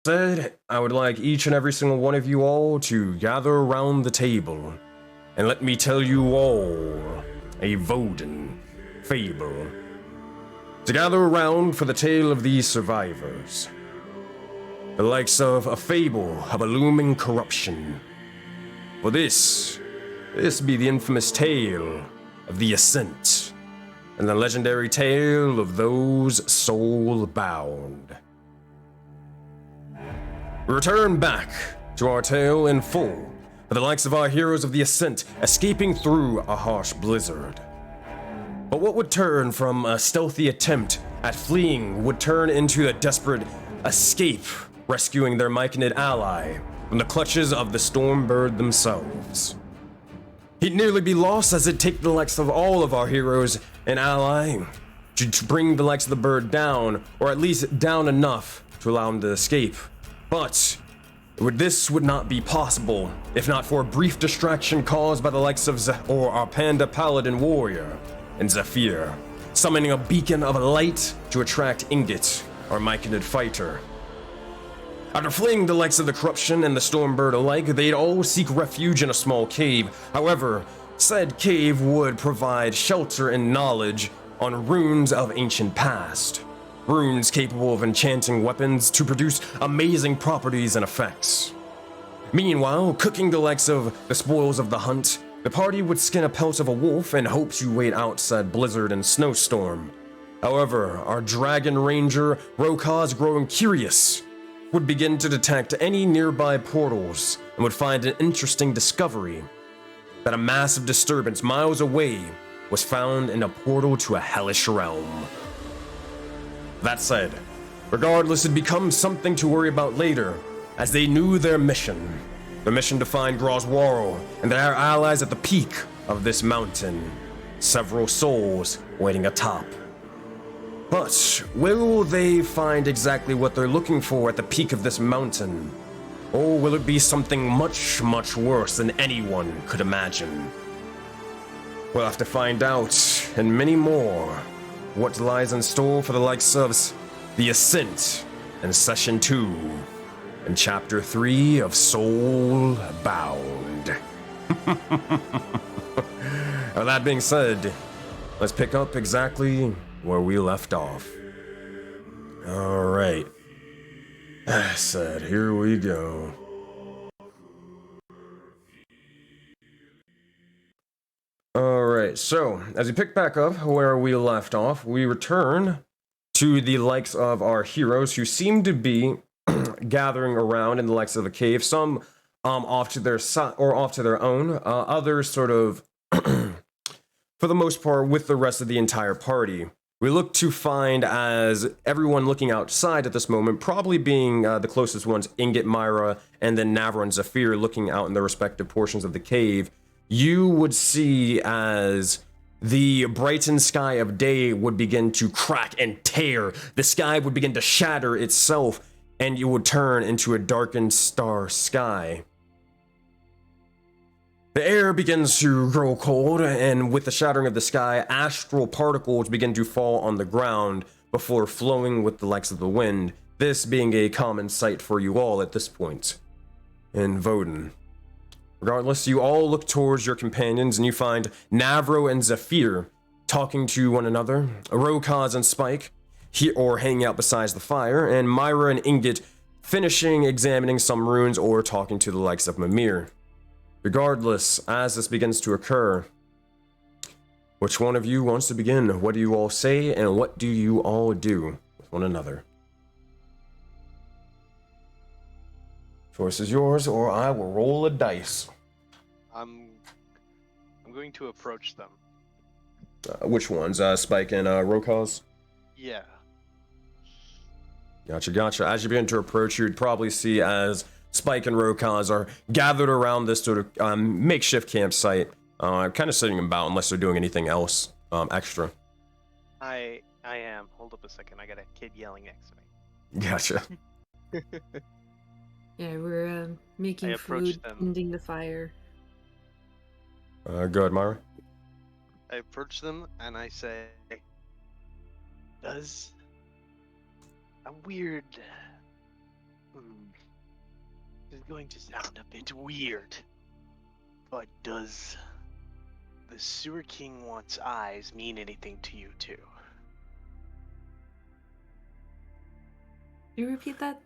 Said, I would like each and every single one of you all to gather around the table, and let me tell you all a Voden fable. To gather around for the tale of these survivors, the likes of a fable of a looming corruption. For this be the infamous tale of the Ascent, and the legendary tale of those soul-bound. We return back to our tale in full, for the likes of our heroes of the Ascent escaping through a harsh blizzard. But what would turn from a stealthy attempt at fleeing would turn into a desperate escape, rescuing their myconid ally from the clutches of the Stormbird themselves. He'd nearly be lost as it'd take the likes of all of our heroes and ally to bring the likes of the bird down, or at least down enough to allow him to escape. But this would not be possible if not for a brief distraction caused by the likes of our Panda Paladin Warrior and Zephyr, summoning a beacon of light to attract Ingot, our myconid fighter. After fleeing the likes of the corruption and the Stormbird alike, they'd all seek refuge in a small cave. However, said cave would provide shelter and knowledge on runes of ancient past. Runes capable of enchanting weapons to produce amazing properties and effects. Meanwhile, cooking the likes of the spoils of the hunt, the party would skin a pelt of a wolf and hope to wait out said blizzard and snowstorm. However, our dragon ranger, Rokaz, growing curious, would begin to detect any nearby portals and would find an interesting discovery that a massive disturbance miles away was found in a portal to a hellish realm. That said, regardless, it becomes something to worry about later, as they knew their mission. The mission to find Groswaro and their allies at the peak of this mountain. Several souls waiting atop. But will they find exactly what they're looking for at the peak of this mountain? Or will it be something much, much worse than anyone could imagine? We'll have to find out, and many more, what lies in store for the likes of the Ascent in Session 2 and Chapter 3 of Soulbound. Now, that being said, let's pick up exactly where we left off. Alright. Said, here we go. Alright, so, as we pick back up where we left off, we return to the likes of our heroes who seem to be gathering around in the likes of a cave. Some off to their side or off to their own, others sort of, for the most part, with the rest of the entire party. We look to find, as everyone looking outside at this moment, probably being the closest ones, Ingot, Myra, and then Navra and Zephyr looking out in their respective portions of the cave, you would see as the brightened sky of day would begin to crack and tear. The sky would begin to shatter itself, and you would turn into a darkened star sky. The air begins to grow cold, and with the shattering of the sky, astral particles begin to fall on the ground before flowing with the likes of the wind, this being a common sight for you all at this point in Voden. Regardless, you all look towards your companions and you find Navro and Zephyr talking to one another, Rokaz and Spike hanging out beside the fire, and Myra and Ingot finishing examining some runes or talking to the likes of Mimir. Regardless, as this begins to occur, which one of you wants to begin? What do you all say, and what do you all do with one another? Choice is yours, or I will roll a dice. I'm going to approach them. Which ones? Spike and Rokaz? Yeah. Gotcha. As you begin to approach, you'd probably see as Spike and Rokaz are gathered around this sort of makeshift campsite, kind of sitting about unless they're doing anything else extra. I am. Hold up a second. I got a kid yelling next to me. Gotcha. Yeah, we're making food, tending the fire. Go ahead, Myra. I approach them and I say, does a weird This is going to sound a bit weird, but does the Sewer King wants eyes mean anything to you too? Can you repeat that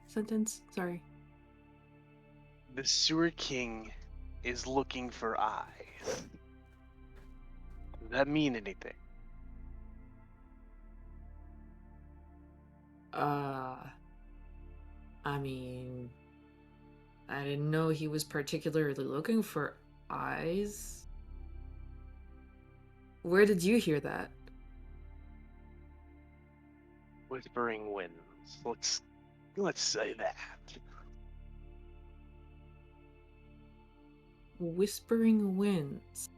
sentence? Sorry. The Sewer King is looking for eyes. Does that mean anything? I mean, I didn't know he was particularly looking for eyes. Where did you hear that? Whispering Winds. Let's say that. Whispering Winds.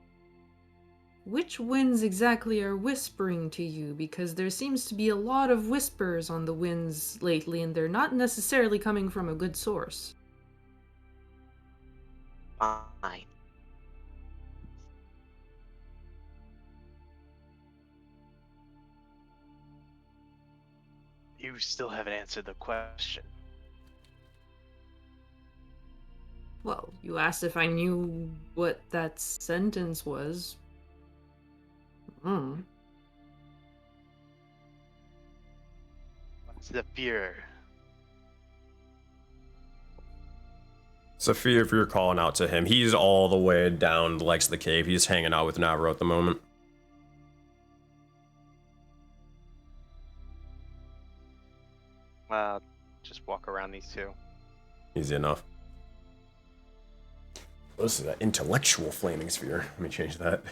Which winds exactly are whispering to you? Because there seems to be a lot of whispers on the winds lately, and they're not necessarily coming from a good source. Fine. You still haven't answered the question. Well, you asked if I knew what that sentence was. Zephyr. Zephyr, if you're calling out to him, he's all the way down the legs of the cave. He's hanging out with Navarro at the moment. Just walk around these two. Easy enough. Well, this is an intellectual flaming sphere. Let me change that.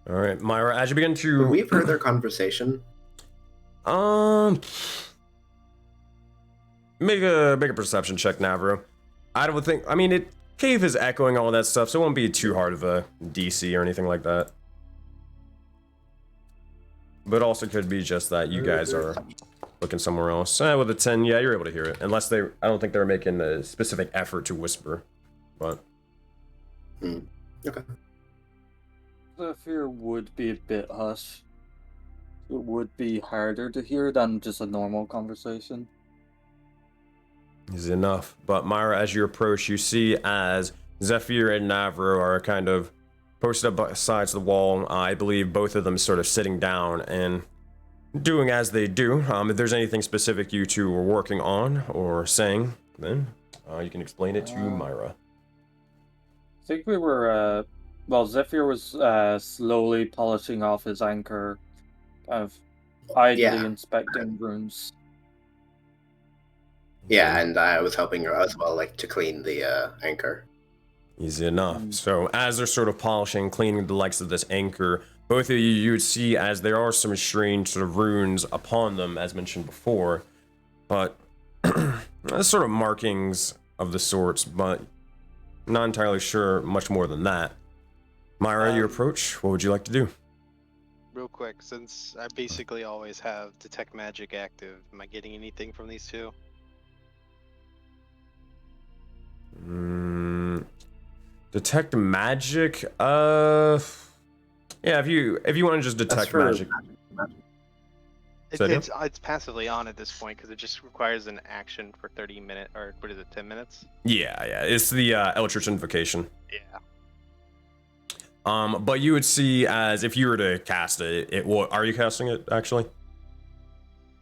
All right, Myra, as you begin to... Would we have heard their conversation? Make a perception check, Navarro. I would think... I mean, cave is echoing all that stuff, so it won't be too hard of a DC or anything like that. But also could be just that you guys are looking somewhere else. With a 10, yeah, you're able to hear it. Unless I don't think they were making a specific effort to whisper. But... Okay. Zephyr would be a bit hush. It would be harder to hear than just a normal conversation. Easy enough. But Myra, as you approach, you see as Zephyr and Navarro are kind of posted up sides of the wall. I believe both of them sort of sitting down and doing as they do. If there's anything specific you two were working on or saying, then you can explain it to Myra. I think we were, well, Zephyr was slowly polishing off his anchor, kind of idly inspecting rooms. Yeah, and I was helping her as well, like, to clean the anchor. Easy enough. So as they're sort of polishing, cleaning the likes of this anchor, both of you would see as there are some strange sort of runes upon them, as mentioned before, but sort of markings of the sorts, but not entirely sure much more than that. Myra, your approach, what would you like to do? Real quick, since I basically always have Detect Magic active, am I getting anything from these two? Detect magic? Yeah, if you want to just detect magic. It's passively on at this point because it just requires an action for 30 minutes, or what is it, 10 minutes? Yeah, it's the Eldritch Invocation. Yeah. But you would see as if you were to cast it, are you casting it actually?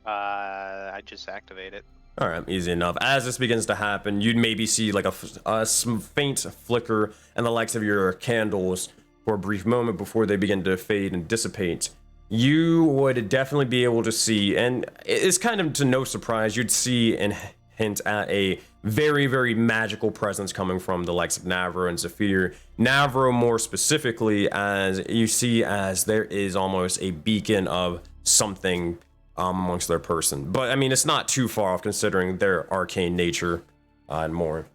I just activate it. All right, easy enough. As this begins to happen, you'd maybe see like a faint flicker and the likes of your candles for a brief moment before they begin to fade and dissipate. You would definitely be able to see, and it's kind of to no surprise, you'd see and hint at a very, very magical presence coming from the likes of Navarro and Zephyr. Navarro more specifically, as you see as there is almost a beacon of something amongst their person. But I mean, it's not too far off considering their arcane nature and more.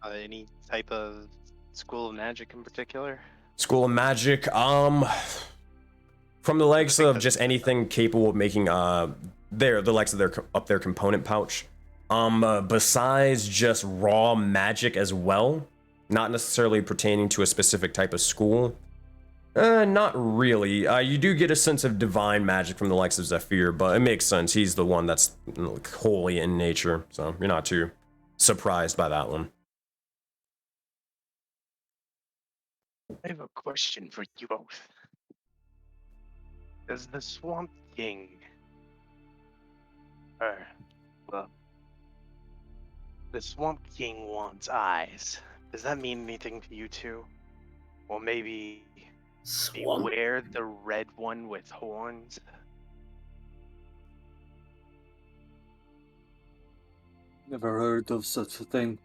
Any type of school of magic in particular? School of magic, from the likes of just anything capable of making the likes of their component pouch. Besides just raw magic as well, not necessarily pertaining to a specific type of school. Not really. You do get a sense of divine magic from the likes of Zephyr, but it makes sense. He's the one that's holy in nature, so you're not too surprised by that one. I have a question for you both. Does the Swamp King, the Swamp King wants eyes? Does that mean anything to you two? Or maybe Swamp. beware the red one with horns? Never heard of such a thing.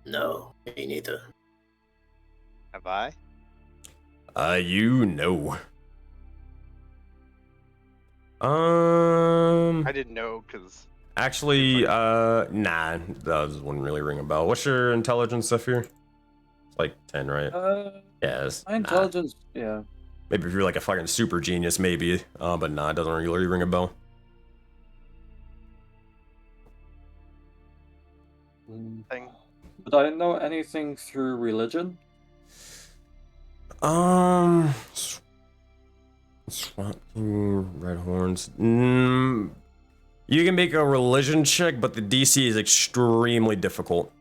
No, me neither. Have I? You know. I didn't know because Actually, nah, that wouldn't really ring a bell. What's your intelligence, Zephyr? It's like 10, right? Yes. My intelligence, yeah. Maybe if you're like a fucking super genius, maybe. But nah, it doesn't really ring a bell. thing. Would I know anything through religion? Swamp King, red horns. You can make a religion check, but the DC is extremely difficult.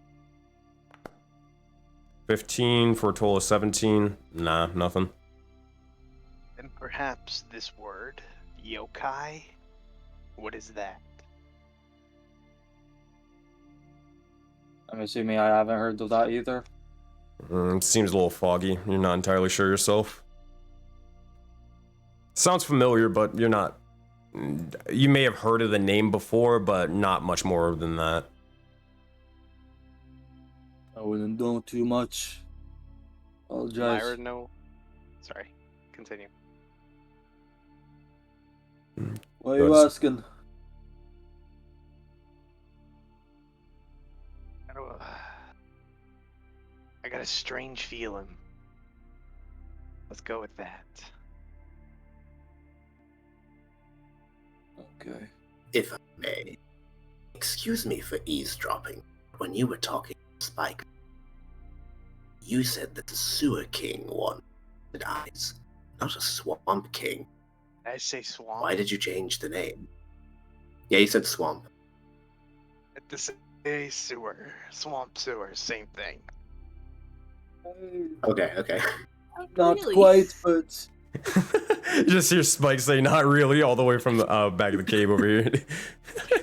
15 for a total of 17. Nah, nothing. And perhaps this word, yokai? What is that? I'm assuming I haven't heard of that either. Seems a little foggy. You're not entirely sure yourself. Sounds familiar, but you're not. You may have heard of the name before, but not much more than that. I wouldn't know too much. Apologize. Myra, no. Sorry. Continue. Why are you asking? I got a strange feeling. Let's go with that. Okay. If I may, excuse me for eavesdropping. When you were talking to Spike, you said that the Sewer King wanted eyes, not a Swamp King. Did I say swamp? Why did you change the name? Yeah, you said Swamp. This is sewer. Swamp sewer, same thing. Okay. Not Really? quite, but You just hear Spike say, not really, all the way from the back of the cave over here.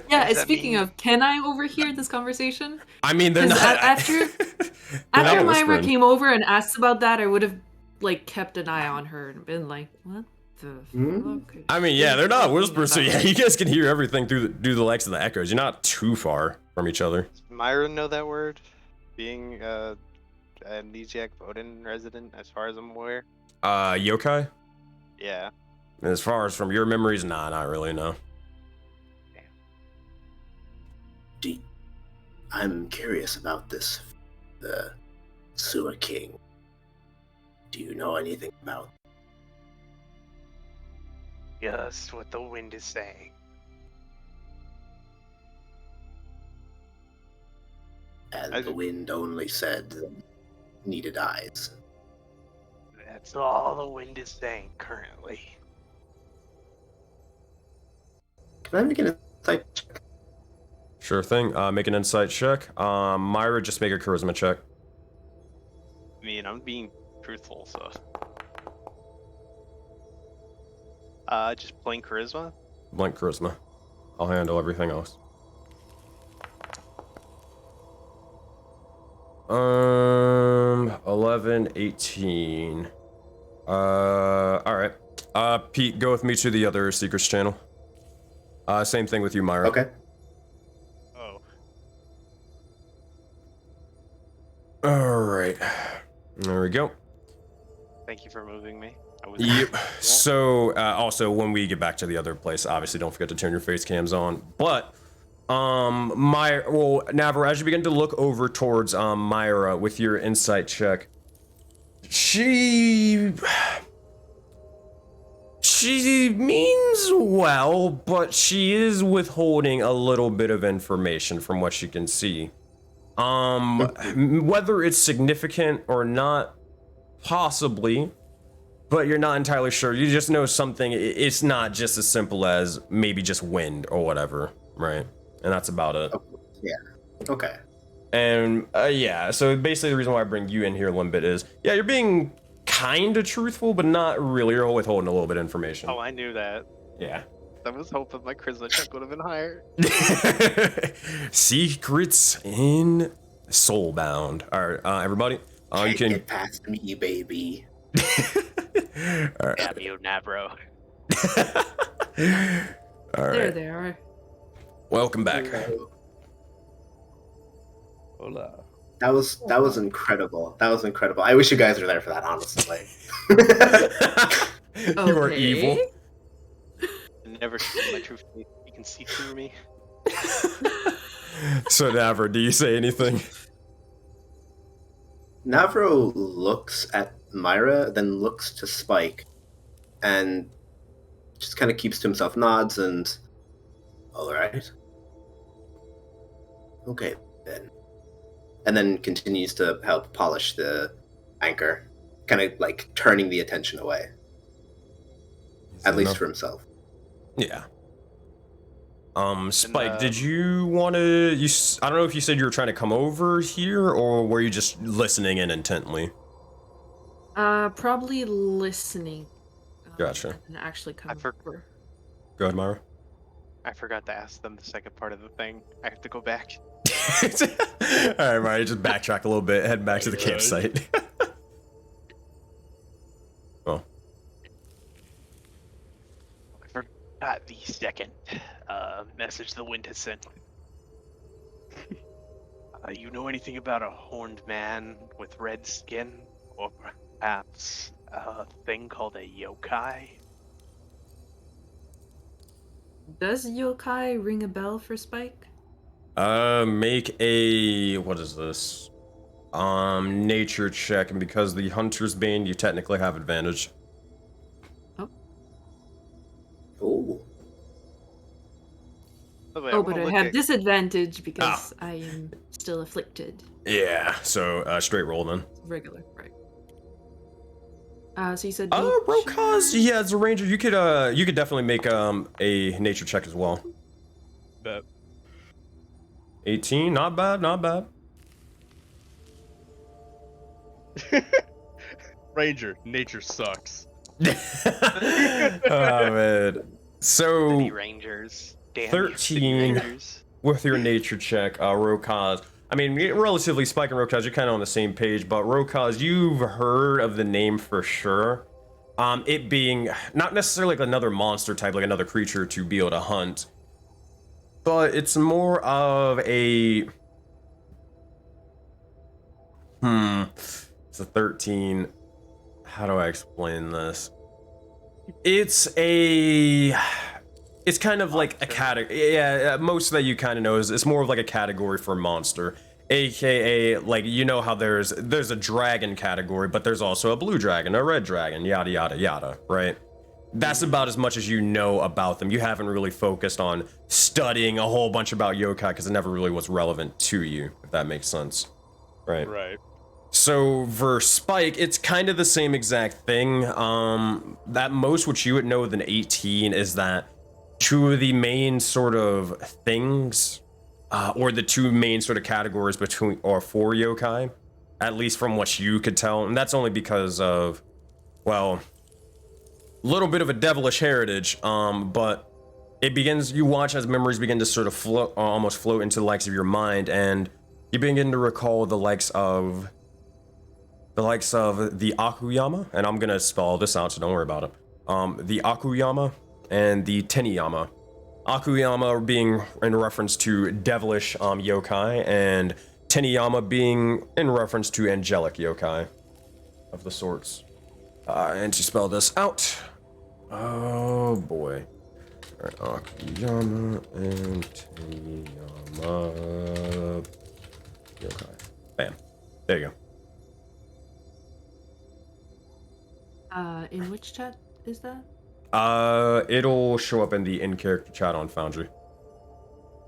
Yeah, Does that speaking mean- of, can I overhear this conversation? I mean, they're 'Cause not. after they're not Myra whispering. came over and asked about that, I would have like kept an eye on her and been like, "What the fuck?" I mean, yeah, they're not whispering, so yeah, you guys can hear everything through the likes of the echoes. You're not too far from each other. Does Myra know that word? Being amnesiac Odin resident, as far as I'm aware. Yokai? Yeah. As far as from your memories, nah, not really, no. I'm curious about this. The Sewer King. Do you know anything about? Just what the wind is saying. And the wind only said needed eyes. That's all the wind is saying currently. Can I make an insight check? Sure thing. Make an insight check. Myra, just make a charisma check. I mean, I'm being truthful, so. Just plain charisma? Blank charisma. I'll handle everything else. 11, 18. Alright. Pete, go with me to the other Secrets channel. Same thing with you, Myra. Okay. Oh. Alright. There we go. Thank you for moving me. I was Yep. So, also, when we get back to the other place, obviously don't forget to turn your face cams on. But, Navarro, as you begin to look over towards, Myra with your insight check, she means well, but she is withholding a little bit of information from what she can see. Whether it's significant or not, possibly, but you're not entirely sure. You just know something. It's not just as simple as maybe just wind or whatever, right? And that's about it. Yeah. Okay. And yeah, so basically the reason why I bring you in here, Limbit, is you're being kind of truthful, but not really. You're withholding a little bit of information. Oh, I knew that. Yeah. I was hoping my charisma check would have been higher. Secrets in Soulbound. All right, everybody. You can get past me, baby. All right. Damn you, Navro. All right. There they are. Welcome back. Hola. That was incredible. That was incredible. I wish you guys were there for that, honestly. You are evil. Never see my true face. You can see through me. So Navro, do you say anything? Navro looks at Myra, then looks to Spike, and just kind of keeps to himself, nods, and all right. Okay, then. And then continues to help polish the anchor, kind of like turning the attention away, at least for himself. Yeah. Spike, did you want to? I don't know if you said you were trying to come over here, or were you just listening in intently? Probably listening. Gotcha. And actually come over. Go ahead, Myra. I forgot to ask them the second part of the thing. I have to go back. All right, Myra, just backtrack a little bit, head back to the campsite. Oh. I forgot the second message the wind has sent. You know anything about a horned man with red skin? Or perhaps a thing called a yokai? Does yokai ring a bell for Spike? Make a, what is this? Nature check, and because the Hunter's Bane, you technically have advantage. Oh. Oh. Oh, but I have disadvantage because I am still afflicted. Yeah, so straight roll then. Regular, right. So you said Rokaz, yeah, as a ranger, you could definitely make a nature check as well. Bet. 18, not bad, not bad. Ranger, nature sucks. Oh man. So City Rangers. Damn 13 Rangers. with your nature check, Rokaz. I mean, relatively, Spike and Rokaz, you're kind of on the same page, but Rokaz, you've heard of the name for sure. It being not necessarily like another monster type, like another creature to be able to hunt, but it's more of a it's a 13. How do I explain this? It's kind of like a category. Yeah, most that you kind of know is it's more of like a category for monster, aka like, you know how there's a dragon category, but there's also a blue dragon, a red dragon, yada yada yada, right? That's about as much as you know about them. You haven't really focused on studying a whole bunch about yokai because it never really was relevant to you, if that makes sense, right? Right. So for Spike, it's kind of the same exact thing. That most what you would know with an 18 is that two of the main sort of things, or the two main sort of categories between or for yokai, at least from what you could tell, and that's only because of, well, a little bit of a devilish heritage, but it begins, you watch as memories begin to sort of float, almost float into the likes of your mind, and you begin to recall the likes of the Akuyama, and I'm gonna spell this out, so don't worry about it. The Akuyama and the Teniyama. Akuyama being in reference to devilish yokai, and Teniyama being in reference to angelic yokai of the sorts. And to spell this out, oh boy. All right, Akuyama and Teniyama yokai. Bam. There you go. In which chat is that? It'll show up in the in-character chat on Foundry.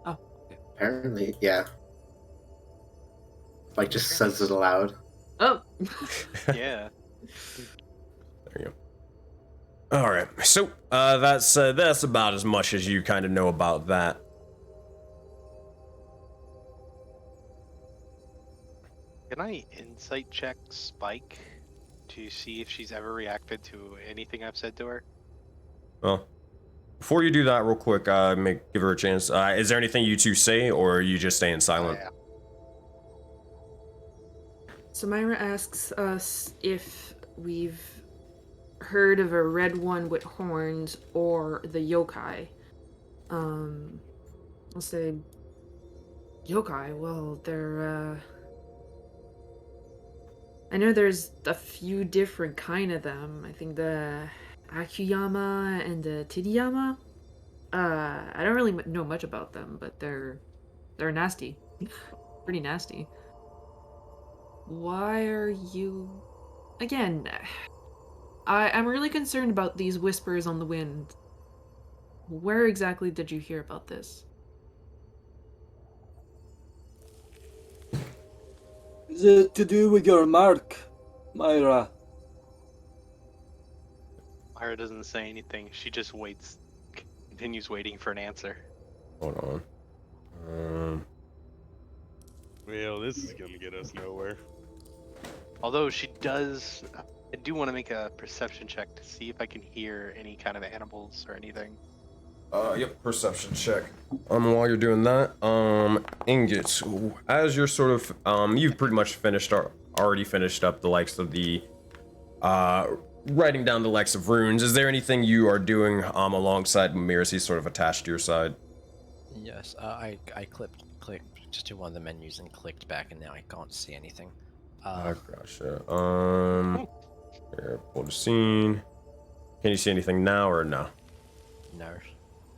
Oh, okay. Apparently, yeah. Like, just says it aloud. Oh! Yeah. There you go. All right, so that's about as much as you kind of know about that. Can I insight check Spike to see if she's ever reacted to anything I've said to her? Well, before you do that, real quick, give her a chance. Is there anything you two say, or are you just staying silent? Yeah. So Myra asks us if we've heard of a red one with horns or the yokai. I'll say yokai. Well, they're I know there's a few different kind of them. I think the Akuyama and the Tidiyama. I don't really know much about them, but they're nasty. Pretty nasty. Why are you... Again, I'm really concerned about these whispers on the wind. Where exactly did you hear about this? Is it to do with your mark, Myra? Myra doesn't say anything. She just waits, continues waiting for an answer. Hold on. Well, this is gonna get us nowhere. Although she does, I do want to make a perception check to see if I can hear any kind of animals or anything. Yep, perception check. While you're doing that, Ingot, as you're sort of, you've pretty much already finished up the likes of the, writing down the likes of runes. Is there anything you are doing, alongside Mimir as he's sort of attached to your side? Yes, I clicked just to one of the menus and clicked back, and now I can't see anything. Gotcha. Here, pull the scene. Can you see anything now or no? No.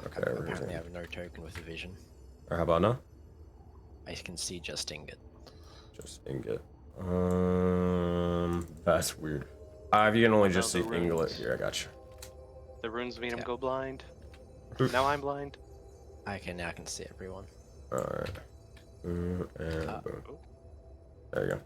Okay, Apparently I have no token with the vision. Or how about now? I can see just Ingot. Just Ingot. That's weird. If you can only just see Ingot here, I got you. The runes made him Yeah. go blind. Oof. Now I'm blind. Now I can see everyone. Alright. And boom. There you go.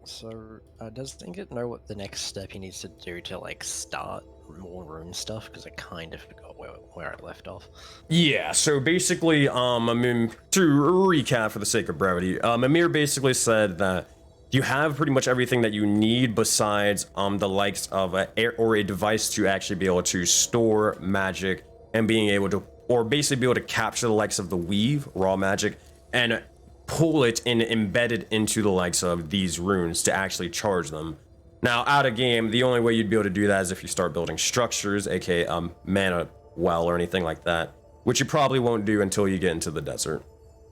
So, does Ingot know what the next step he needs to do to, like, start more rune stuff? Because I kind of forgot where I left off. Yeah, so basically, I mean, to recap for the sake of brevity, Mimir basically said that you have pretty much everything that you need besides the likes of a device to actually be able to store magic and being able to, or basically be able to capture the likes of the weave, raw magic, and pull it and embed it into the likes of these runes to actually charge them. Now, out of game, the only way you'd be able to do that is if you start building structures, aka mana well or anything like that, which you probably won't do until you get into the desert.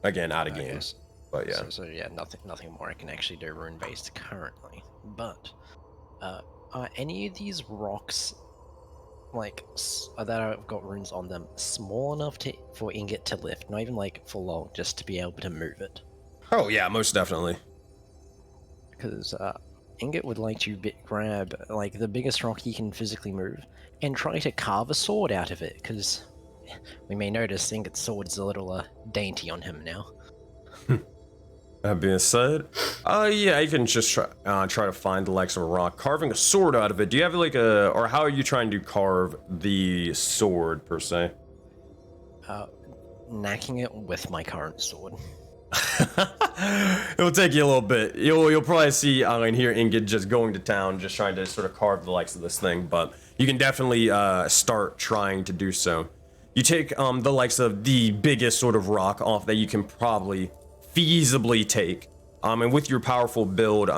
Again, out of game. Yes. But yeah. So yeah, nothing more I can actually do rune based currently. But are any of these rocks like that I've got runes on them small enough for Ingot to lift? Not even like for long, just to be able to move it. Oh yeah, most definitely. Because Ingot would like to grab like the biggest rock he can physically move and try to carve a sword out of it. Because we may notice Ingot's sword is a little dainty on him now. That being said, yeah, you can just try to find the likes of a rock, carving a sword out of it. Do you have like or how are you trying to carve the sword per se? Knacking it with my current sword. It'll take you a little bit. You'll probably see and hear Ingot just going to town, just trying to sort of carve the likes of this thing. But you can definitely start trying to do so. You take the likes of the biggest sort of rock off that you can probably feasibly take, and with your powerful build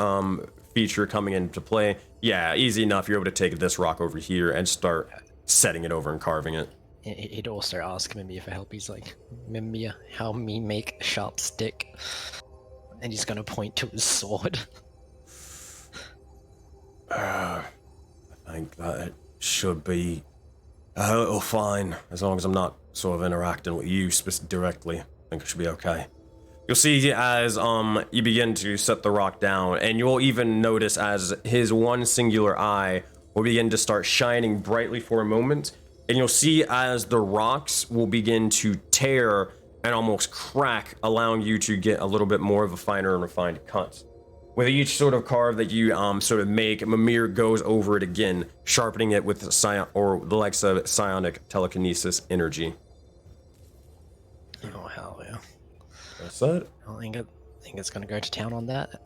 feature coming into play, yeah, easy enough. You're able to take this rock over here and start setting it over and carving it. He'd also ask Mimir for help. He's like, Mimir, help me make a sharp stick. And he's gonna point to his sword. I think that it should be a little fine, as long as I'm not sort of interacting with you directly. I think it should be okay. You'll see as you begin to set the rock down, and you'll even notice as his one singular eye will begin to start shining brightly for a moment, and you'll see as the rocks will begin to tear and almost crack, allowing you to get a little bit more of a finer and refined cut. With each sort of carve that you sort of make, Mimir goes over it again, sharpening it with the likes of psionic telekinesis energy. Oh hell yeah! That's it. I think it's gonna go to town on that.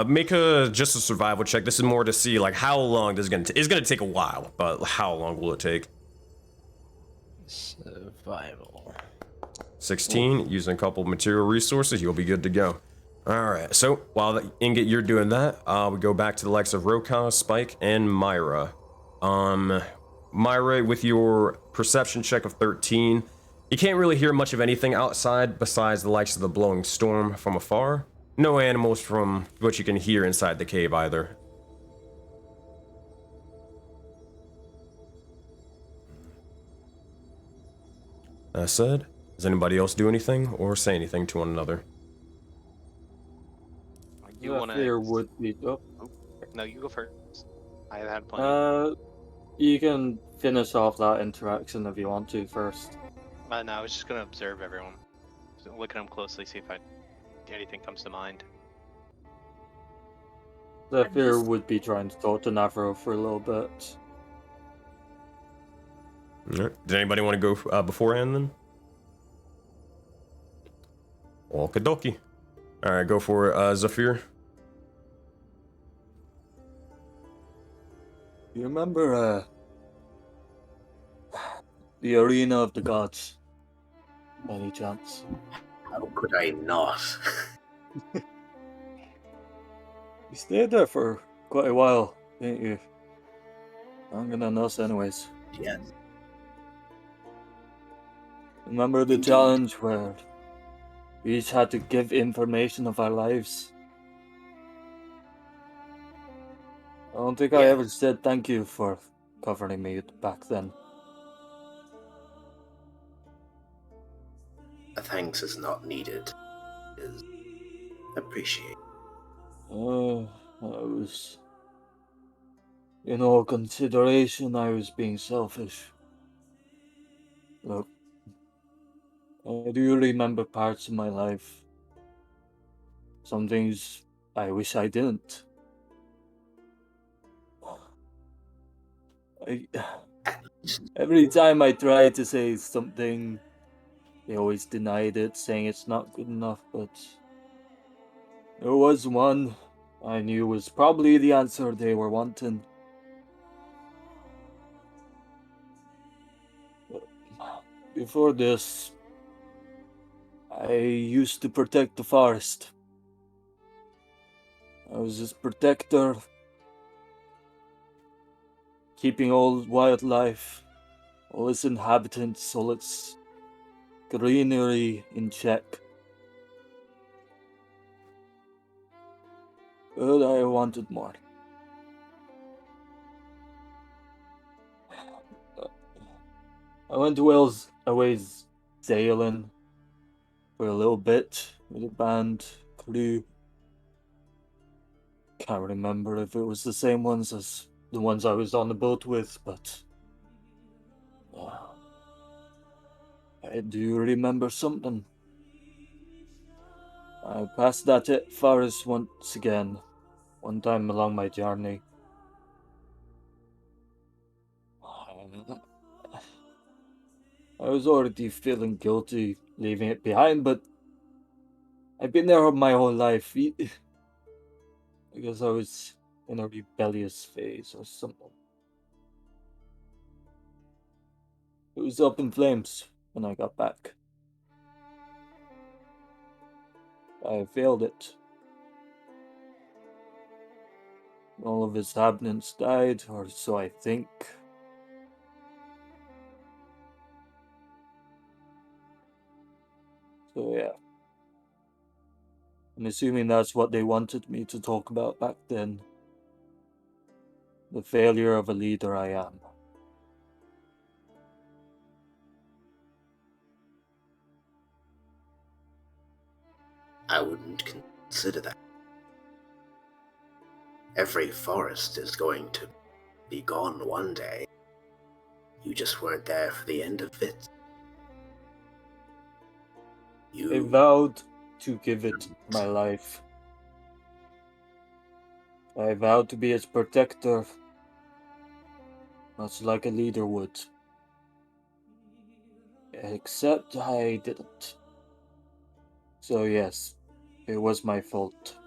Make just a survival check. This is more to see like how long this is gonna. It's gonna take a while, but how long will it take? Survival. 16. Using a couple of material resources, you'll be good to go. All right. So while Ingot, you're doing that, we go back to the likes of Roka, Spike, and Myra. Myra, with your perception check of 13, you can't really hear much of anything outside besides the likes of the blowing storm from afar. No animals from what you can hear inside the cave either. That said, does anybody else do anything or say anything to one another? You want Fear to? would be. Oh. No, you go first. I had plenty. You can finish off that interaction if you want to first. No, I was just gonna observe everyone. So look at them closely, see if anything comes to mind. Zephyr would be trying to talk to Navro for a little bit. All right. Did anybody want to go beforehand then? Okie All right, go for it, Zephyr. You remember the Arena of the Gods? By any chance? How could I not? You stayed there for quite a while, didn't you? Longer than us, anyways. Yes. Remember the challenge where we each had to give information of our lives? I don't think I ever said thank you for covering me back then. A thanks is not needed. Is appreciated. I was... In all consideration, I was being selfish. Look, I do remember parts of my life. Some things I wish I didn't. Every time I tried to say something, they always denied it, saying it's not good enough, but there was one I knew was probably the answer they were wanting. Before this, I used to protect the forest. I was its protector, keeping all wildlife, all its inhabitants, all its greenery in check. But I wanted more. I went away sailing for a little bit with a band, crew. Can't remember if it was the same ones as the ones I was on the boat with, but I do remember something. I passed that forest once again, one time along my journey. I was already feeling guilty leaving it behind, but I've been there my whole life. Because I was in a rebellious phase or something. It was up in flames when I got back. I failed it. All of his inhabitants died, or so I think. So yeah. I'm assuming that's what they wanted me to talk about back then. The failure of a leader I am. I wouldn't consider that. Every forest is going to be gone one day. You just weren't there for the end of it. I vowed to give it my life. I vowed to be its protector, much like a leader would. Except I didn't. So yes, it was my fault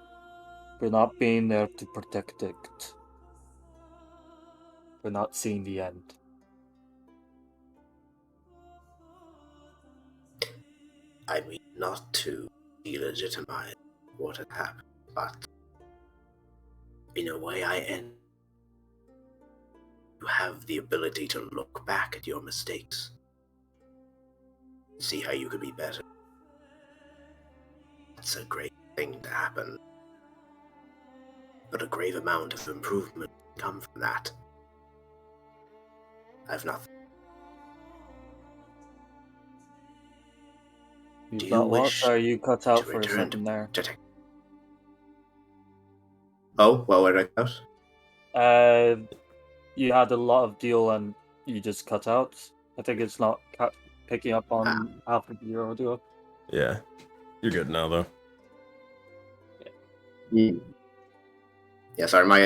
for not being there to protect it, for not seeing the end. I mean, not to delegitimize what had happened, but in a way you have the ability to look back at your mistakes, see how you could be better. That's a great thing to happen, but a grave amount of improvement can come from that. I've nothing. Do you wish Are you cut out to for a return second there? Oh, well, where did I go? You had a lot of deal and you just cut out. I think it's not picking up on half of your audio. Yeah. You're good now, though. Yeah, sorry, my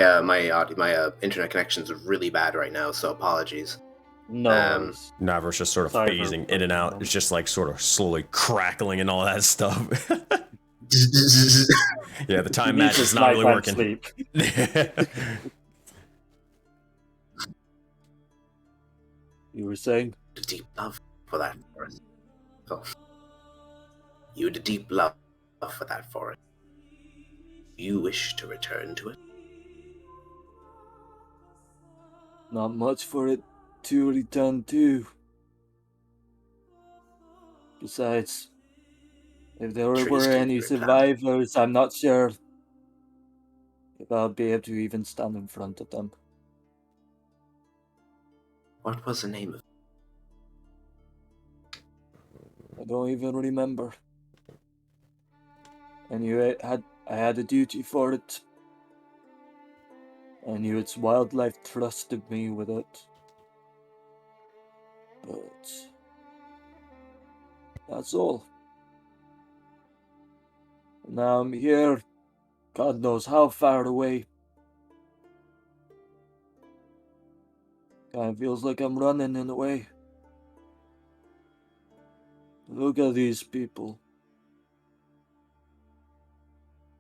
internet connection's really bad right now, so apologies. No worries. Navar's just sort of phasing in and out. It's just like sort of slowly crackling and all that stuff. Yeah, the time match is not really working. Sleep. You were saying? A deep love for that forest. Oh. You had a deep love for that forest. You wish to return to it? Not much for it to return to. Besides, if there were any survivors, I'm not sure if I'll be able to even stand in front of them. What was the name of it? I don't even remember. I knew I had a duty for it. I knew its wildlife trusted me with it. But that's all. Now I'm here, God knows how far away. Kinda feels like I'm running in a way. Look at these people.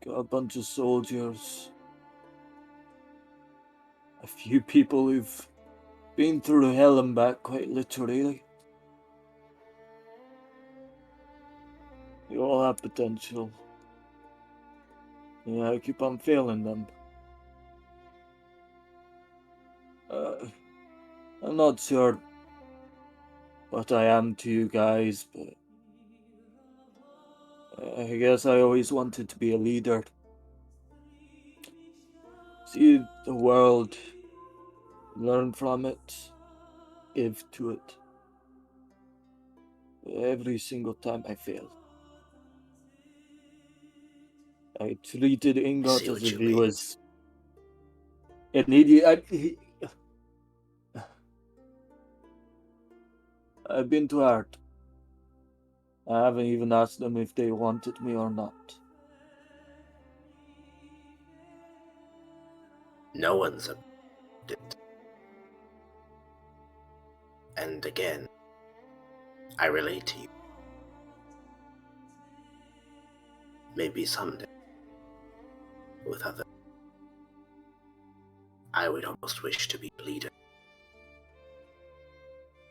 Got a bunch of soldiers. A few people who've been through hell and back, quite literally. They all have potential. Yeah, I keep on failing them. I'm not sure what I am to you guys, but I guess I always wanted to be a leader. See the world, learn from it, give to it. Every single time I failed. I treated Ingot as if he was an idiot. I've been too hard. I haven't even asked them if they wanted me or not. No one's did. And again, I relate to you. Maybe someday, with others, I would almost wish to be a leader.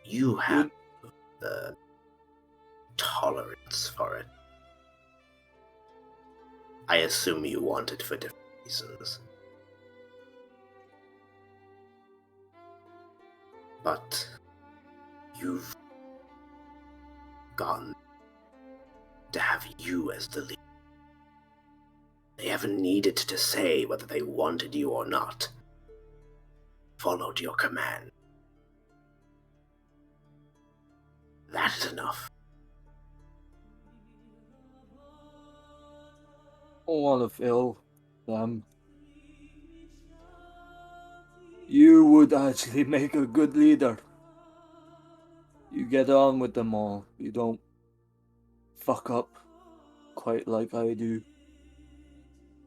You have the tolerance for it. I assume you want it for different reasons. But you've gotten to have you as the leader. They haven't needed to say whether they wanted you or not. Followed your command. That is enough. I don't want to fail them. You would actually make a good leader. You get on with them all. You don't fuck up quite like I do.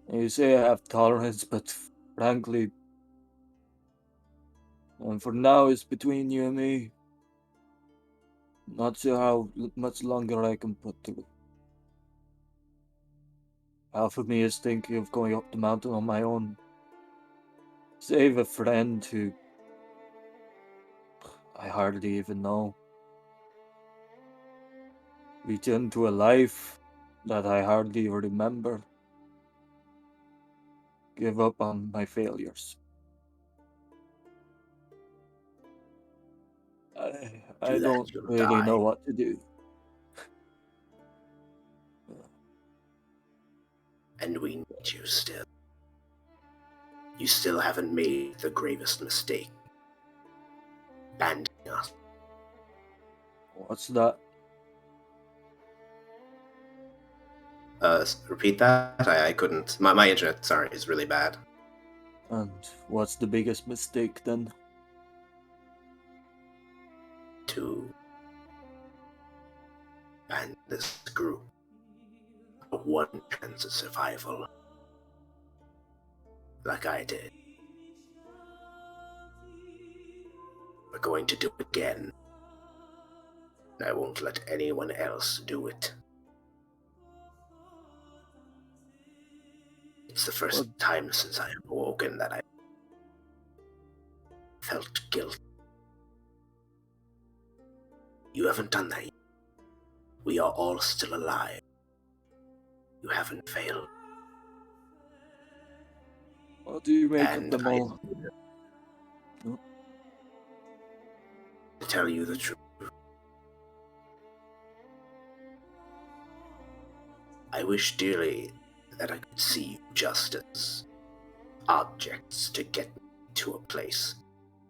And you say I have tolerance, but frankly. And for now, it's between you and me. Not sure how much longer I can put through. Half of me is thinking of going up the mountain on my own. Save a friend who I hardly even know. Return to a life that I hardly remember. Give up on my failures. I Do that, don't you'll really die. know what to do. And we need you still. You still haven't made the gravest mistake. Abandoning us. What's that? Repeat that? I couldn't. My internet, sorry, is really bad. And what's the biggest mistake then? To abandon this group. A one chance of survival. Like I did. We're going to do it again. And I won't let anyone else do it. It's the first time since I have awoken that I felt guilt. You haven't done that yet. We are all still alive. You haven't failed. What do you make of And them all? To tell you the truth, I wish dearly that I could see you just as objects to get me to a place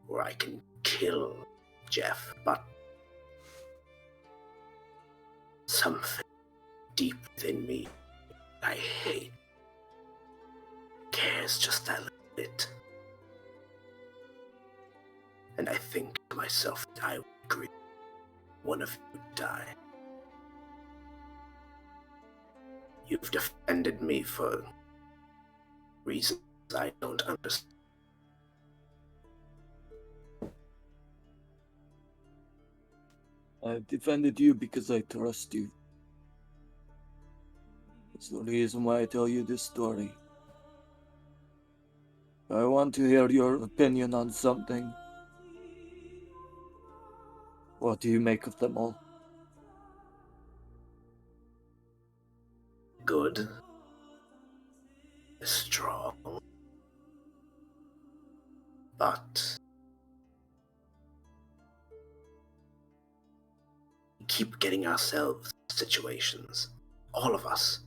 where I can kill Jeff, but something deep within me I hate cares just that little bit. And I think to myself that I would agree one of you would die. You've defended me for reasons I don't understand. I've defended you because I trust you. That's the reason why I tell you this story. I want to hear your opinion on something. What do you make of them all? Good. Strong. But we keep getting ourselves situations. All of us.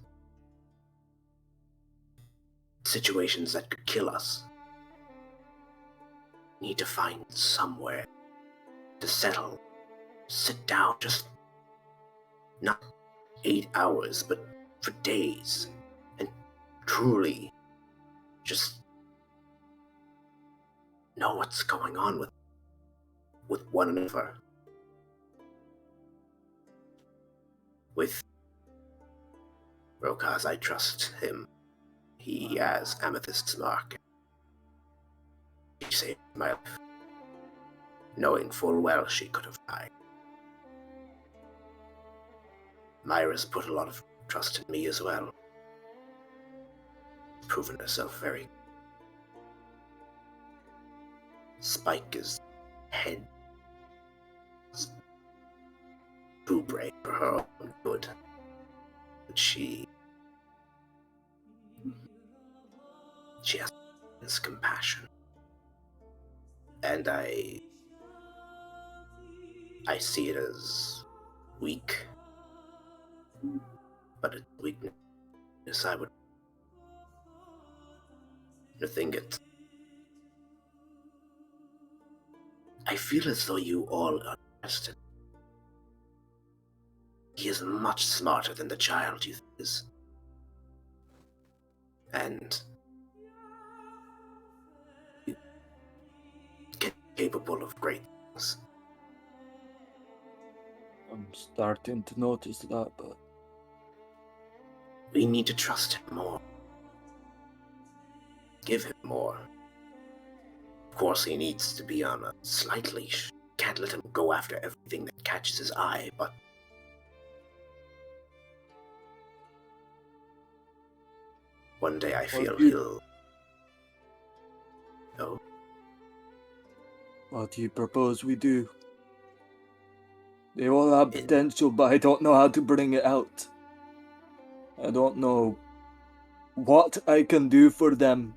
Situations that could kill us. Need to find somewhere to settle. Sit down, just not 8 hours, but for days. And truly just know what's going on with one another. With Rokaz, I trust him. He has Amethyst's mark. She saved my life, knowing full well she could have died. Myra's put a lot of trust in me as well. Proven herself very. Spike is head. Too brave for her own good. But she has this compassion. And I see it as weak. But it's weakness I would think it. I feel as though you all underestimate. He is much smarter than the child you think is. And capable of great things. I'm starting to notice that, but we need to trust him more. give him more. Of course, he needs to be on a slight leash. Can't let him go after everything that catches his eye, but one day I feel he'll... No. What do you propose we do? They all have potential, but I don't know how to bring it out. I don't know what I can do for them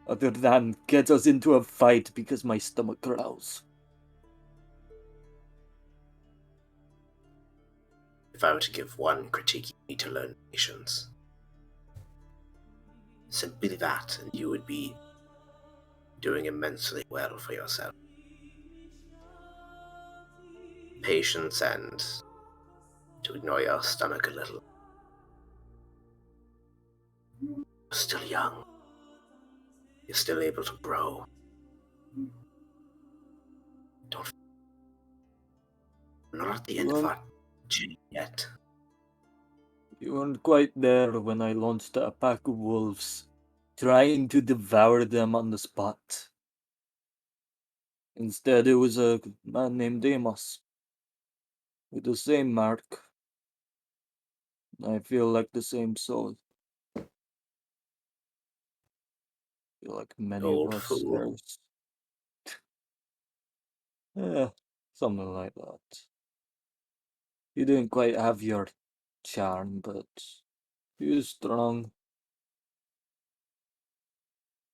other than get us into a fight because my stomach growls. If I were to give one critique, you need to learn patience. Simply that, and you would be doing immensely well for yourself. Patience and to ignore your stomach a little. You're still young. You're still able to grow. We're not at the end of our journey yet. You weren't quite there when I launched a pack of wolves, trying to devour them on the spot. Instead, it was a man named Amos, with the same mark. I feel like the same soul. I feel like many Old of us fool. heirs. Yeah, something like that. You didn't quite have your charm, but you was strong.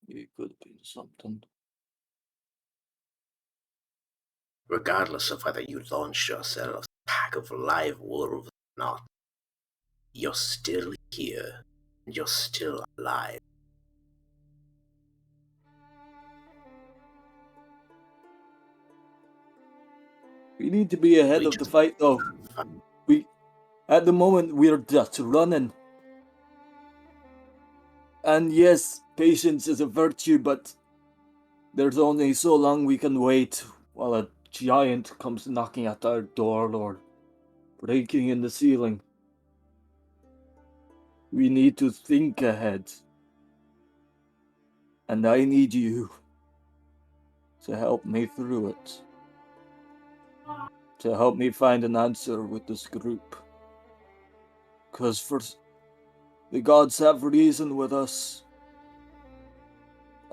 You could have been something. Regardless of whether you launched yourself a pack of live wolves or not, you're still here, and you're still alive. We need to be ahead of the fight, though. At the moment, we're just running. And yes, patience is a virtue, but there's only so long we can wait while a giant comes knocking at our door or breaking in the ceiling. We need to think ahead. And I need you to help me through it. To help me find an answer with this group. 'Cause the gods have reason with us.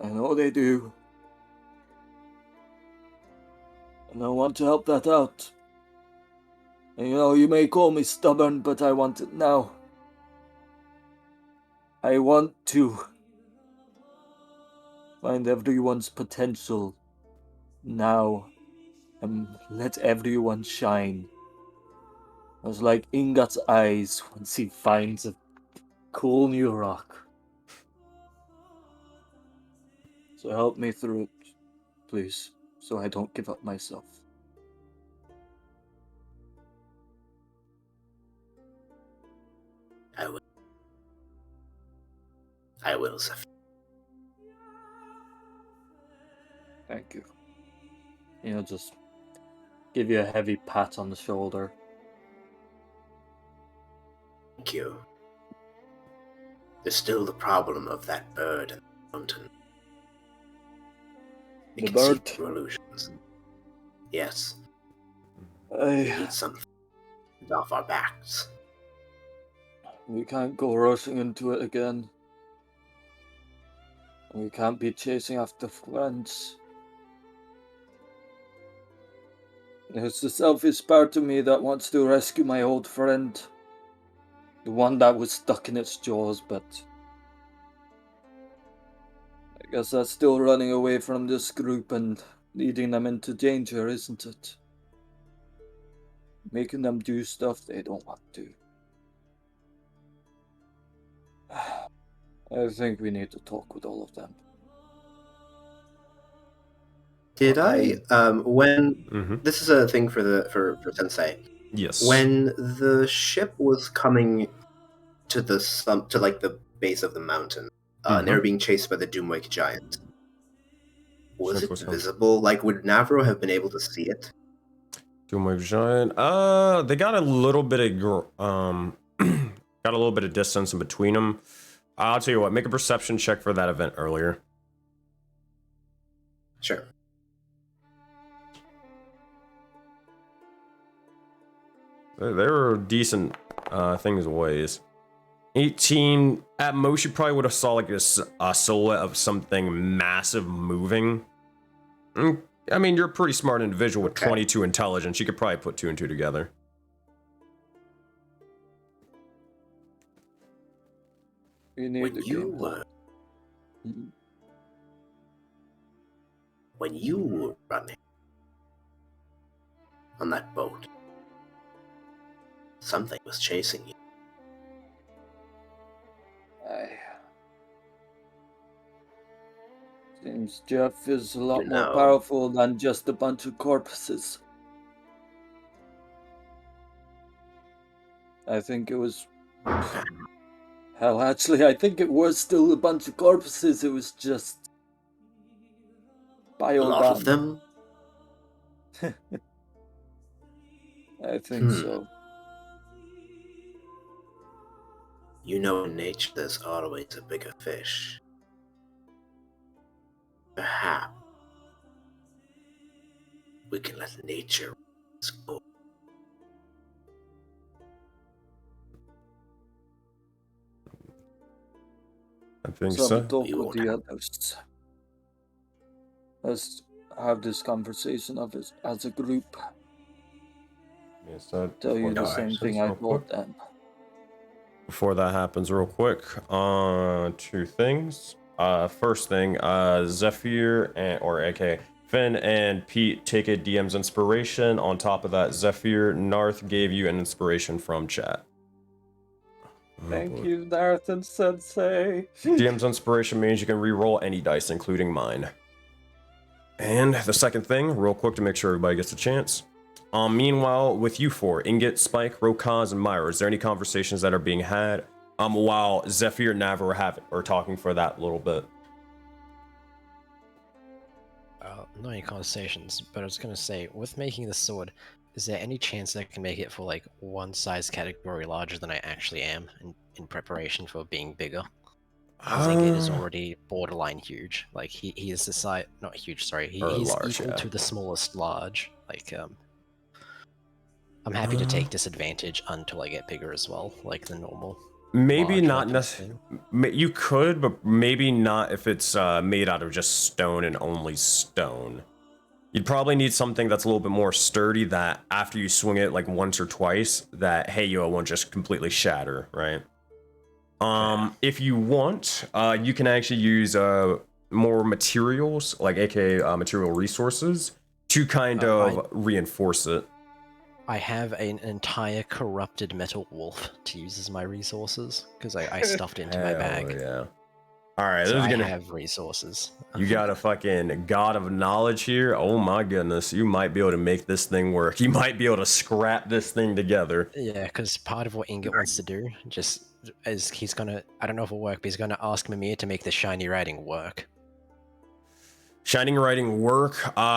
I know they do. And I want to help that out. And you may call me stubborn, but I want it now. I want to find everyone's potential now and let everyone shine. It was like Ingot's eyes once he finds a cool new rock. So help me through it, please, so I don't give up myself. I will, Zephyr. Thank you. Just give you a heavy pat on the shoulder. Thank you. There's still the problem of that bird in the mountain. The bird? See through illusions. Yes. We need something off our backs. We can't go rushing into it again. We can't be chasing after friends. It's the selfish part of me that wants to rescue my old friend. The one that was stuck in its jaws, but I guess that's still running away from this group and leading them into danger, isn't it? Making them do stuff they don't want to. I think we need to talk with all of them. Did I when this is a thing for Sensei. Yes. When the ship was coming to the base of the mountain, and they were being chased by the Doomwake giant. Was it visible? Like, would Navro have been able to see it? Doomwake giant. They got a little bit of got a little bit of distance in between them. I'll tell you what, make a perception check for that event earlier. Sure. There are decent things ways. 18, at most you probably would have saw like a silhouette of something massive moving. I mean, you're a pretty smart individual with 22 intelligence. You could probably put 2 and 2 together. You need When the you game. were when you were running on that boat, something was chasing you. Seems Jeff is a lot You more know. powerful than just a bunch of corpses. I think it was... Hell, actually, I think it was still a bunch of corpses. It was just... A lot of them? I think so. You know, in nature, there's always a bigger fish. Perhaps we can let nature go. I think So so. talk You with won't the have- others. Let's have this conversation as a group. Yes, I Tell you the before same that thing happens, I real told quick. them. Before that happens, real quick, 2 things. First thing, Zephyr or AK Finn and Pete take a DM's inspiration. On top of that, Zephyr, Narth gave you an inspiration from chat. Thank you, Narth and Sensei. DM's inspiration means you can re-roll any dice, including mine. And the second thing, real quick to make sure everybody gets a chance. Meanwhile, with you 4, Ingot, Spike, Rokaz, and Myra, is there any conversations that are being had while Zephyr and Navar are talking for that little bit? Not any conversations, but I was gonna say, with making the sword, is there any chance that I can make it for like 1 size category larger than I actually am in preparation for being bigger? Because Ingot is already borderline huge. Like he is the size, not huge, sorry. He's large, equal yeah. to the smallest large. Like I'm happy to take disadvantage until I get bigger as well, like the normal. Maybe large not weapons necessarily. thing. You could, but maybe not if it's made out of just stone and only stone. You'd probably need something that's a little bit more sturdy that after you swing it like once or twice, that hey yo, it won't just completely shatter, right? If you want, you can actually use more materials, like aka material resources, to kind of reinforce it. I have an entire corrupted metal wolf to use as my resources because I stuffed it into my bag. Hell yeah. All right, So this is I gonna. have resources. You got a fucking god of knowledge here. Oh my goodness, you might be able to make this thing work. You might be able to scrap this thing together. Yeah, because part of what Ingot wants to do just is he's gonna, I don't know if it'll work, but he's gonna ask Mimir to make the shiny writing work. Shining writing work?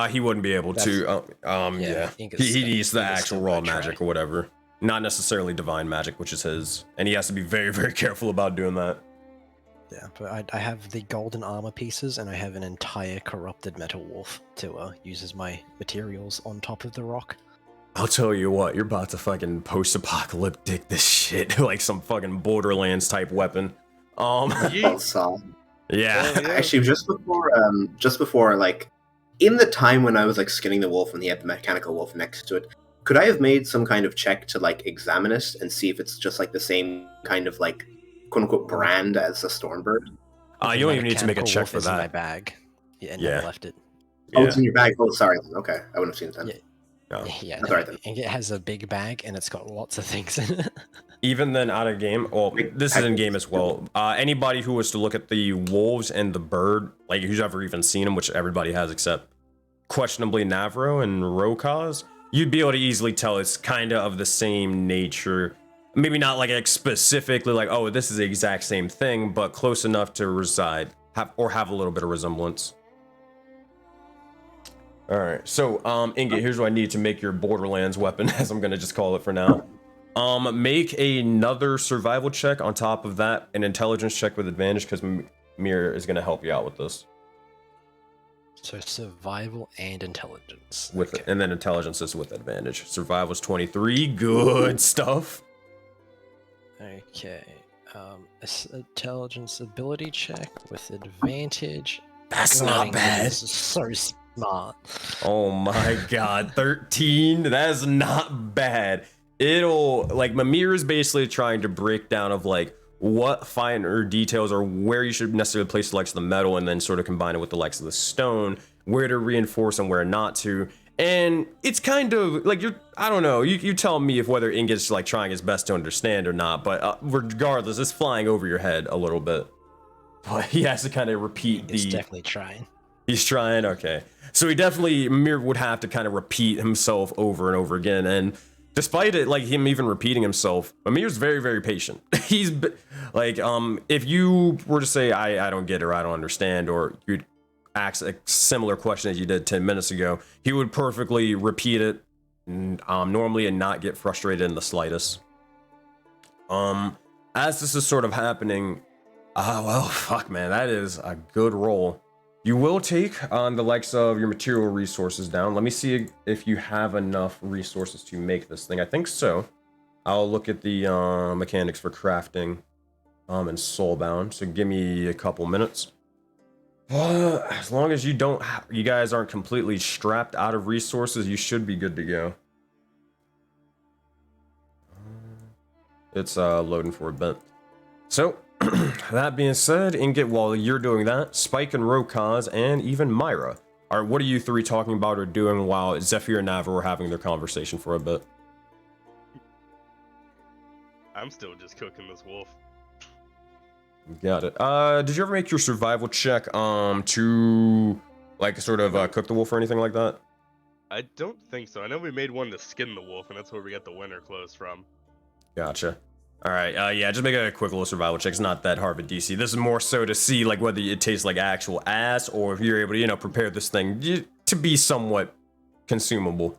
He wouldn't be able to. Yeah. Ingot's He needs the Ingot's actual still raw gonna try. magic or whatever. Not necessarily divine magic, which is his. And he has to be very, very careful about doing that. Yeah, but I have the golden armor pieces, and I have an entire corrupted metal wolf to use as my materials on top of the rock. I'll tell you what, you're about to fucking post-apocalyptic this shit like some fucking Borderlands type weapon. Awesome. Yeah. Actually, just before, like, in the time when I was like skinning the wolf and he had the mechanical wolf next to it, could I have made some kind of check to like examine it and see if it's just like the same kind of like quote unquote brand as the Stormbird? You don't even need to make a check for In my that. bag. Yeah, and Yeah. never left it. Oh, Yeah. it's in your bag. Oh, sorry. Okay, I wouldn't have seen it then. Yeah. No. Yeah, That's alright then. Ingot has a big bag, and it's got lots of things in it. Even then, out of game, well, this is in game as well. Anybody who was to look at the wolves and the bird, like who's ever even seen them, which everybody has except questionably Navro and Rokaz, you'd be able to easily tell it's kind of the same nature. Maybe not like specifically like, oh, this is the exact same thing, but close enough to have a little bit of resemblance. All right, so Ingot, here's what I need to make your Borderlands weapon, as I'm gonna just call it for now. Make another survival check on top of that, an intelligence check with advantage, because Mir is going to help you out with this. So survival and intelligence. With Okay. and then intelligence is with advantage. Survival's 23. Good stuff. Okay. Intelligence ability check with advantage. That's God, not bad. This is so smart. Oh my god, 13. That's not bad. It'll like Mimir is basically trying to break down of like what finer details or where you should necessarily place the likes of the metal, and then sort of combine it with the likes of the stone, where to reinforce and where not to. And it's kind of like I don't know, you tell me if whether Ingot's like trying his best to understand or not, but regardless, it's flying over your head a little bit. But he has to kind of repeat He's definitely trying. He's trying, okay. So he definitely, Mir would have to kind of repeat himself over and over again, and despite it, like him even repeating himself, Amir's very, very patient. He's like, if you were to say, I don't get it or I don't understand, or you'd ask a similar question as you did 10 minutes ago, he would perfectly repeat it normally and not get frustrated in the slightest. As this is sort of happening, well, fuck, man, that is a good roll. You will take on the likes of your material resources down. Let me see if you have enough resources to make this thing. I think so. I'll look at the mechanics for crafting and Soulbound. So give me a couple minutes. As long as you guys aren't completely strapped out of resources, you should be good to go. It's loading for a bit. So, that being said, Ingot, while you're doing that, Spike and Rokaz and even Myra, what are you three talking about or doing while Zephyr and Nava were having their conversation for a bit? I'm still just cooking this wolf. Got it. Did you ever make your survival check to like sort of cook the wolf or anything like that? I don't think so. I know we made one to skin the wolf, and that's where we got the winter clothes from. Gotcha. All right, yeah, just make a quick little survival check. It's not that hard of a DC. This is more so to see like whether it tastes like actual ass or if you're able to, prepare this thing to be somewhat consumable.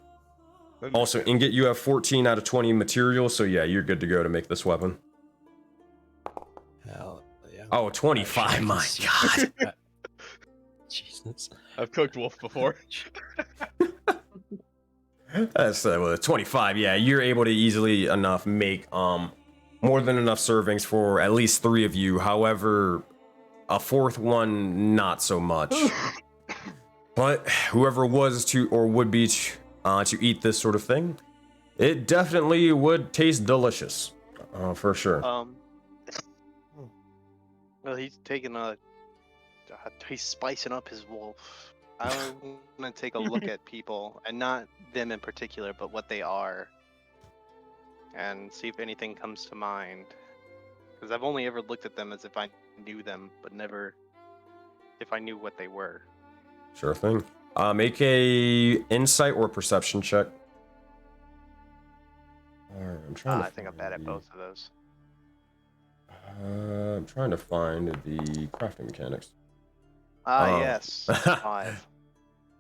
Also, Ingot, you have 14 out of 20 materials, so yeah, you're good to go to make this weapon. Hell yeah. Oh, 25, my god. Jesus. I've cooked wolf before. That's 25, yeah, you're able to easily enough make more than enough servings for at least 3 of you. However, a 4th one, not so much. But whoever was to or would be to eat this sort of thing, it definitely would taste delicious, for sure. Well, he's taking he's spicing up his wolf. I'm gonna take a look at people, and not them in particular, but what they are, and see if anything comes to mind. Because I've only ever looked at them as if I knew them, but never if I knew what they were. Sure thing. Make a insight or perception check. Alright, I'm trying to I think I'm bad at both of those. I'm trying to find the crafting mechanics. Yes. 5.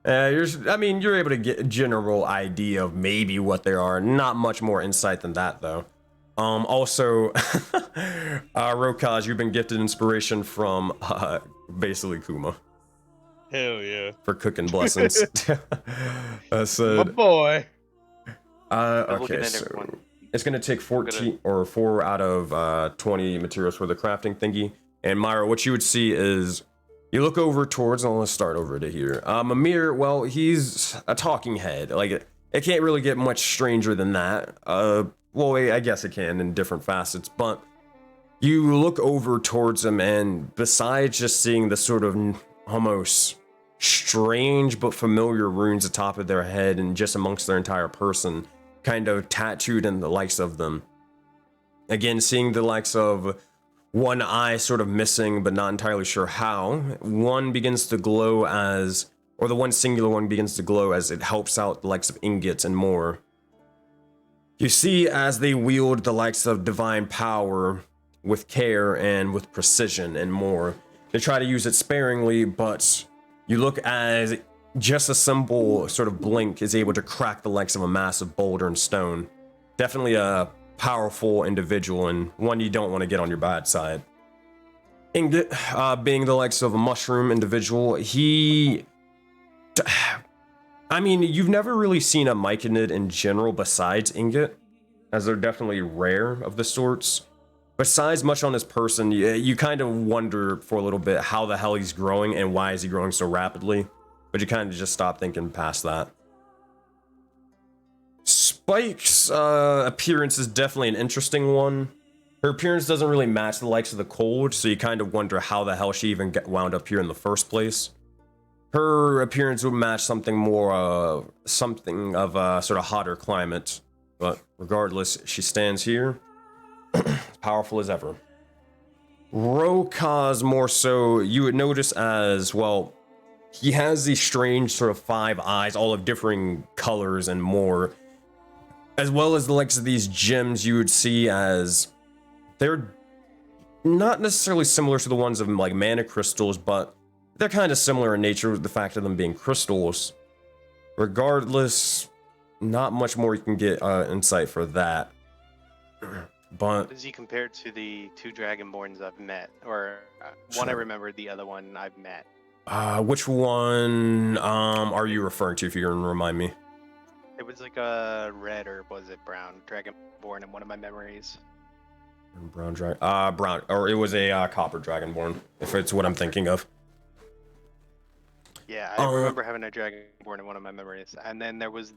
You're able to get a general idea of maybe what they are. Not much more insight than that, though. Also, Rokaz, you've been gifted inspiration from basically Kuma Hell yeah. for cooking blessings. My boy. Okay, so it's gonna take 14 or 4 out of 20 materials for the crafting thingy. And Myra, what you would see is you look over towards, and let's start over to here. Mimir, well, he's a talking head. Like, it can't really get much stranger than that. Well, I guess it can in different facets, but you look over towards him, and besides just seeing the sort of almost strange but familiar runes atop of their head and just amongst their entire person, kind of tattooed in the likes of them. Again, seeing the likes of one eye sort of missing, but not entirely sure how. One begins to glow or the one singular one begins to glow as it helps out the likes of ingots and more. You see as they wield the likes of divine power with care and with precision and more. They try to use it sparingly, but you look as just a simple sort of blink is able to crack the likes of a massive boulder and stone. Definitely a powerful individual and one you don't want to get on your bad side. Ingot, being the likes of a mushroom individual, I mean, you've never really seen a myconid in general besides Ingot, as they're definitely rare of the sorts. Besides much on his person, you kind of wonder for a little bit how the hell he's growing and why is he growing so rapidly, but you kind of just stop thinking past that. Spike's appearance is definitely an interesting one. Her appearance doesn't really match the likes of the Cold, so you kind of wonder how the hell she even wound up here in the first place. Her appearance would match something more, something of a sort of hotter climate, but regardless, she stands here. Powerful as ever. Rokaz more so, you would notice as, well, he has these strange sort of 5 eyes, all of differing colors and more, as well as the likes of these gems you would see as, they're not necessarily similar to the ones of like mana crystals, but they're kind of similar in nature with the fact of them being crystals. Regardless, not much more you can get insight for that. But Is he compared to the 2 Dragonborns I've met? Or one I remember, the other one I've met. which one are you referring to, if you can remind me? It was like a red, or was it brown, Dragonborn in one of my memories. Brown dragon, brown, or it was a copper dragonborn, if it's what I'm thinking of. Yeah, I remember having a Dragonborn in one of my memories. And then there was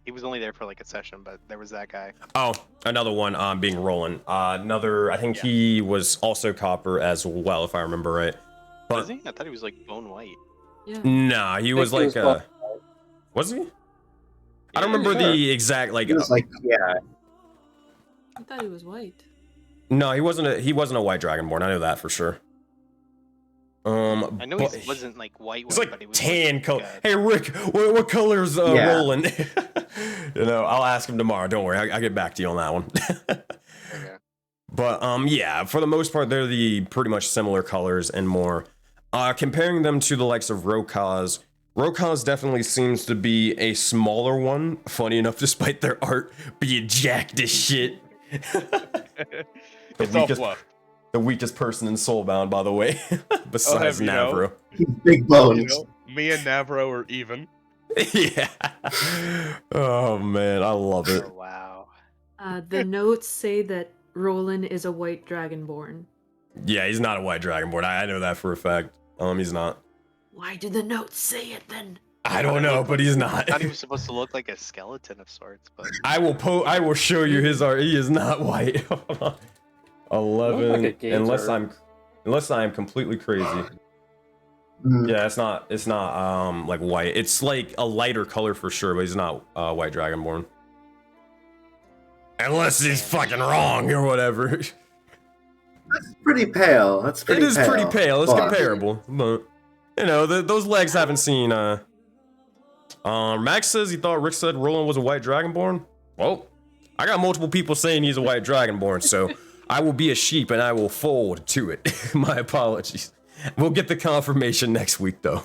he was only there for like a session, but there was that guy. Oh, another one being Roland. Another, I think he was also copper as well, if I remember right. But Was he? I thought he was like bone white. Yeah. nah, he was like was he? I don't remember the exact like. He was like, yeah. I thought he was white. No, he wasn't a white dragonborn. I know that for sure. I know but he wasn't like white. It's like but he was tan like, color. Hey Rick, what color's Yeah. Roland? You know, I'll ask him tomorrow. Don't worry, I'll get back to you on that one. Okay. But yeah, for the most part, they're the pretty much similar colors and more. Comparing them to the likes of Rokaz, Rokaz definitely seems to be a smaller one. Funny enough, despite their art being jacked as shit. It's all fluff. The weakest person in Soulbound, by the way, besides you know? Navro. Big bones. You know, me and Navro are even. Yeah. Oh man, I love it. Oh, wow. The notes say that Roland is a white dragonborn. Yeah, he's not a white dragonborn. I know that for a fact. He's not. Why do the notes say it then? I don't know, but he's I not. thought he was supposed to look like a skeleton of sorts, but I will show you his art. He is not white. Hold on. 11. Like a Unless I'm completely crazy. Mm. Yeah, it's not like white. It's like a lighter color for sure, but he's not white dragonborn. Unless he's fucking wrong or whatever. That's pretty pale. That's pretty It is pale. pretty pale. It's But- comparable, but you know, those legs haven't seen. Max says he thought Rick said Roland was a white dragonborn. Well, I got multiple people saying he's a white dragonborn, so I will be a sheep and I will fold to it. My apologies. We'll get the confirmation next week, though.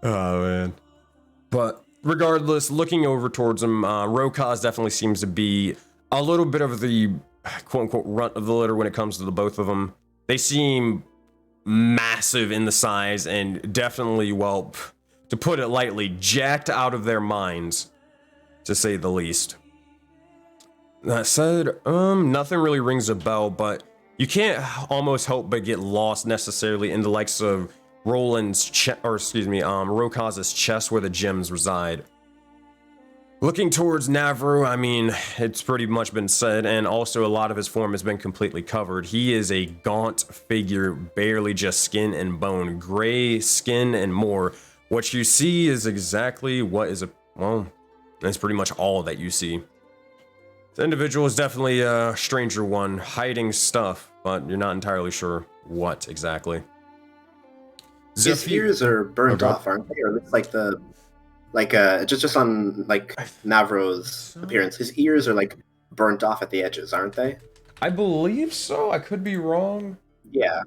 Oh man. But regardless, looking over towards him, Rokaz definitely seems to be a little bit of the quote-unquote runt of the litter when it comes to the both of them. They seem massive in the size and definitely, well, to put it lightly, jacked out of their minds, to say the least. That said, nothing really rings a bell, but you can't almost help but get lost necessarily in the likes of Rokaz's chest where the gems reside. Looking towards Navru, I mean, it's pretty much been said, and also a lot of his form has been completely covered. He is a gaunt figure, barely just skin and bone, gray skin and more. What you see is exactly what is that's pretty much all that you see. The individual is definitely a stranger one, hiding stuff, but you're not entirely sure what exactly. His ears are burnt off, aren't they? Or looks like just on like Navro's appearance, his ears are like burnt off at the edges, aren't they? I believe so. I could be wrong. Yeah.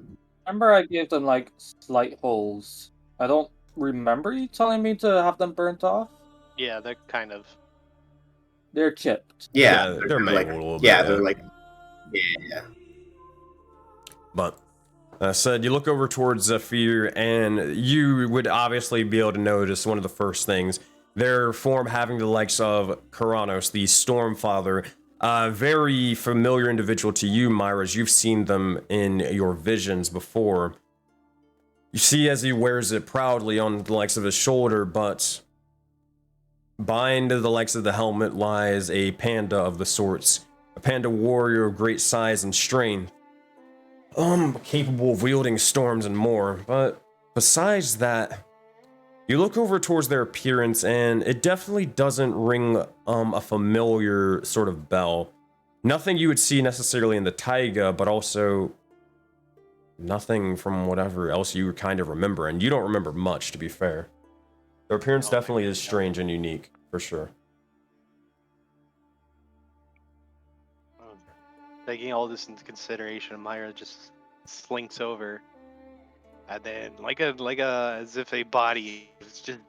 Remember I gave them like slight holes. I don't remember you telling me to have them burnt off? yeah, they're kind of. They're chipped. Yeah, they're like, mangled a little yeah, bit. they're like, yeah. But said, you look over towards Zephyr, and you would obviously be able to notice one of the first things. Their form having the likes of Karanos, the Stormfather, very familiar individual to you, Myra, as you've seen them in your visions before. You see as he wears it proudly on the likes of his shoulder, but behind the likes of the helmet lies a panda of the sorts. A panda warrior of great size and strength. Capable of wielding storms and more, but besides that, you look over towards their appearance and it definitely doesn't ring a familiar sort of bell. Nothing you would see necessarily in the taiga, but also nothing from whatever else you kind of remember, and you don't remember much, to be fair. Their appearance definitely is strange and unique, for sure. Taking all this into consideration, Myra just slinks over, and then like a as if a body is just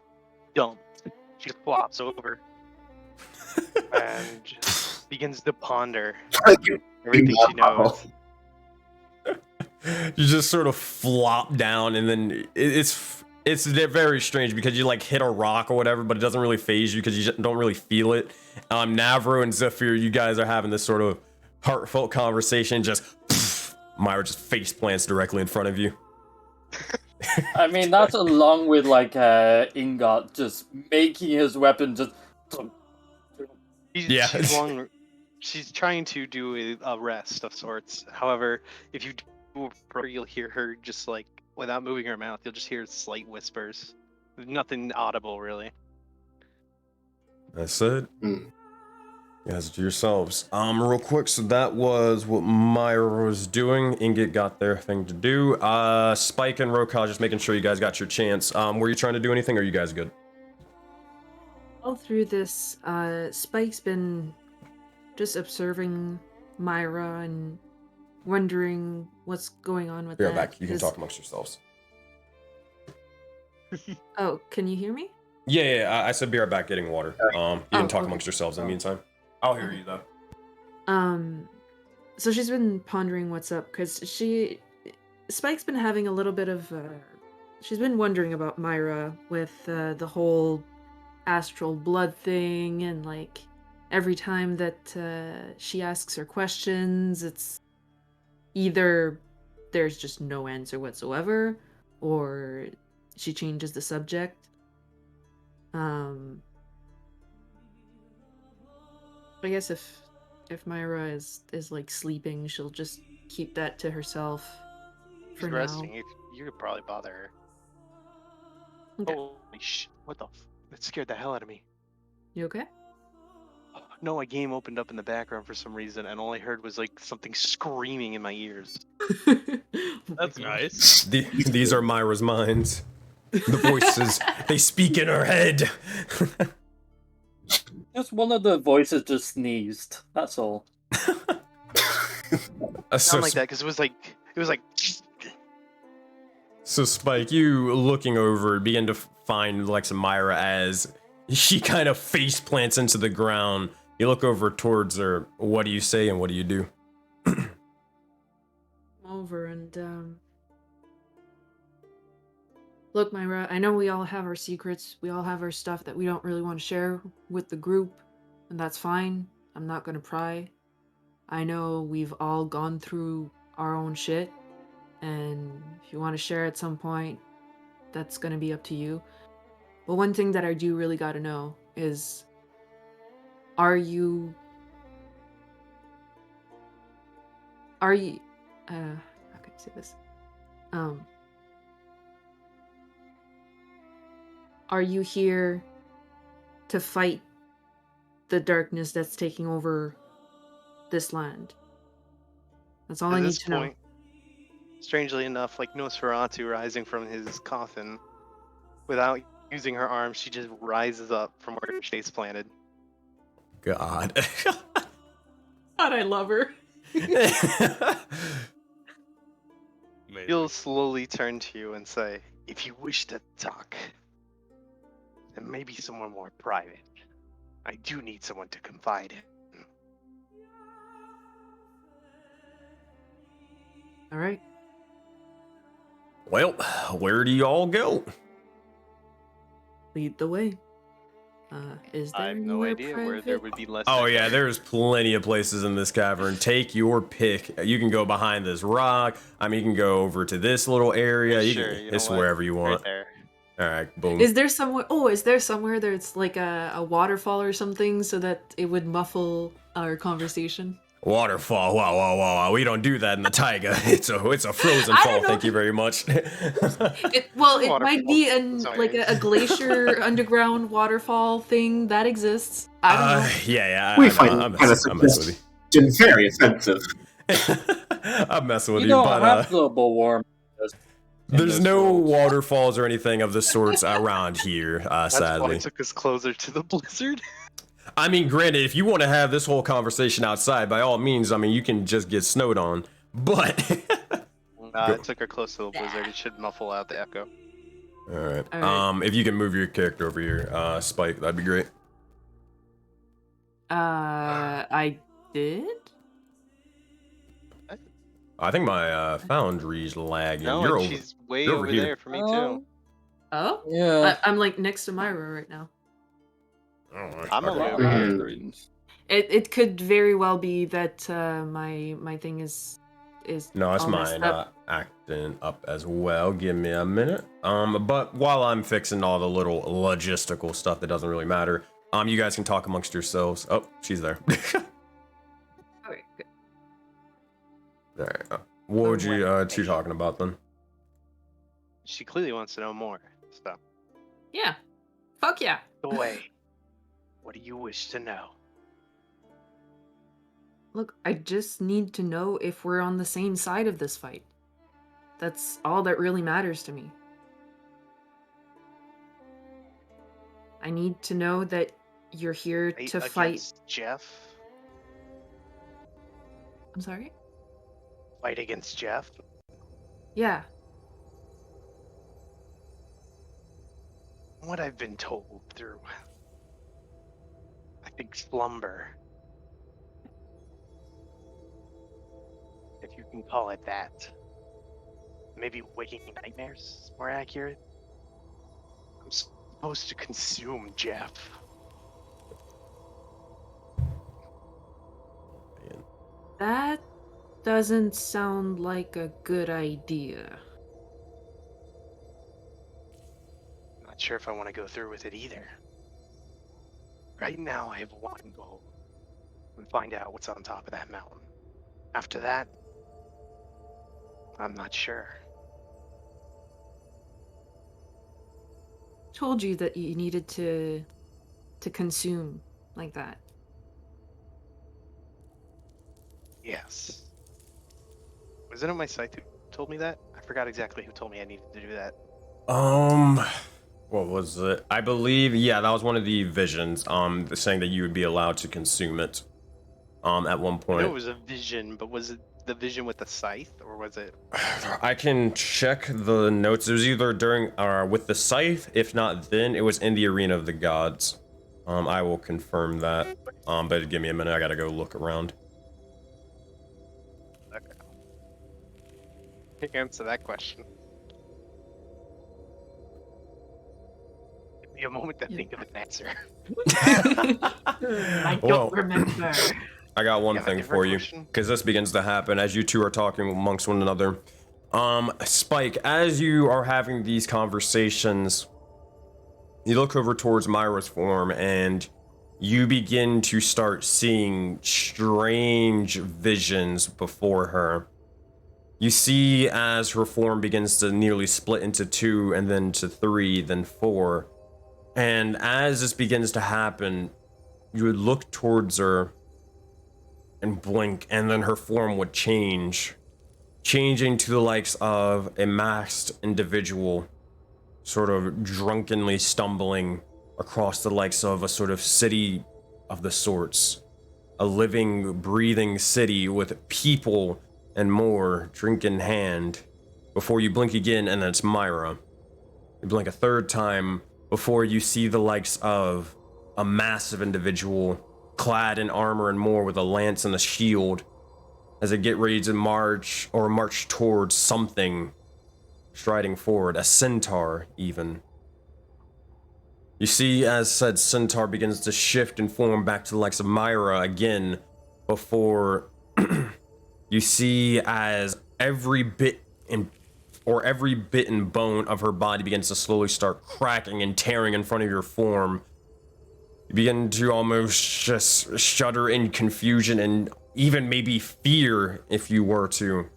dumped, she flops over and just begins to ponder everything she knows. You just sort of flop down, and then it's very strange because you like hit a rock or whatever, but it doesn't really phase you because you just don't really feel it. Navro and Zephyr, you guys are having this sort of heartfelt conversation. Just Myra just face plants directly in front of you. I mean, that's along with like Ingot just making his weapon just. She's trying to do a rest of sorts. However, if you do, you'll hear her just like without moving her mouth. You'll just hear slight whispers. Nothing audible, really. That's it. You guys do yourselves. Real quick, so that was what Myra was doing. Ingot got their thing to do. Spike and Rokaj, just making sure you guys got your chance. Were you trying to do anything, or are you guys good? All through this, Spike's been just observing Myra and wondering what's going on with Be right that. back. You can talk amongst yourselves. Oh, can you hear me? Yeah, I said be right back getting water. You can talk amongst yourselves in the meantime. I'll hear you, though. So she's been pondering what's up, because Spike's been having a little bit of, she's been wondering about Myra with the whole astral blood thing, and like, every time that she asks her questions, it's either there's just no answer whatsoever, or she changes the subject. I guess if Myra is like sleeping, she'll just keep that to herself for She's now. resting. You could probably bother her. Okay. Holy shit! What the? That scared the hell out of me. You okay? No, a game opened up in the background for some reason, and all I heard was like something screaming in my ears. That's nice. These are Myra's minds. The voices, they speak in her head. Just one of the voices just sneezed. That's all. Sound like that because it was like. So Spike, you looking over begin to find Alexa Myra as she kind of face plants into the ground. You look over towards her. What do you say and what do you do? Over and look, Myra, I know we all have our secrets. We all have our stuff that we don't really want to share with the group, and that's fine. I'm not gonna pry. I know we've all gone through our own shit, and if you want to share at some point, that's gonna be up to you. But one thing that I do really gotta know is, how can I say this? Are you here to fight the darkness that's taking over this land? That's all I need to know. Strangely enough, like Nosferatu rising from his coffin, without using her arms, she just rises up from where her face planted. God. God, I love her. He'll slowly turn to you and say, "If you wish to talk, then maybe somewhere more private." I do need someone to confide in. All right. Well, where do you all go? Lead the way. Is there I have no anywhere idea where there private? would be less. Oh yeah, security. there's plenty of places in this cavern. Take your pick. You can go behind this rock. I mean, you can go over to this little area. You Sure, can, you know it's what? wherever you Right want. there. All right, boom. Is there somewhere? Oh, is there somewhere that's like a waterfall or something so that it would muffle our conversation? Waterfall. Wow. We don't do that in the taiga. It's a frozen I fall. don't know. Thank you very much. It might be like a glacier underground waterfall thing that exists. I don't know. Yeah. We I find know. I'm kind of messing with you. suggestion very offensive. I'm messing with You you, don't but have global warming. in there's this no world. waterfalls or anything of the sorts around here, That's why sadly. it took us closer to the blizzard. I mean, granted, if you want to have this whole conversation outside, by all means, I mean, you can just get snowed on. But Go. It took her close to the blizzard. It should muffle out the echo. all right. All right. If you can move your character over here, Spike, that'd be great. I did. I think my foundry's lagging. No, You're and over. she's way you're over over here. there for me too. Oh, Yeah. I'm like next to Myra right now. I'm Okay. over here. It could very well be that my thing is No, it's all messed mine up. acting up as well. Give me a minute. But while I'm fixing all the little logistical stuff that doesn't really matter, you guys can talk amongst yourselves. Oh, she's there. Okay, good. All right. What would you two talking about then? She clearly wants to know more. So, Yeah. Fuck yeah. away. What do you wish to know? Look, I just need to know if we're on the same side of this fight. That's all that really matters to me. I need to know that you're here to fight. Against Jeff? I'm sorry? Fight against Jeff? Yeah. What I've been told through, I think, slumber. If you can call it that. Maybe waking nightmares is more accurate. I'm supposed to consume Jeff. That doesn't sound like a good idea. Not sure if I want to go through with it either. Right now, I have one goal. And find out what's on top of that mountain. After that, I'm not sure. Told you that you needed to consume like that. Yes. Was it on my site who told me that? I forgot exactly who told me I needed to do that. What was it? I believe, yeah, that was one of the visions, saying that you would be allowed to consume it, at one I point. know it was a vision, but was it the vision with the scythe, or was it? I can check the notes. It was either during, with the scythe, if not then, it was in the arena of the gods. I will confirm that, but give me a minute, I gotta go look around. Okay. Can't answer that question. Give me a moment to think of an answer. I don't remember. I got one Yeah, thing different for you, question. because this begins to happen as you two are talking amongst one another. Spike, as you are having these conversations, you look over towards Myra's form, and you begin to start seeing strange visions before her. You see as her form begins to nearly split into 2, and then to 3, then 4. And as this begins to happen, you would look towards her and blink, and then her form would change, changing to the likes of a masked individual, sort of drunkenly stumbling across the likes of a sort of city of the sorts, a living, breathing city with people and more, drink in hand, before you blink again, and then it's Myra. You blink a third time before you see the likes of a massive individual clad in armor and more with a lance and a shield as they get ready to march towards something striding forward, a centaur even. You see, as said centaur begins to shift and form back to the likes of Myra again, before you see as every bit and bone of her body begins to slowly start cracking and tearing in front of your form. You begin to almost just shudder in confusion and even maybe fear, if you were to.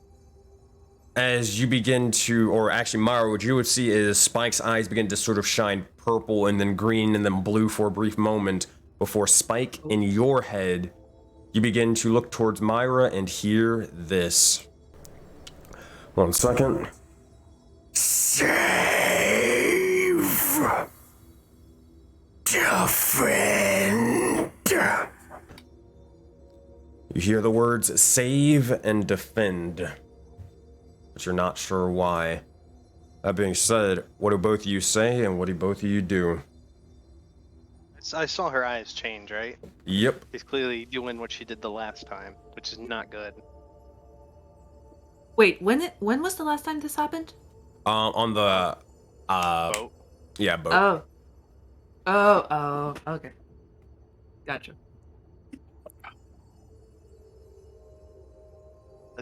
As you begin to, or actually Myra, what you would see is Spike's eyes begin to sort of shine purple and then green and then blue for a brief moment before Spike, in your head, you begin to look towards Myra and hear this. 1 second. Save the friend. You hear the words save and defend, but you're not sure why. That being said, what do both of you say and what do both of you do? I saw her eyes change, right? Yep. She's clearly doing what she did the last time, which is not good. Wait, when was the last time this happened? On the Boat. yeah, boat. Oh, okay. Gotcha.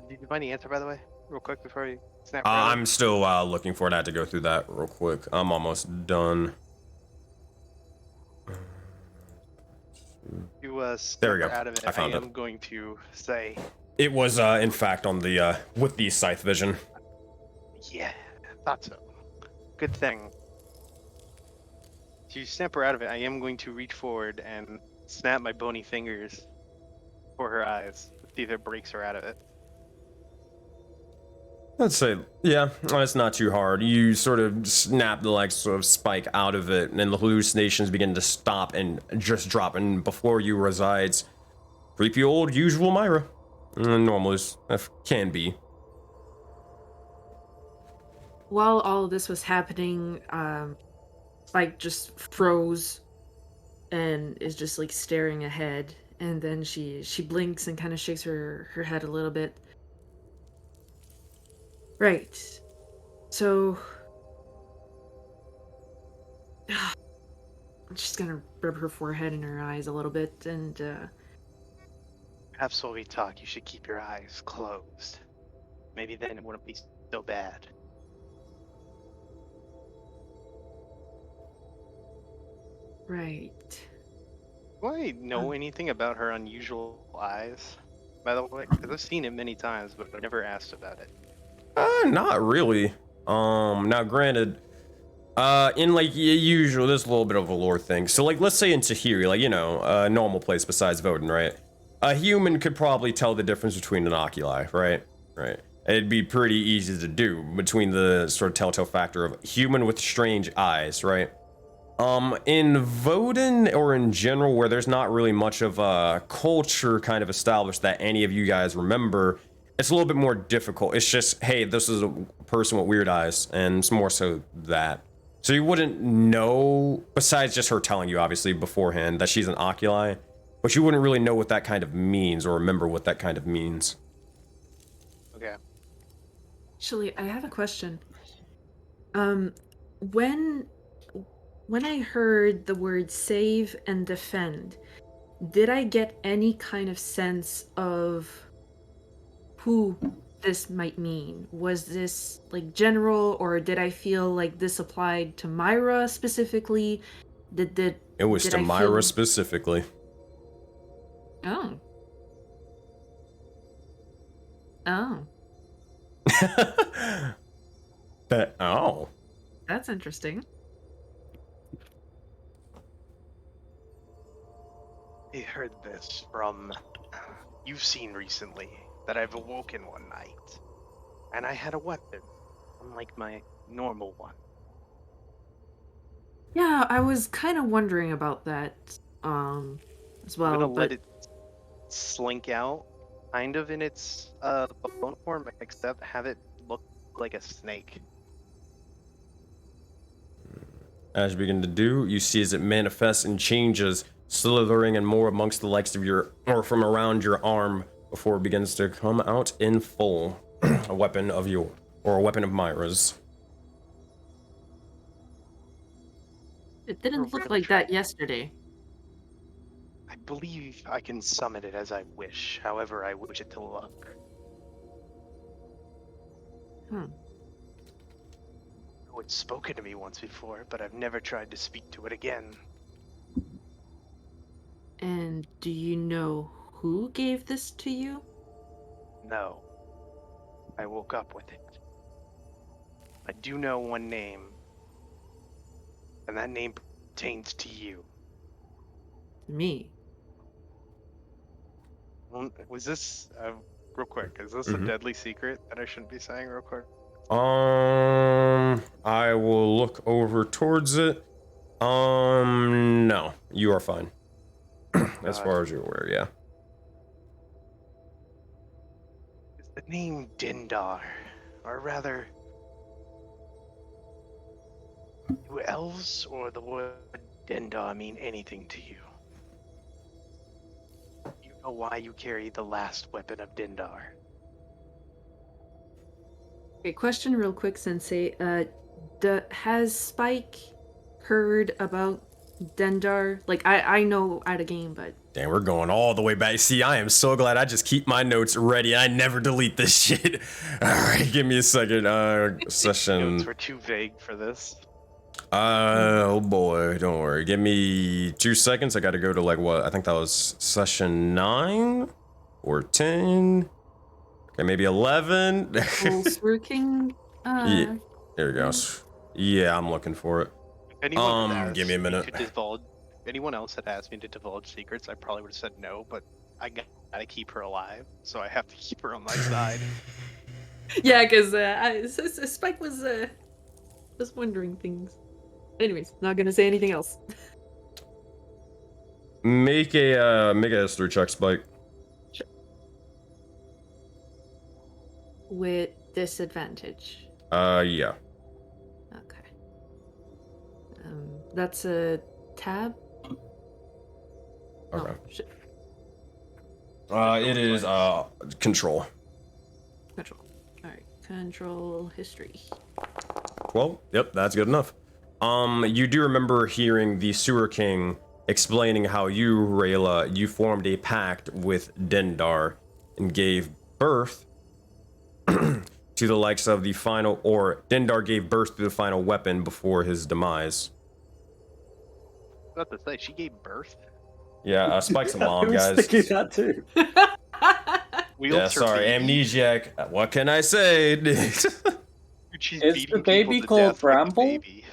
Did you find the answer, by the way, real quick before you snap? Around? I'm still looking for it. I had to go through that real quick. I'm almost done. You There we go. out of it. I found it. am going to say. It was in fact on the with the scythe vision. Yeah, thought so. Good thing. To snap her out of it, I am going to reach forward and snap my bony fingers for her eyes. See if it breaks her out of it. Let's say, yeah, it's not too hard. You sort of snap the like sort of Spike out of it, and then the hallucinations begin to stop and just drop. And before you resides creepy old usual Myra, normal as can be. While all of this was happening, Spike just froze and is just like staring ahead, and then she blinks and kind of shakes her head a little bit. Right. So I'm just gonna rub her forehead and her eyes a little bit, and Perhaps while we talk, you should keep your eyes closed. Maybe then it wouldn't be so bad. right. Do I know anything about her unusual eyes, by the way? Because I've seen it many times, but I've never asked about it. Not really. Now granted, in like usual, there's a little bit of a lore thing. So like, let's say in Tahiri, like, you know, a normal place besides Voden, right? A human could probably tell the difference between an oculi, right? Right. It'd be pretty easy to do between the sort of telltale factor of human with strange eyes, right? In Voden or in general, where there's not really much of a culture kind of established that any of you guys remember, it's a little bit more difficult. It's just, hey, this is a person with weird eyes, and it's more so that. So you wouldn't know, besides just her telling you, obviously, beforehand, that she's an oculi, but you wouldn't really know what that kind of means or remember what that kind of means. Okay. Actually, I have a question. When I heard the word save and defend, did I get any kind of sense of who this might mean? Was this like general, or did I feel like this applied to Myra specifically? It was to Myra specifically. Oh. Oh. Oh. That's interesting. I heard this from you've seen recently that I've awoken one night and I had a weapon, unlike my normal one. Yeah, I was kind of wondering about that as well. I'm gonna but... let it slink out, kind of in its bone form, except have it look like a snake. As you begin to do, you see as it manifests and changes, slithering and more amongst the likes of your, or from around your arm, before it begins to come out in full. A weapon of your, or a weapon of Myra's. It didn't look like that yesterday. I believe I can summon it as I wish, however I wish it to look. Oh, it's spoken to me once before, but I've never tried to speak to it again. And do you know who gave this to you? No. I woke up with it. I do know one name, and that name pertains to you. Me. Was this, real quick, is this a deadly secret that I shouldn't be saying real quick? I will look over towards it. No, you are fine. As far as you're aware, yeah. Is the name Dindar, or rather, do elves or the word Dindar mean anything to you? You know why you carry the last weapon of Dindar? Okay, question real quick, Sensei. Has Spike heard about Dendar? Like, I know at a game, but... Damn, we're going all the way back. See, I am so glad I just keep my notes ready. I never delete this shit. Alright, give me a second. Session... Notes were too vague for this. Oh boy, don't worry. Give me 2 seconds. I gotta go to, like, what? I think that was session 9? Or 10? Okay, maybe 11? Sewer King? Yeah, here it goes. Yeah, I'm looking for it. If anyone had asked give me a minute. to divulge, if anyone else had asked me to divulge secrets, I probably would have said no, but I gotta keep her alive, so I have to keep her on my side. Yeah, because Spike was wondering things. Anyways, not gonna say anything else. Make a history check, Spike. Sure. With disadvantage. Yeah. Okay. That's a tab? Okay. Oh, shit. It is control. Control. Alright. Control history. 12? Yep, that's good enough. You do remember hearing the Sewer King explaining how you, Rayla, you formed a pact with Dendar and gave birth to the likes of the final, or Dendar gave birth to the final weapon before his demise. I was about to say, she gave birth? Yeah, Spike's a mom, I was guys. thinking that too. Yeah, sorry, amnesiac. What can I say? She's Is beating the baby people to called death with the Bramble? baby.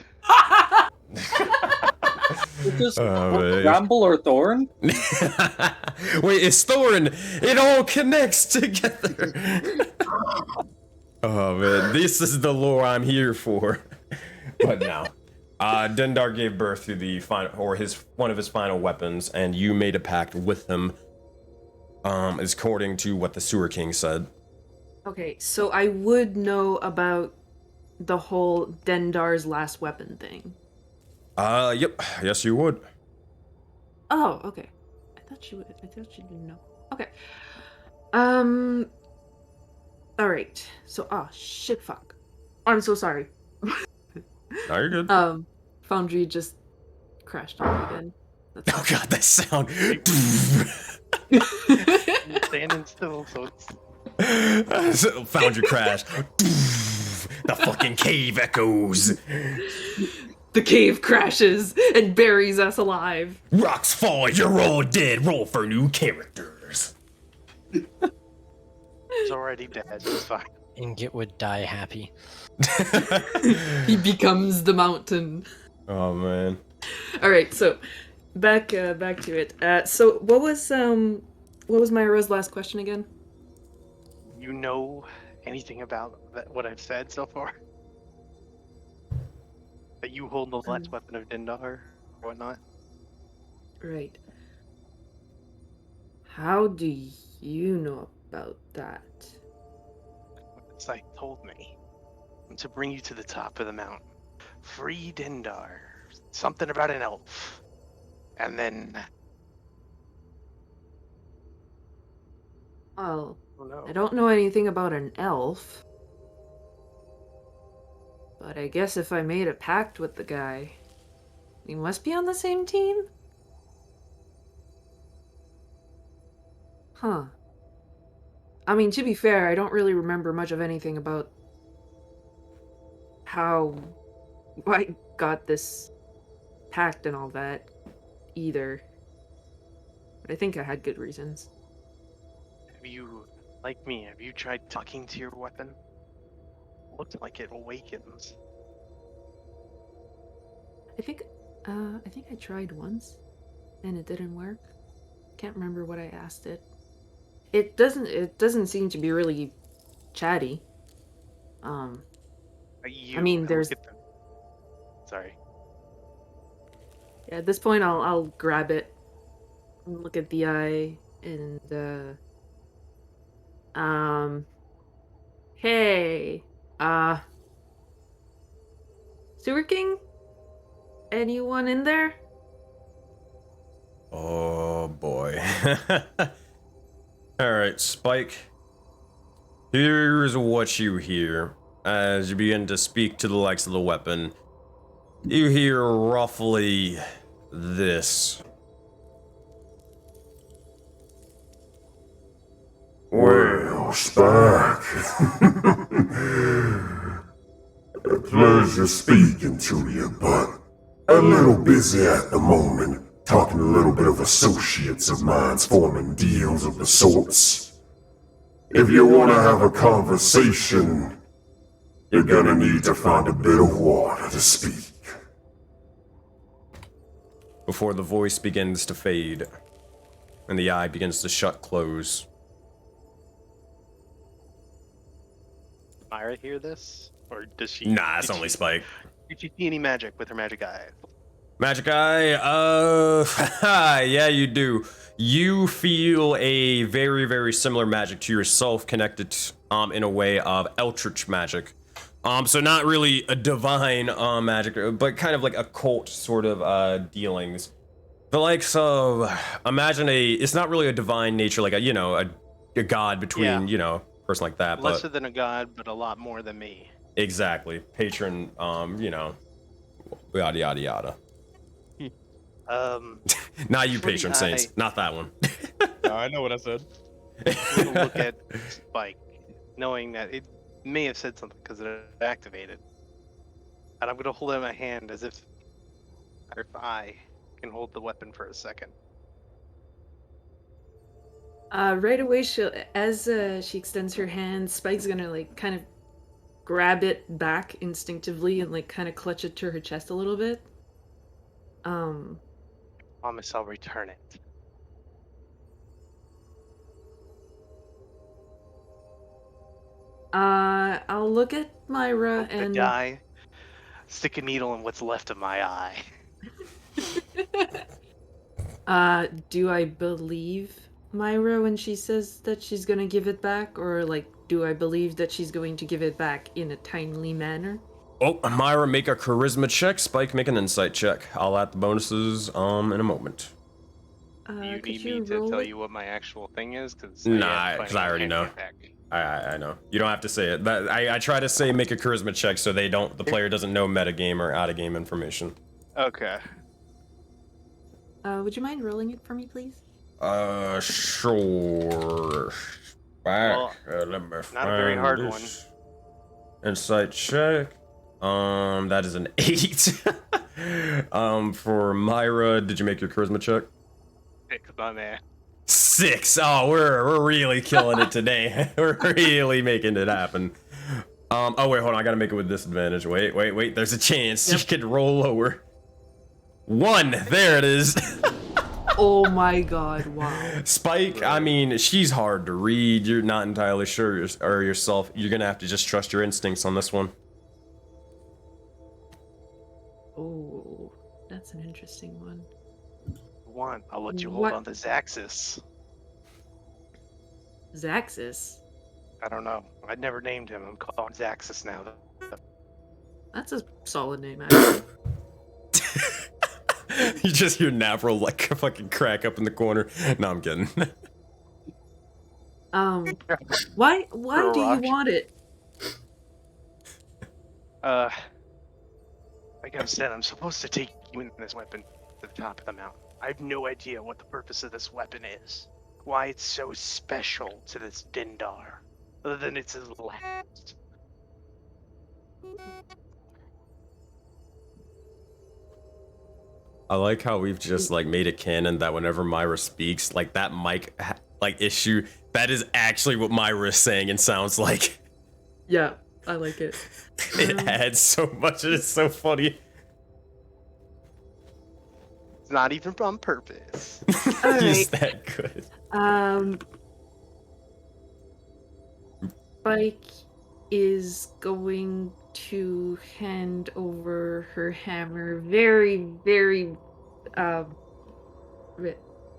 It's just man. Bramble or Thorn? Wait, it's Thorn. It all connects together. Oh man, this is the lore I'm here for. But no, Dendar gave birth to the final, or one of his final weapons, and you made a pact with him. According to what the Sewer King said. Okay, so I would know about the whole Dendar's last weapon thing. Yep. Yes, you would. Oh, okay. I thought she didn't know. Okay. Alright. So, shit, fuck. I'm so sorry. No, you're good. Foundry just crashed on me again. That's Oh god, that sound. You're standing still, so it's... Foundry crash. The fucking cave echoes. The cave crashes and buries us alive. Rocks fall, you're all dead. Roll for new characters. He's already dead, it's fine. Ingot would die happy. He becomes the mountain. Oh man. Alright, so back to it. So what was Myra's last question again? You know anything about what I've said so far? That you hold the last weapon of Dindar or whatnot? Right. How do you know about that? What Sight told me. To bring you to the top of the mountain. Free Dindar something about an elf. And then, Well, oh no. I don't know anything about an elf. But I guess if I made a pact with the guy, we must be on the same team? Huh. I mean, to be fair, I don't really remember much of anything about how I got this pact and all that either. But I think I had good reasons. Have you, like me, have you tried talking to your weapon? Looks like it awakens. I think I tried once, and it didn't work. Can't remember what I asked it. It doesn't seem to be really chatty. You mean, look there's- at the- Sorry. Yeah, at this point, I'll grab it, and look at the eye, and hey, Sewer King, anyone in there? Oh boy. Alright, Spike. Here's what you hear as you begin to speak to the likes of the weapon. You hear roughly this. Well, Spike. A pleasure speaking to you, but a little busy at the moment, talking to a little bit of associates of mine's forming deals of the sorts. If you want to have a conversation, you're gonna need to find a bit of water to speak. Before the voice begins to fade and the eye begins to shut close. Myra hear this? Or does she? Nah, it's did only she- Spike. Did you see any magic with her magic eye? Magic eye, yeah, you do. You feel a very, very similar magic to yourself connected, in a way of Eldritch magic. So not really a divine, magic, but kind of like occult sort of, dealings. The likes of, imagine it's not really a divine nature, like a god between, Yeah. person like that, Lesser but than a god, but a lot more than me. exactly. Patron, yada, yada, yada. Not you, For the patron saints. eye- Not that one. No, I know what I said. I'm gonna look at Spike, knowing that it may have said something because it activated. And I'm gonna hold it in my hand as if I can hold the weapon for a second. Right away, as she extends her hand, Spike's gonna like kind of grab it back instinctively and like kind of clutch it to her chest a little bit. Promise I'll return it. I'll look at Myra The and die. Stick a needle in what's left of my eye. do I believe Myra when she says that she's gonna give it back, or like, do I believe that she's going to give it back in a timely manner? Oh, Myra, make a charisma check. Spike, make an insight check. I'll add the bonuses in a moment. You Could need you me to roll tell it? you what my actual thing is? Because Nah, 'cause I already know. I know. You don't have to say it. I try to say make a charisma check so the player doesn't know metagame or out of game information. Okay. Would you mind rolling it for me, please? Sure. Back. Well, Let me not a very hard one. Insight check. That is an 8. For Myra, did you make your charisma check? Pick my man. 6. Oh, we're really killing it today. We're really making it happen. Oh wait, hold on. I gotta make it with disadvantage. Wait. There's a chance you could roll lower. 1. There it is. Oh my god! Wow. Spike, I mean, she's hard to read. You're not entirely sure yourself. You're gonna have to just trust your instincts on this one. Oh, that's an interesting one. One, I'll let you What? hold on to Zaxxas. Zaxxas. I don't know. I never named him. I'm calling him Zaxxas now. That's a solid name, actually. You just hear Navril like fucking crack up in the corner. No, I'm kidding. Why do you want it? Like I've said, I'm supposed to take you in this weapon to the top of the mountain. I have no idea what the purpose of this weapon is. Why it's so special to this Dindar, other than it's his last. I like how we've just like made a canon that whenever Myra speaks, like that mic like issue, that is actually what Myra is saying and sounds like. Yeah, I like it. It adds so much. It's so funny. It's not even on purpose. He's Alright. that good. Spike is going to hand over her hammer very, very,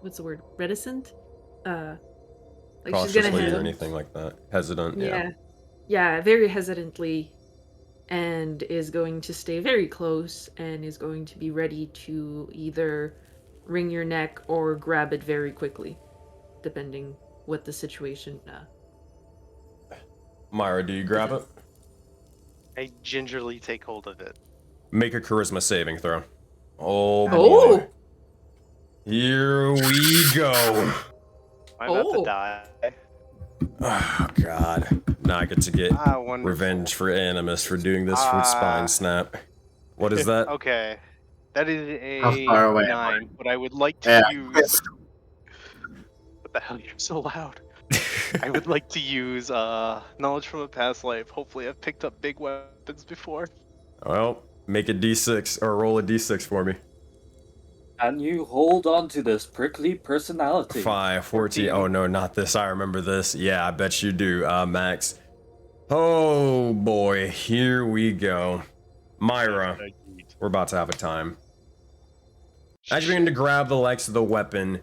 what's the word? Reticent? Like she's Cautiously gonna hand or anything like that. Hesitant, yeah. Yeah, very hesitantly, and is going to stay very close and is going to be ready to either wring your neck or grab it very quickly, depending what the situation. Myra, do you grab it? I gingerly take hold of it. Make a charisma saving throw. Oh boy. Oh! Here we go. I'm about to die. Oh god. Now I get to get Wonderful. revenge for Animus for doing this for Spine Snap. What is that? Okay. That is a How far away am I? 9, but I would like to use... What the hell, you're so loud. I would like to use knowledge from a past life. Hopefully I've picked up big weapons before. Well, make a d6 or roll a d6 for me. And you hold on to this prickly personality. 5, 14. Oh no, not this. I remember this. Yeah, I bet you do, Max. Oh boy, here we go. Myra, we're about to have a time. As you're going to grab the legs of the weapon,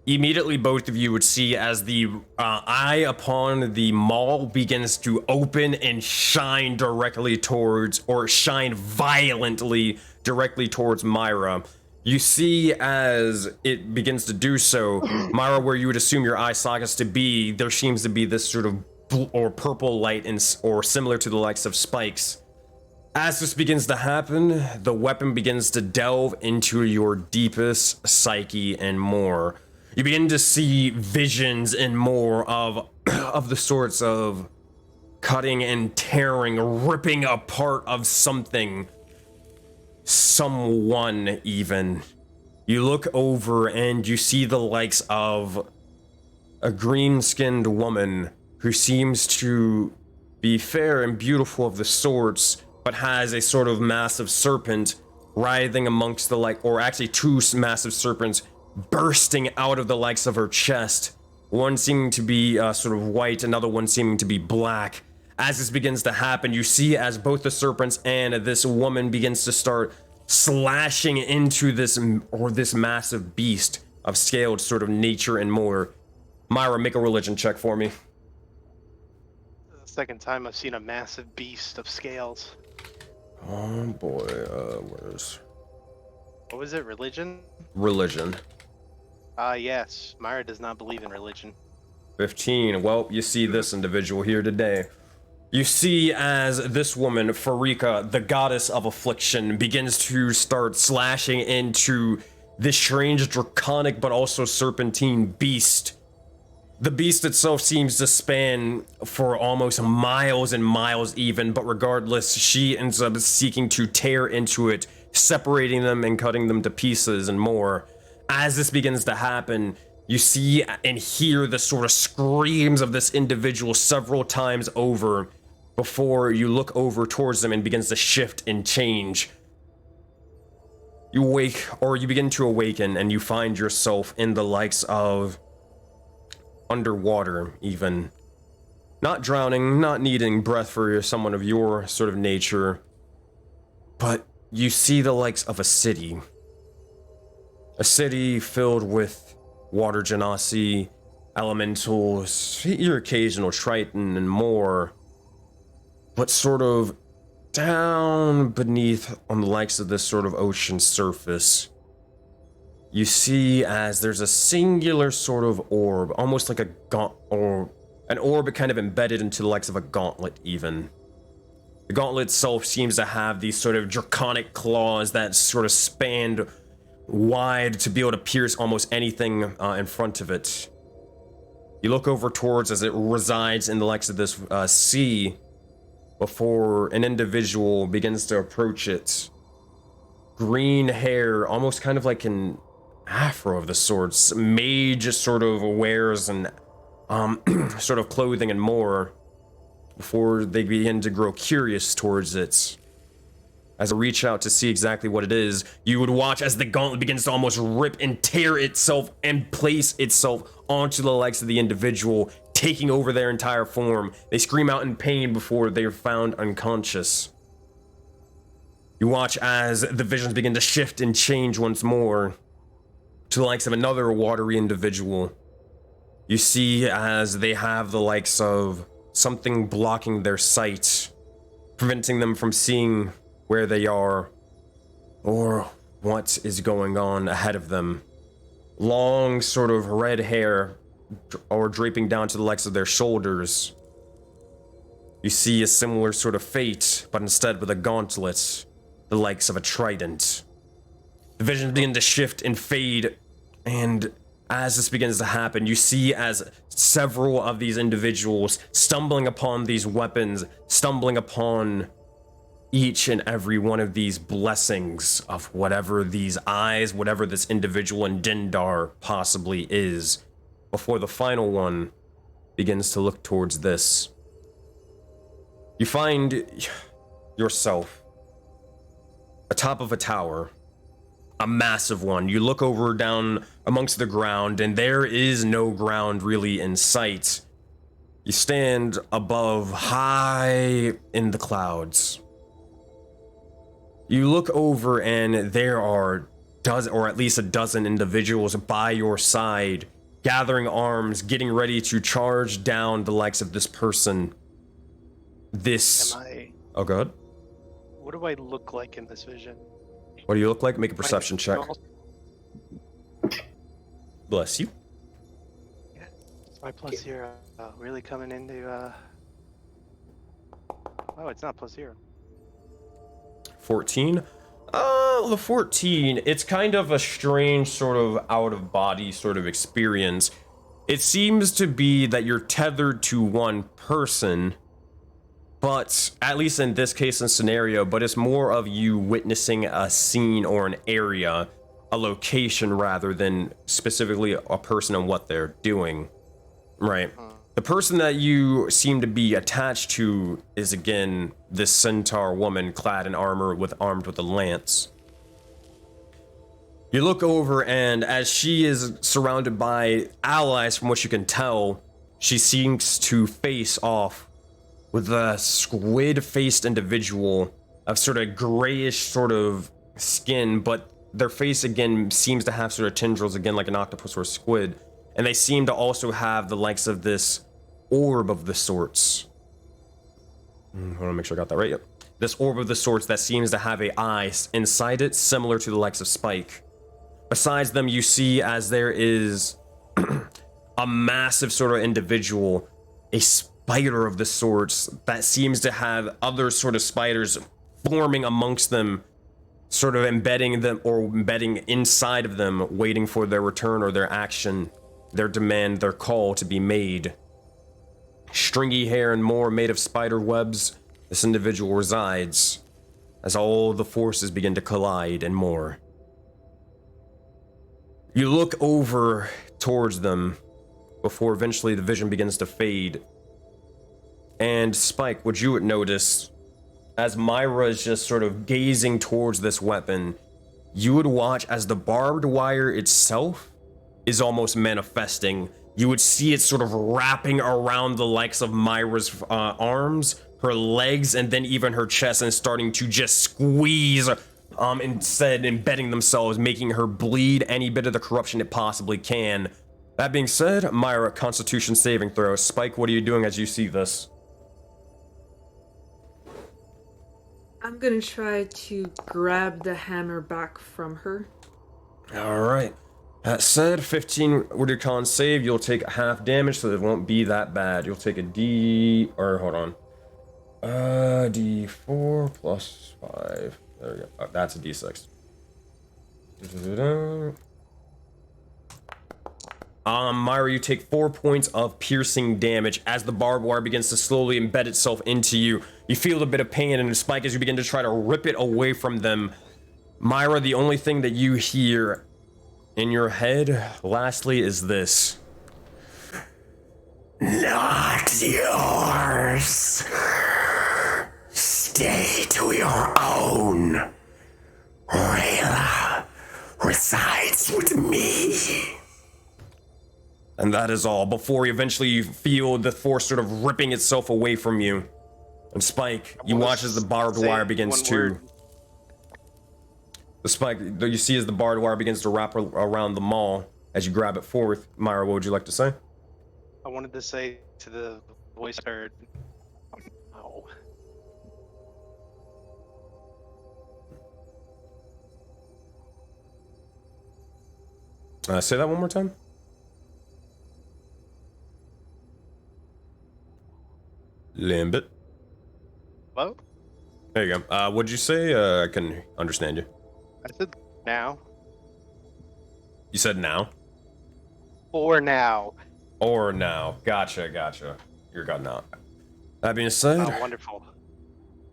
immediately both of you would see as the eye upon the maul begins to open and shine directly towards, or shine violently directly towards Myra. You see as it begins to do so, Myra, where you would assume your eye sockets to be, there seems to be this sort of blue or purple light, or similar to the likes of spikes. As this begins to happen, the weapon begins to delve into your deepest psyche and more. You begin to see visions and more of the sorts of cutting and tearing, ripping apart of something. Someone, even. You look over and you see the likes of a green-skinned woman who seems to be fair and beautiful of the sorts, but has a sort of massive serpent writhing amongst the or actually two massive serpents bursting out of the likes of her chest. One seeming to be sort of white, another one seeming to be black. As this begins to happen, you see as both the serpents and this woman begins to start slashing into this massive beast of scaled sort of nature and more. Myra, make a religion check for me. This is the second time I've seen a massive beast of scales. Oh boy, where's... What was it, religion? Religion. Yes. Myra does not believe in religion. 15. Well, you see this individual here today. You see as this woman, Farika, the goddess of affliction, begins to start slashing into this strange draconic but also serpentine beast. The beast itself seems to span for almost miles and miles even, but regardless, she ends up seeking to tear into it, separating them and cutting them to pieces and more. As this begins to happen, you see and hear the sort of screams of this individual several times over before you look over towards them and begins to shift and change. You wake, or you begin to awaken, and you find yourself in the likes of underwater even. Not drowning, not needing breath for someone of your sort of nature, but you see the likes of a city. A city filled with water genasi, elementals, your occasional triton and more, but sort of down beneath on the likes of this sort of ocean surface, you see as there's a singular sort of orb, almost like an orb kind of embedded into the likes of a gauntlet even. The gauntlet itself seems to have these sort of draconic claws that sort of spanned wide to be able to pierce almost anything in front of it. You look over towards as it resides in the likes of this sea before an individual begins to approach it. Green hair, almost kind of like an afro of the sorts. Mage sort of wears and sort of clothing and more before they begin to grow curious towards it. As I reach out to see exactly what it is, you would watch as the gauntlet begins to almost rip and tear itself and place itself onto the legs of the individual, taking over their entire form. They scream out in pain before they are found unconscious. You watch as the visions begin to shift and change once more to the likes of another watery individual. You see as they have the likes of something blocking their sight, preventing them from seeing where they are or what is going on ahead of them. Long sort of red hair or draping down to the likes of their shoulders. You see a similar sort of fate, but instead with a gauntlet, the likes of a trident. The visions begin to shift and fade, and as this begins to happen, you see as several of these individuals stumbling upon these weapons, stumbling upon each and every one of these blessings of whatever these eyes, whatever this individual in Dindar possibly is, before the final one begins to look towards this. You find yourself atop of a tower, a massive one. You look over down amongst the ground, and there is no ground really in sight. You stand above, high in the clouds. You look over, and there are at least a dozen individuals by your side, gathering arms, getting ready to charge down the likes of this person. Oh, go ahead. What do I look like in this vision? What do you look like? Make a perception check. Bless you. Yeah. Is my plus zero really coming into? Oh, it's not plus zero. 14. The 14. It's kind of a strange sort of out of body sort of experience. It seems to be that you're tethered to one person. But, at least in this case and scenario, but it's more of you witnessing a scene or an area, a location rather than specifically a person and what they're doing. Right. The person that you seem to be attached to is again this centaur woman clad in armor armed with a lance. You look over, and as she is surrounded by allies, from what you can tell, she seems to face off with a squid-faced individual of sort of grayish sort of skin, but their face again seems to have sort of tendrils again like an octopus or a squid, and they seem to also have the likes of this orb of the sorts. I want to make sure I got that right. Yep. This orb of the sorts that seems to have an eye inside it, similar to the likes of Spike. Besides them, you see as there is a massive sort of individual, a spider of the sorts that seems to have other sort of spiders forming amongst them, sort of embedding them or embedding inside of them, waiting for their return or their action, their demand, their call to be made. Stringy hair and more made of spider webs, this individual resides as all the forces begin to collide and more. You look over towards them before eventually the vision begins to fade. And Spike, what you would notice, as Myra is just sort of gazing towards this weapon, you would watch as the barbed wire itself is almost manifesting. You would see it sort of wrapping around the likes of Myra's arms, her legs, and then even her chest, and starting to just squeeze, instead embedding themselves, making her bleed any bit of the corruption it possibly can. That being said, Myra, Constitution saving throw. Spike, what are you doing as you see this? I'm gonna try to grab the hammer back from her. Alright. That said, 15 with your con save, you'll take half damage, so it won't be that bad. You'll take a D... or, hold on. D4 plus 5. There we go. Oh, that's a D6. Myra, you take 4 points of piercing damage as the barbed wire begins to slowly embed itself into you. You feel a bit of pain and a spike as you begin to try to rip it away from them. Myra, the only thing that you hear in your head, lastly, is this. Not yours. Stay to your own. Rayla resides with me. And that is all, before eventually you feel the force sort of ripping itself away from you. And Spike, you watch as the barbed wire begins to... The spike that you see as the barbed wire begins to wrap around the mall as you grab it forth. Myra, what would you like to say? I wanted to say to the voice I heard. Oh. Say that one more time. Lambit. Hello? There you go. What'd you say? I couldn't understand you. I said now. You said now? Or now. Or now. Gotcha. You're good now. That being said... Oh, wonderful.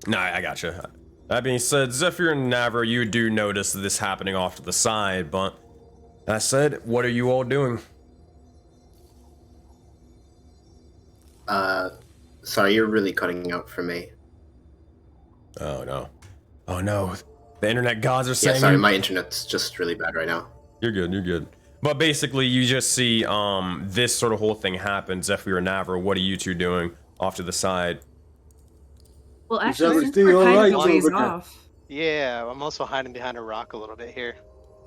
Nah, I gotcha. That being said, Zephyr and Navra, you do notice this happening off to the side, but... That said, what are you all doing? Sorry, you're really cutting out for me. Oh no. Oh no. The internet gods are saying... Yeah, sorry, my internet's just really bad right now. You're good. But basically, you just see this sort of whole thing happen. Zephyr and Navra, what are you two doing off to the side? Well, actually, since everything we're kind alright of a ways over there? off. Yeah, I'm also hiding behind a rock a little bit here.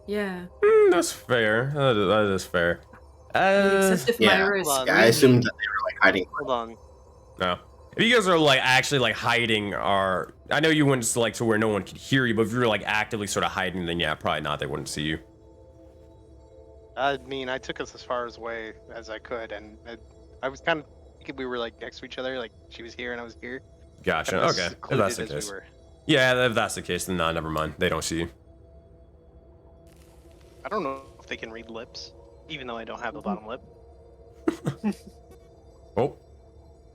Yeah. That's fair. That is fair. Except if yeah. Myra is Hold on. Yeah, I assumed that they were like hiding. Hold on. No. If you guys are like actually like hiding, or I know you wouldn't just like to where no one could hear you, but if you were like actively sort of hiding, then yeah, probably not. They wouldn't see you. I mean, I took us as far away as I could, and I was kind of thinking we were like next to each other, like she was here and I was here. Gotcha. Kinda Okay. If secluded that's the as we case. were. Yeah, if that's the case, then nah, never mind. They don't see you. I don't know if they can read lips, even though I don't have a bottom lip. Oh.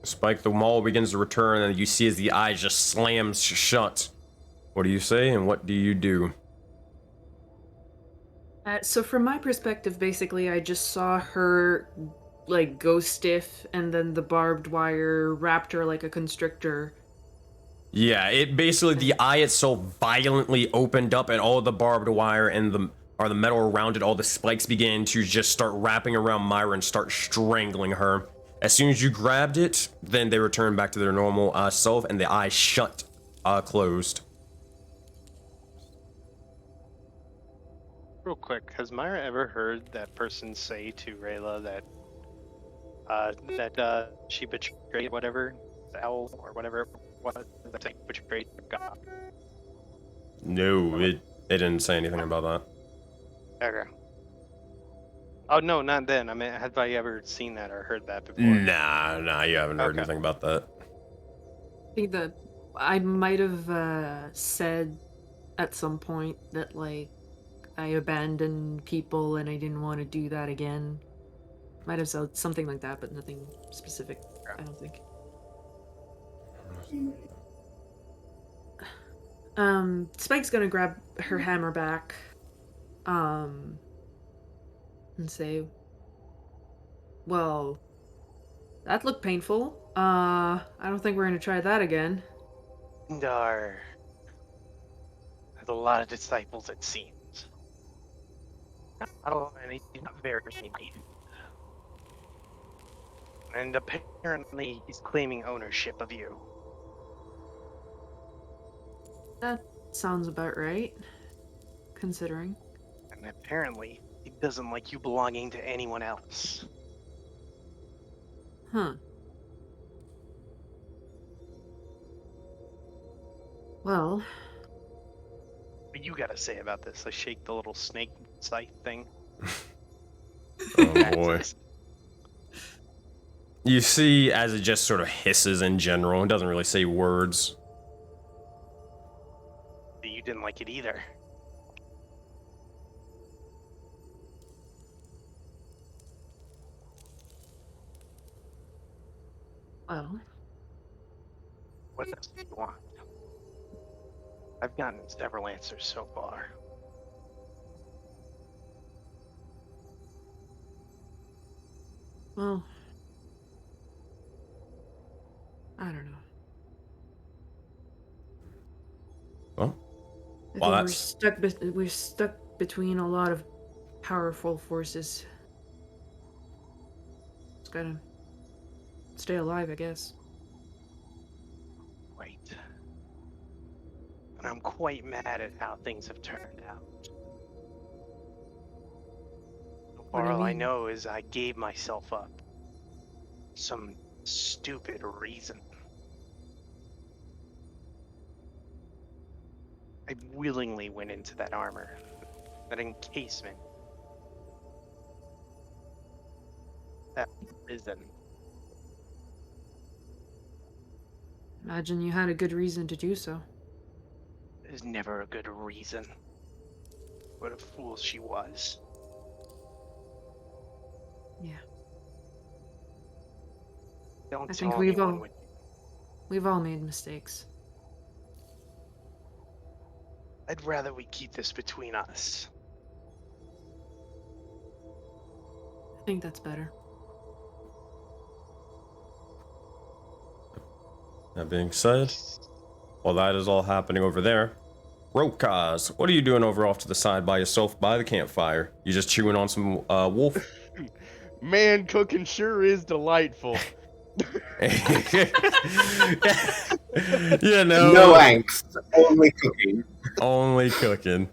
Spike, the mall begins to return, and you see as the eye just slams shut. What do you say, and what do you do? So from my perspective, basically, I just saw her, like, go stiff, and then the barbed wire wrapped her like a constrictor. Yeah, it basically, the eye itself violently opened up, and all the barbed wire and the metal around it, all the spikes began to just start wrapping around Myra and start strangling her. As soon as you grabbed it, then they returned back to their normal self, and the eye shut, closed. Real quick, has Myra ever heard that person say to Rayla that she betrayed whatever, the owl or whatever, what that thing betrayed God? No, it didn't say anything about that. Okay. Oh no, not then. I mean, have I ever seen that or heard that before? Nah, you haven't heard Okay. anything about that. I think that I might have said at some point that, like, I abandoned people and I didn't want to do that again. Might have said something like that, but nothing specific, I don't think. Spike's gonna grab her hammer back, and say, well, that looked painful. I don't think we're gonna try that again. Dar. Has a lot of disciples, it seems. Oh, and he's not very many. And apparently he's claiming ownership of you. That sounds about right, considering. And apparently he doesn't like you belonging to anyone else. Huh. Well, But you you gotta say about this? I shake the little snake scythe thing. Oh boy. You see, as it just sort of hisses in general, it doesn't really say words. You didn't like it either. Well, What else do you want? I've gotten several answers so far. well, I don't know. Well, I well, think we're stuck between a lot of powerful forces. Just gotta stay alive, I guess. Wait. And I'm quite mad at how things have turned out. So What do far, you all I mean? know is I gave myself up. Some stupid reason. I willingly went into that armor, that encasement, that prison. Imagine you had a good reason to do so. There's never a good reason. What a fool she was. Yeah. Don't I tell think anyone what we've all made mistakes. I'd rather we keep this between us. I think that's better. That being said, while that is all happening over there, Rokaz, what are you doing over off to the side by yourself by the campfire? You just chewing on some wolf? Man, cooking sure is delightful. You know, No angst, only cooking. only cooking.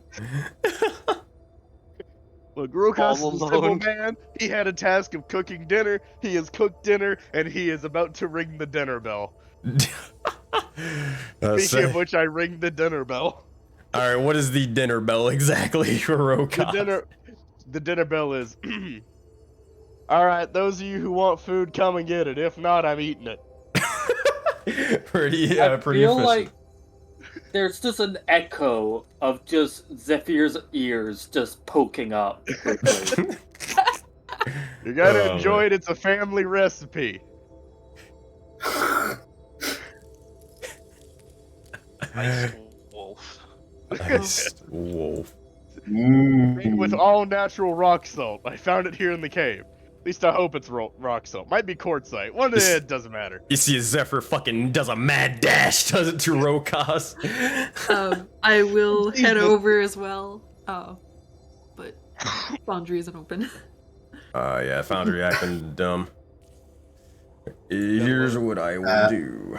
Look, Rokas is All a simple alone. man. He had a task of cooking dinner. He has cooked dinner, and he is about to ring the dinner bell. Speaking of which, I ring the dinner bell. All right, what is the dinner bell exactly for Rokas? The dinner bell is. All right, those of you who want food, come and get it. If not, I'm eating it. pretty I feel efficient. like there's just an echo of just Zephyr's ears just poking up quickly. You gotta Oh, enjoy man. it. It's a family recipe. Ice wolf. Nice wolf. Made with all natural rock salt. I found it here in the cave. At least I hope it's rock salt. Might be quartzite. One This- it doesn't matter. You see Zephyr fucking does a mad dash, does it to Rokas? I will head Jesus. over as well. But Foundry isn't open. Yeah, Foundry acting dumb. Here's what I will do.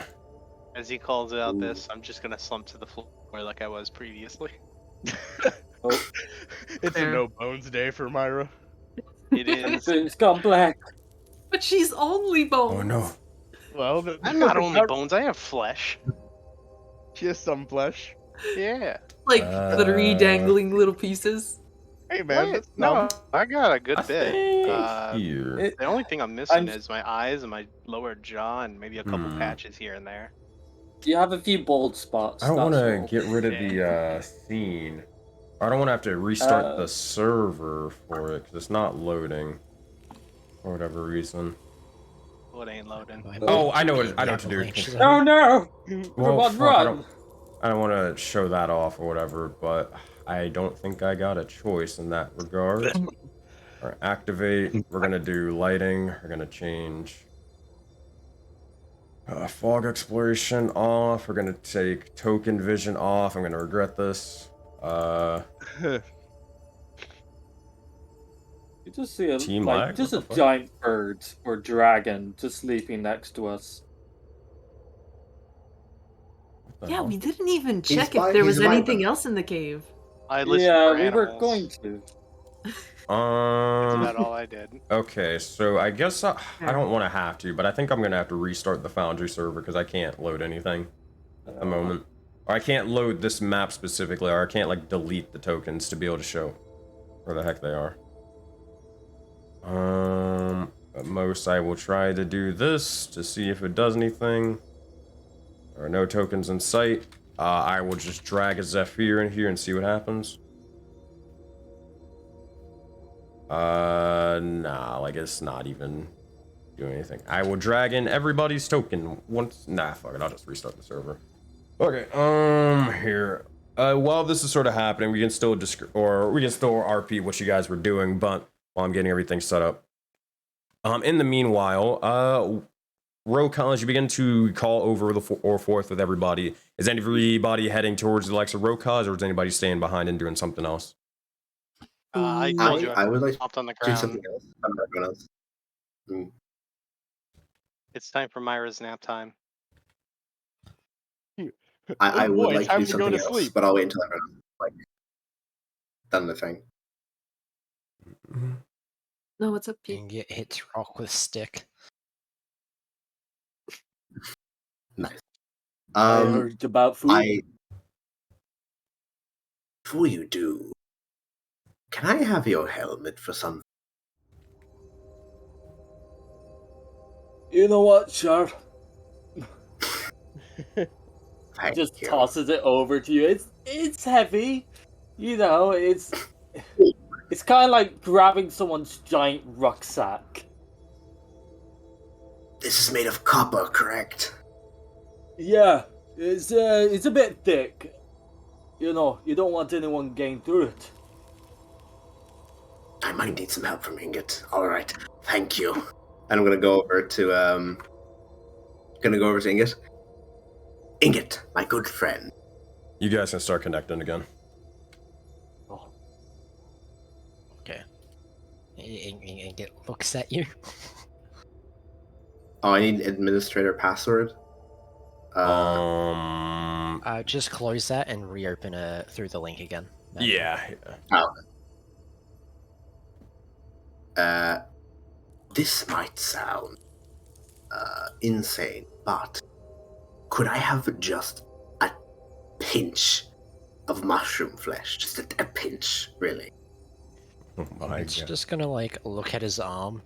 As he calls out this, I'm just gonna slump to the floor like I was previously. Oh, It's a no bones day for Myra. It is. it's gone black. But she's only bones. Oh no. Well, I'm not only bones, I have flesh. She has some flesh. Yeah. Like Uh, 3 dangling little pieces. Hey man, What? that's No, I got a good I bit. think here. The only thing I'm missing I'm- is my eyes and my lower jaw and maybe a couple patches here and there. You have a few bold spots. I don't want that's to all. get rid of the scene. I don't want to have to restart the server for it because it's not loading for whatever reason. What ain't loading? Oh, I know what I know what to do. Oh no! Well, Run, fuck, run! I don't want to show that off or whatever, but I don't think I got a choice in that regard. Alright, activate. We're gonna do lighting. We're gonna change fog exploration off. We're gonna take token vision off. I'm gonna regret this. You just see a Team like lag? just a What the fuck? giant bird or dragon just sleeping next to us. What the Yeah, hell? we didn't even He's check if fine, there he's was a anything viper. else in the cave. I listened Yeah, for we were animals. going to. That's about all I did. Okay, so I guess I don't want to have to, but I think I'm gonna have to restart the Foundry server because I can't load anything at the moment. Or I can't load this map specifically, or I can't like delete the tokens to be able to show where the heck they are. At most I will try to do this to see if it does anything. There are no tokens in sight. I will just drag a Zephyr in here and see what happens. Nah, like it's not even doing anything. I will drag in everybody's token once. Nah, fuck it. I'll just restart the server. Okay. Here. While this is sort of happening, we can still RP what you guys were doing, but while I'm getting everything set up. In the meanwhile, Rokaz, you begin to call over the forth with everybody. Is anybody heading towards the likes of Rokaz, or is anybody staying behind and doing something else? I told you I would like to hopped on the do ground. something else. I'm not everyone else. It's time for Myra's nap time. I Oh would boy, like to time do to go something to else, sleep. but I'll wait until everyone's like done the thing. No, what's up, You Pete? can get hit rock with stick. Nice. I heard about food. Before you do, can I have your helmet for some? You know what, sure. Thank Just you. tosses it over to you. It's heavy. You know, it's kind of like grabbing someone's giant rucksack. This is made of copper, correct? Yeah, it's a bit thick. You know, you don't want anyone getting through it. I might need some help from Ingot. All right, thank you. And I'm gonna go over to Ingot. Ingot, my good friend. You guys can start connecting again. Oh. Okay. And it looks at you. Oh, I need administrator password. Just close that and reopen it through the link again. Yeah. This might sound insane, but could I have just a pinch of mushroom flesh? Just a pinch, really. Oh my It's God. just gonna like look at his arm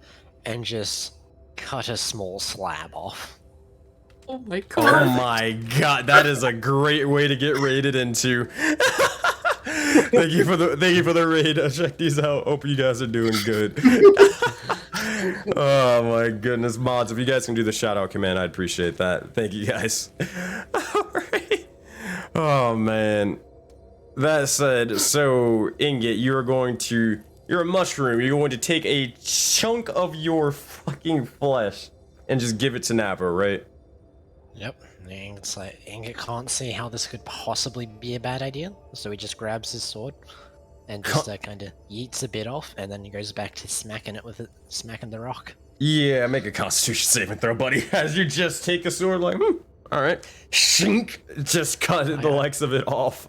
and just cut a small slab off. Oh my Oh god. my God, that is a great way to get raided into. Thank you for the raid. Check these out. Hope you guys are doing good. Oh my goodness, mods! If you guys can do the shout out command, I'd appreciate that. Thank you guys. Alright. Oh man. That said, so Ingot, you're a mushroom. You're going to take a chunk of your fucking flesh and just give it to Napa, right? Yep. It's like Ingot can't see how this could possibly be a bad idea, so he just grabs his sword and just kind of yeets a bit off, and then he goes back to smacking the rock. Yeah, make a Constitution saving throw, buddy. As you just take a sword, like, all right, shink, just cut the likes of it off.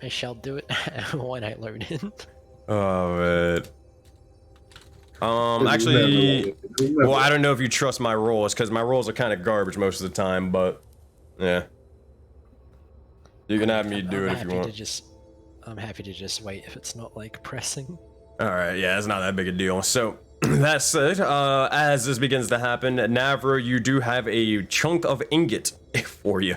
I shall do it when I load in. Oh man. Actually, well, I don't know if you trust my rolls, because my rolls are kind of garbage most of the time, but yeah. You can have me do it if you want. I'm happy to just wait if it's not like pressing. Alright, yeah, it's not that big a deal. So, that said, as this begins to happen, Navra, you do have a chunk of ingot for you.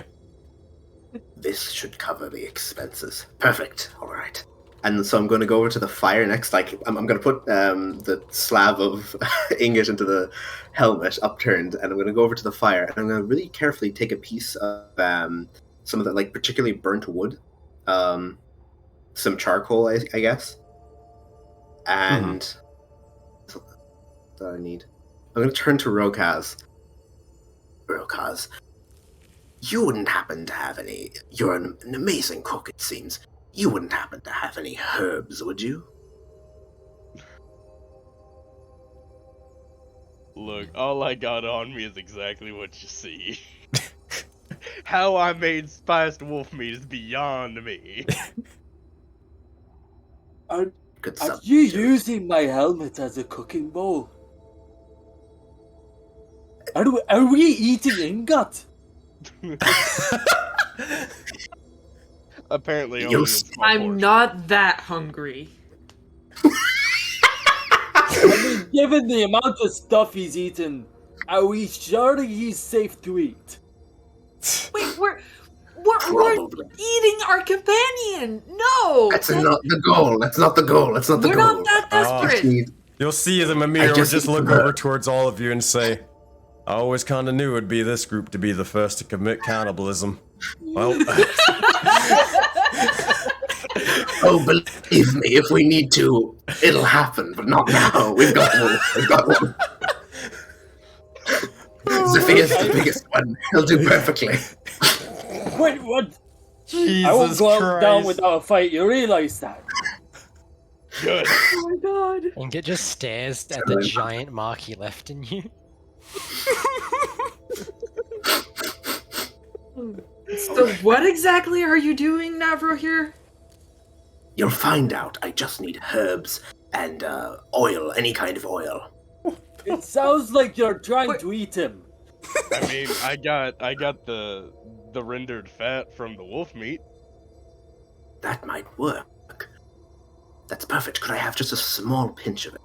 This should cover the expenses. Perfect. All right. And so I'm going to go over to the fire next. Like I'm going to put the slab of ingot into the helmet upturned, and I'm going to go over to the fire, and I'm going to really carefully take a piece of some of the like particularly burnt wood, some charcoal, I guess, and that I need. I'm going to turn to Rokaz. Rokaz, you wouldn't happen to have any. You're an amazing cook, it seems. You wouldn't happen to have any herbs, would you? Look, all I got on me is exactly what you see. How I made spiced wolf meat is beyond me. Are you using my helmet as a cooking bowl? Are we eating ingot? Apparently, only You'll in see. small I'm portions. not that hungry. I mean, given the amount of stuff he's eaten, are we sure that he's safe to eat? Wait, we're Probably. eating our companion. No, That's not the goal. That's not the goal. That's not the we're goal. not that Oh. desperate. You'll see as a Mimir will just just need look to- over towards all of you and say, I always kind of knew it'd be this group to be the first to commit cannibalism. Well, Oh, believe me, if we need to, it'll happen, but not now. We've got one. We've got one. Sophia's the biggest one. He'll do perfectly. Wait, what? Jesus I won't go Christ. down without a fight, you realize that? Good. Oh my god. Ingot just stares at the giant mark he left in you. So what exactly are you doing, Navro here? You'll find out. I just need herbs and oil, any kind of oil. It sounds like you're trying Wait. to eat him. I mean, I got the rendered fat from the wolf meat. That might work. That's perfect. Could I have just a small pinch of it?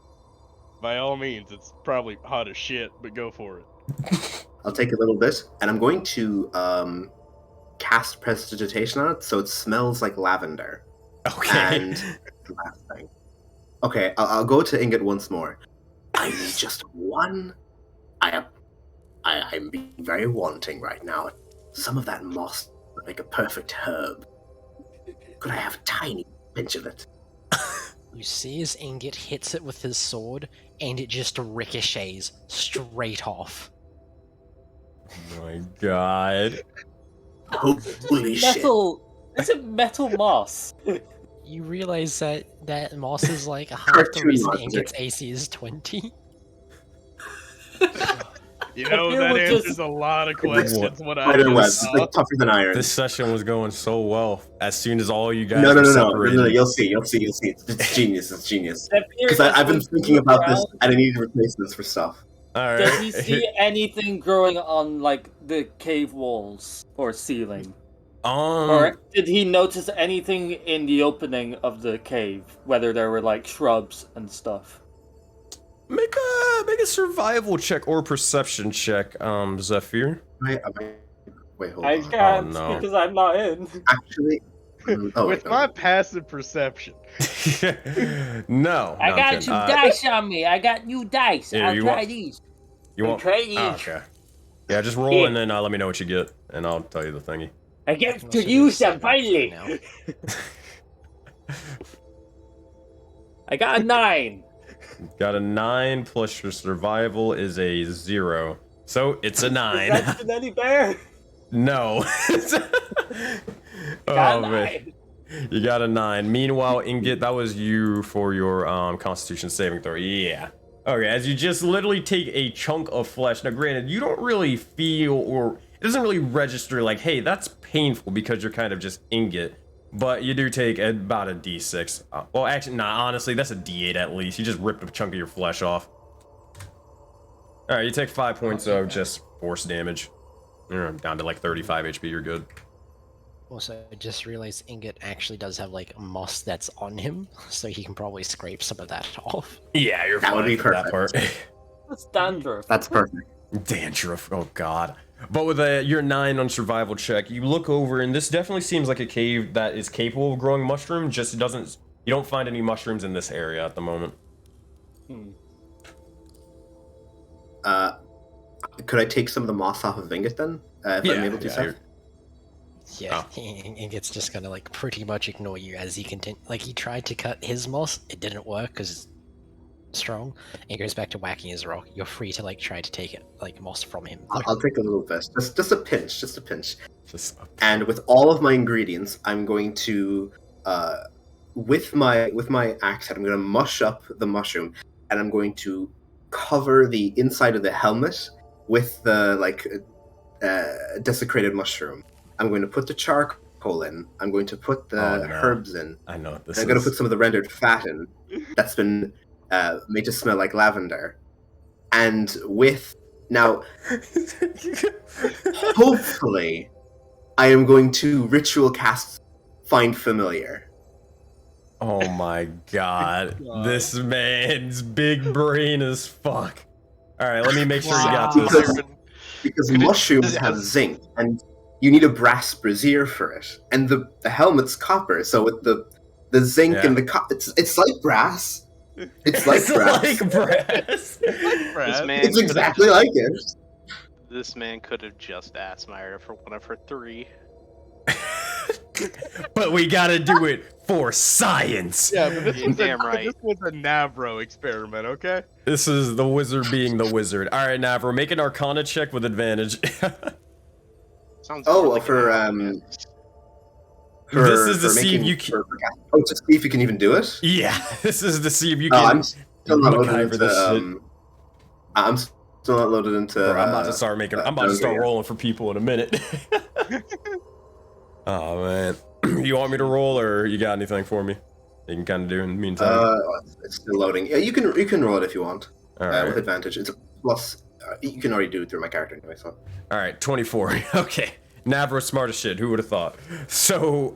By all means, it's probably hot as shit, but go for it. I'll take a little bit, and I'm going to cast prestidigitation on it, so it smells like lavender. okay. And the last thing. Okay, I'll go to Ingot once more. I need just one. I'm being very wanting right now. Some of that moss would make a perfect herb. Could I have a tiny pinch of it? You see as Ingot hits it with his sword, and it just ricochets straight off. Oh my god. Holy shit. Metal. Is it metal moss? You realize that moss is like half the Cartoon reason moss, Ingot's AC is 20? You know, feel that we're answers just- a lot of questions. What I Spider web. just It's saw. like tougher than iron. This session was going so well. As soon as all you guys No, were no. separated. You'll see. It's genius. It's genius. That Because period I've been was thinking about this, around. and I need replacements for stuff. All Does he right. see anything growing on, like, the cave walls or ceiling? Or did he notice anything in the opening of the cave, whether there were, like, shrubs and stuff? Make a survival check or perception check, Zephyr. Wait, hold I on. can't, no. because I'm not in. Actually, With my passive perception, No. I no, got I'm two kidding. dice on me. I got new dice. Yeah, I'll you try want- these. You want? Try these. Oh, okay. Yeah, just roll Here. and then let me know what you get, and I'll tell you the thingy. I get Well, to so use there's them finally. now. I got a 9. Got a 9 plus your survival is a 0, so it's a 9. Is that any bear? No. Got Oh a man, 9. you got a 9. Meanwhile, Ingot, that was you for your Constitution saving throw. Yeah. Okay, as you just literally take a chunk of flesh. Now, granted, you don't really feel or it doesn't really register like, hey, that's painful because you're kind of just Ingot. But you do take about a D6. Well, actually, nah, honestly, that's a D8 at least. You just ripped a chunk of your flesh off. Alright, you take 5 points of just force damage. You're down to like 35 HP, you're good. Also, I just realized Ingot actually does have like moss that's on him, so he can probably scrape some of that off. Yeah, you're That would fine be for that part. That's dandruff. That's perfect. Dandruff, oh god. But with your 9 on survival check, you look over, and this definitely seems like a cave that is capable of growing mushroom, just doesn't... You don't find any mushrooms in this area at the moment. Could I take some of the moss off of Ingot then? If I'm able to, Seth? Yeah, Ingot's just gonna like pretty much ignore you as he continue. Like he tried to cut his moss, it didn't work because it's strong. And he goes back to whacking his rock. You're free to like try to take it like moss from him. I'll take a little bit. Just a pinch. Just a pinch. Just And with all of my ingredients, I'm going to, with my axe head, I'm going to mush up the mushroom, and I'm going to cover the inside of the helmet with the desecrated mushroom. I'm going to put the charcoal in. I'm going to put the Oh, no. herbs in. I know what this I'm is. going to put some of the rendered fat in. That's been made to smell like lavender. And with now, hopefully, I am going to ritual cast Find Familiar. Oh my god. God. This man's big brain as fuck. Alright, let me make sure you got Wow. this. Because Could it- mushrooms does it have have- zinc, and you need a brass brazier for it. And the helmet's copper, so with the zinc Yeah. and the it's like brass. It's like It's brass. like brass. This man It's exactly like it. This man could have just asked Myra for one of her 3. But we gotta do it for science. Yeah, but this You're was, damn a, right. this was a Navro experiment, okay? This is the wizard being the wizard. Alright, Navro, make an arcana check with advantage. Sounds Oh, more like for, an This is to for see if making- you can. Oh, to see if you can even do it? Yeah, this is to see if you No, can. I'm still not loaded MacGyver into. this shit. I'm still not loaded into. Bro, I'm about to start making. I'm about to start yeah. rolling for people in a minute. Oh man, you want me to roll, or you got anything for me? You can kind of do in the meantime. It's still loading. Yeah, you can roll it if you want. All right, With advantage. It's a plus. You can already do it through my character anyway. So. all right, 24. Okay, Navro, smart as shit. Who would have thought? So,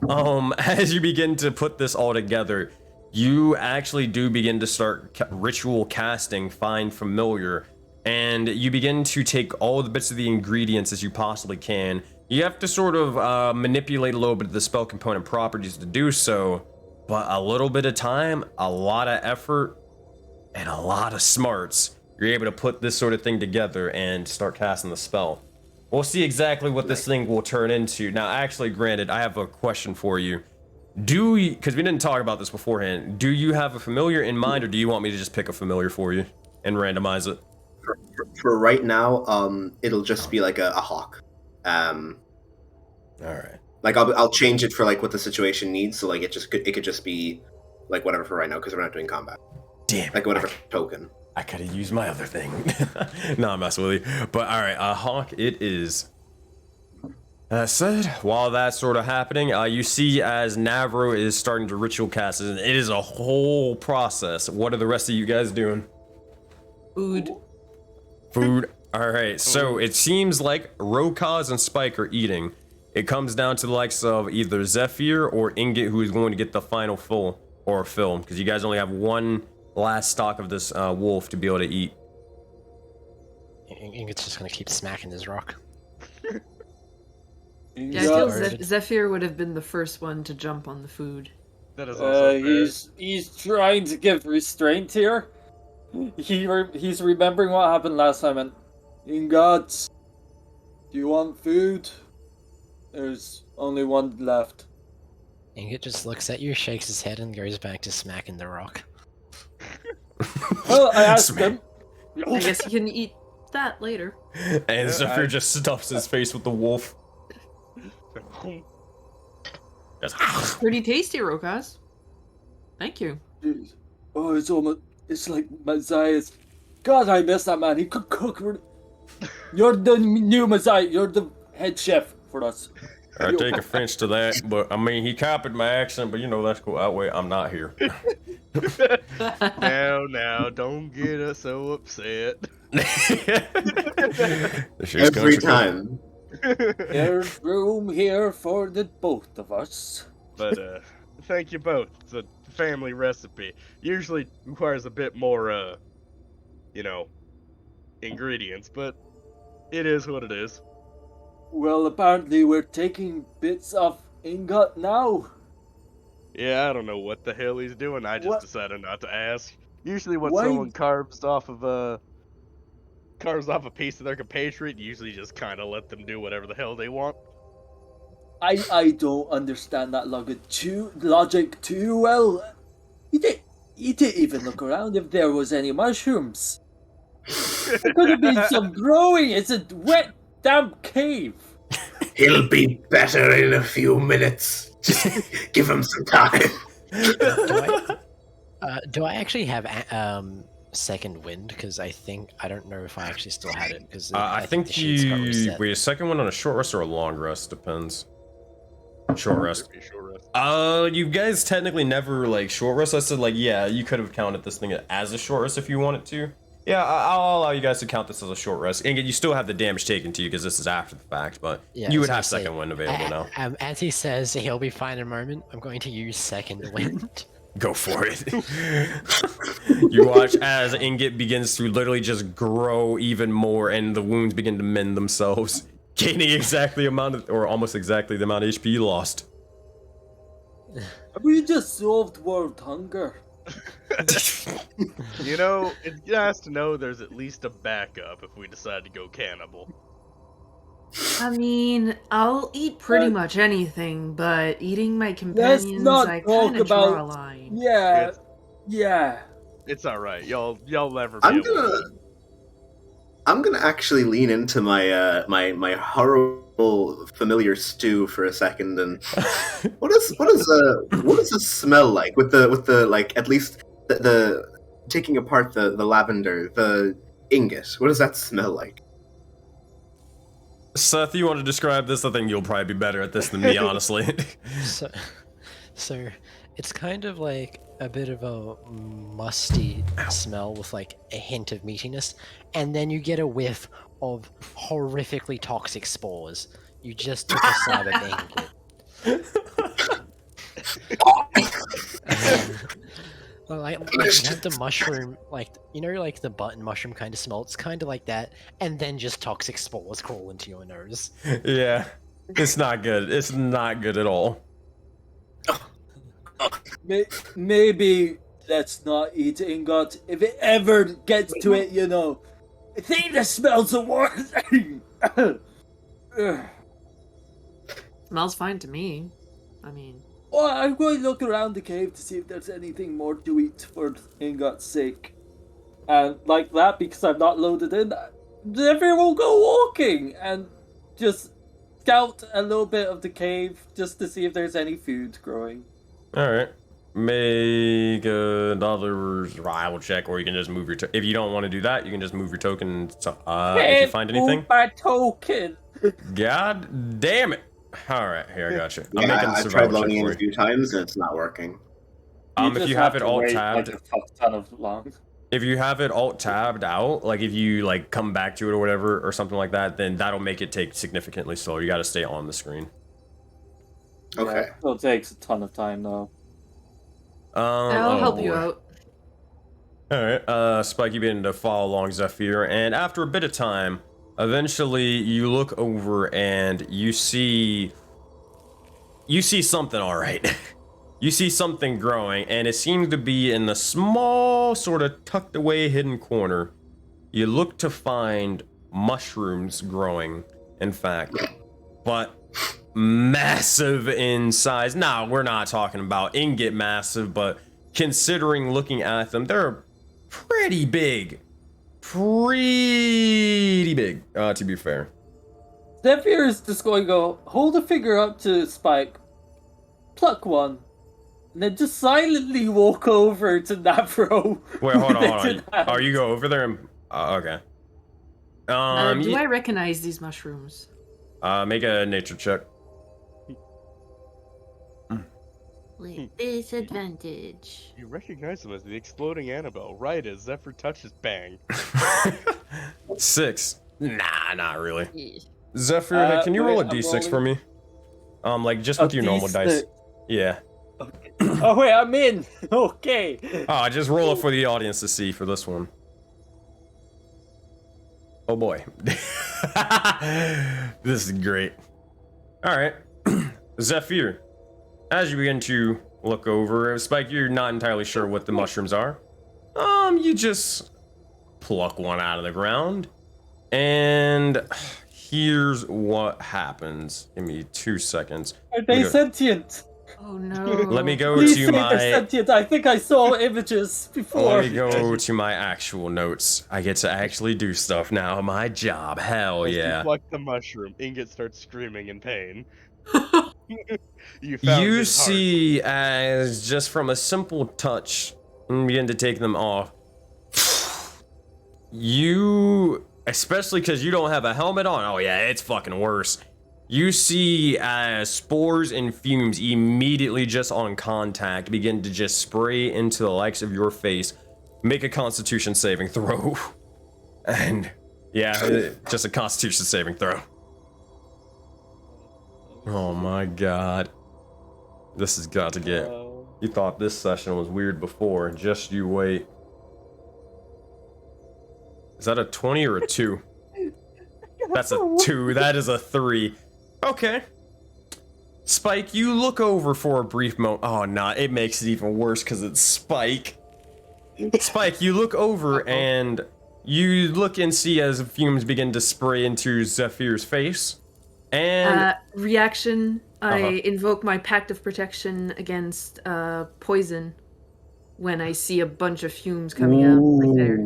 as you begin to put this all together, you actually do begin to start ritual casting Find Familiar, and you begin to take all the bits of the ingredients as you possibly can. You have to sort of manipulate a little bit of the spell component properties to do so, but a little bit of time, a lot of effort, and a lot of smarts, you're able to put this sort of thing together and start casting the spell. We'll see exactly what this thing will turn into. Now, actually, granted, I have a question for you. Because we didn't talk about this beforehand, do you have a familiar in mind, or do you want me to just pick a familiar for you and randomize it? For right now, it'll just be like a hawk. All right. Like I'll change it for like what the situation needs. So like it could just be like whatever for right now because we're not doing combat. Damn. Like whatever token. I could have used my other thing. No, I'm messing with you. But all right, hawk it is. That said, while that's sort of happening, you see as Navro is starting to ritual cast, and it is a whole process. What are the rest of you guys doing? Food. Food. All right, so it seems like Rokaz and Spike are eating. It comes down to the likes of either Zephyr or Ingot, who is going to get the final fill, because you guys only have one last stock of this wolf to be able to eat. Ingot's just gonna keep smacking his rock. Yeah, I feel Zephyr would have been the first one to jump on the food. That is also fair. He's trying to give restraint here. He's remembering what happened last time, and Ingot, do you want food? There's only one left. Ingot just looks at you, shakes his head, and goes back to smacking the rock. Well, I asked him. I guess you can eat that later. And Zephyr just stuffs his face with the wolf. Just, Pretty tasty, Rokaz. Thank you. Jeez. Oh, it's like Messiah's. God, I miss that man. He could cook. You're the new Messiah. You're the head chef for us. I take offense to that, but I mean, he copied my accent, but you know, that's cool. That way, I'm not here. Now, don't get us so upset. Every time. There's room here for the both of us. But thank you both. It's a family recipe. Usually requires a bit more, ingredients, but it is what it is. Well, apparently we're taking bits of Ingot now. Yeah, I don't know what the hell he's doing. I just What? decided not to ask. Usually when Why- someone carves off a piece of their compatriot, you usually just kind of let them do whatever the hell they want. I don't understand that logic too well. He didn't even look around if there was any mushrooms. There could have been some growing. It's a wet, damp cave. He'll be better in a few minutes. Just give him some time. Do I actually have second wind? Because I don't know if I actually still had it. Because I think the sheets got you reset. wait a second one on a short rest or a long rest depends. Short rest. Pretty sure rest. You guys technically never like short rest. I said like yeah, you could have counted this thing as a short rest if you wanted to. Yeah, I'll allow you guys to count this as a short rest. And you still have the damage taken to you because this is after the fact, but Yeah, you would so I have say, second wind available now. As he says he'll be fine in a moment, I'm going to use second wind. Go for it. You watch as Ingot begins to literally just grow even more and the wounds begin to mend themselves, gaining exactly amount of, or almost exactly the amount of HP you lost. We just solved world hunger. You know, it's nice to know there's at least a backup if we decide to go cannibal. I mean, I'll eat pretty much anything, but eating my Let's companions, not I talk kind of draw a about. line. Yeah, It's- yeah. It's alright, y'all never be able to. I'm gonna actually lean into my my horrible familiar stew for a second, and what does this smell like with the like, at least the taking apart the lavender, the ingot? What does that smell like? Seth, you want to describe this? I think you'll probably be better at this than me, honestly. So it's kind of like a bit of a musty smell with like a hint of meatiness, and then you get a whiff of horrifically toxic spores. You just took a slab of ink. Like you have the mushroom, like, you know, like the button mushroom kind of smell. It's kind of like that, and then just toxic spores crawl into your nose. Yeah, it's not good. It's not good at all. Maybe let's not eat ingot. If it ever gets to it, you know. I think the smells are worse. Smells fine to me. I mean, Well, I'm going to look around the cave to see if there's anything more to eat for Ingot's sake. And like that, because I'm not loaded in, Zephyr will go walking and just scout a little bit of the cave just to see if there's any food growing. Alright. Make another survival check, or you can just move your if you don't want to do that, you can just move your token if you find anything. Move my token! God damn it. Alright, here, I got you. I'm Yeah, making the I've tried survival check logging in for a you. few times and it's not working. If just you have it to alt wait, tabbed, like, a fuck ton of long. if you have it alt tabbed out, like if you like come back to it or whatever or something like that, then that'll make it take significantly slower. You got to stay on the screen. Okay. Yeah, it still takes a ton of time though. I'll help you out. Alright, Spike, you begin to follow along Zephyr, and after a bit of time, eventually you look over and you see something, alright. You see something growing, and it seems to be in the small, sort of tucked away hidden corner. You look to find mushrooms growing, in fact, but massive in size. Now, we're not talking about ingot massive, but considering looking at them, they're pretty big. Pretty big, to be fair. Zephyr is just going to go, hold a finger up to Spike, pluck one, and then just silently walk over to Navro. Wait, hold on. Are you go over there and... okay. Do I recognize these mushrooms? Make a nature check. With disadvantage. You recognize him as the exploding Annabelle, right as Zephyr touches bang. 6. Nah, not really. Yeah. Zephyr, can you roll a I'm d6 for me? Like, just with your normal dice. Yeah. Oh wait, I'm in! Okay. Just roll it for the audience to see for this one. Oh boy. This is great. Alright. Zephyr, as you begin to look over, Spike, you're not entirely sure what the mushrooms are. You just pluck one out of the ground, and here's what happens. Give me 2 seconds. Are they sentient? Oh no. Let me go Please to say my... they're sentient. I think I saw images before. Let me go to my actual notes. I get to actually do stuff now. My job. Hell As yeah. you pluck the mushroom, Ingot starts screaming in pain. You You see, as just from a simple touch, and begin to take them off. You, especially because you don't have a helmet on. Oh yeah, it's fucking worse. You see as spores and fumes immediately just on contact begin to just spray into the likes of your face, Make a Constitution saving throw. And yeah, just a Constitution saving throw. Oh my god. This has got to get... You thought this session was weird before. Just you wait. Is that a 20 or a 2? That's a 2. That is a 3. Okay. Spike, you look over for a brief moment. Oh, nah, it makes it even worse because it's Spike. Spike, you look over and you look and see as fumes begin to spray into Zephyr's face. And reaction, I invoke my Pact of Protection against poison when I see a bunch of fumes coming out like there.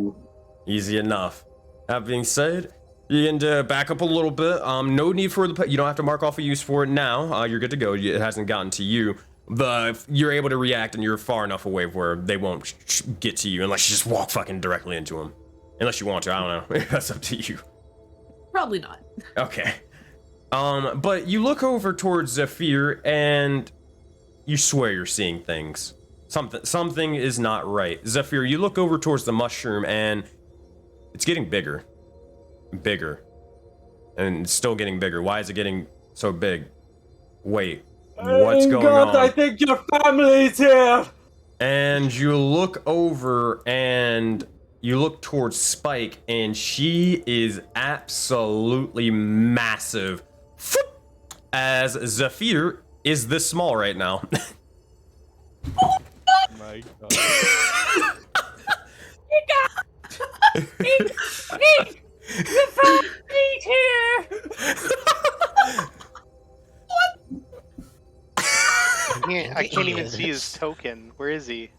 Easy enough. That being said, you begin to back up a little bit. No need for the... You don't have to mark off a use for it now. You're good to go. It hasn't gotten to you. But you're able to react and you're far enough away where they won't get to you unless you just walk fucking directly into them. Unless you want to, I don't know. That's up to you. Probably not. Okay. But you look over towards Zephyr and you swear you're seeing things. Something is not right. Zephyr, you look over towards the mushroom and it's getting bigger. Bigger. And it's still getting bigger. Why is it getting so big? Wait. What's going on? I think your family's here! And you look over and you look towards Spike and she is absolutely massive. As Zephyr is this small right now. My god. The family's here! I can't even see his token. Where is he?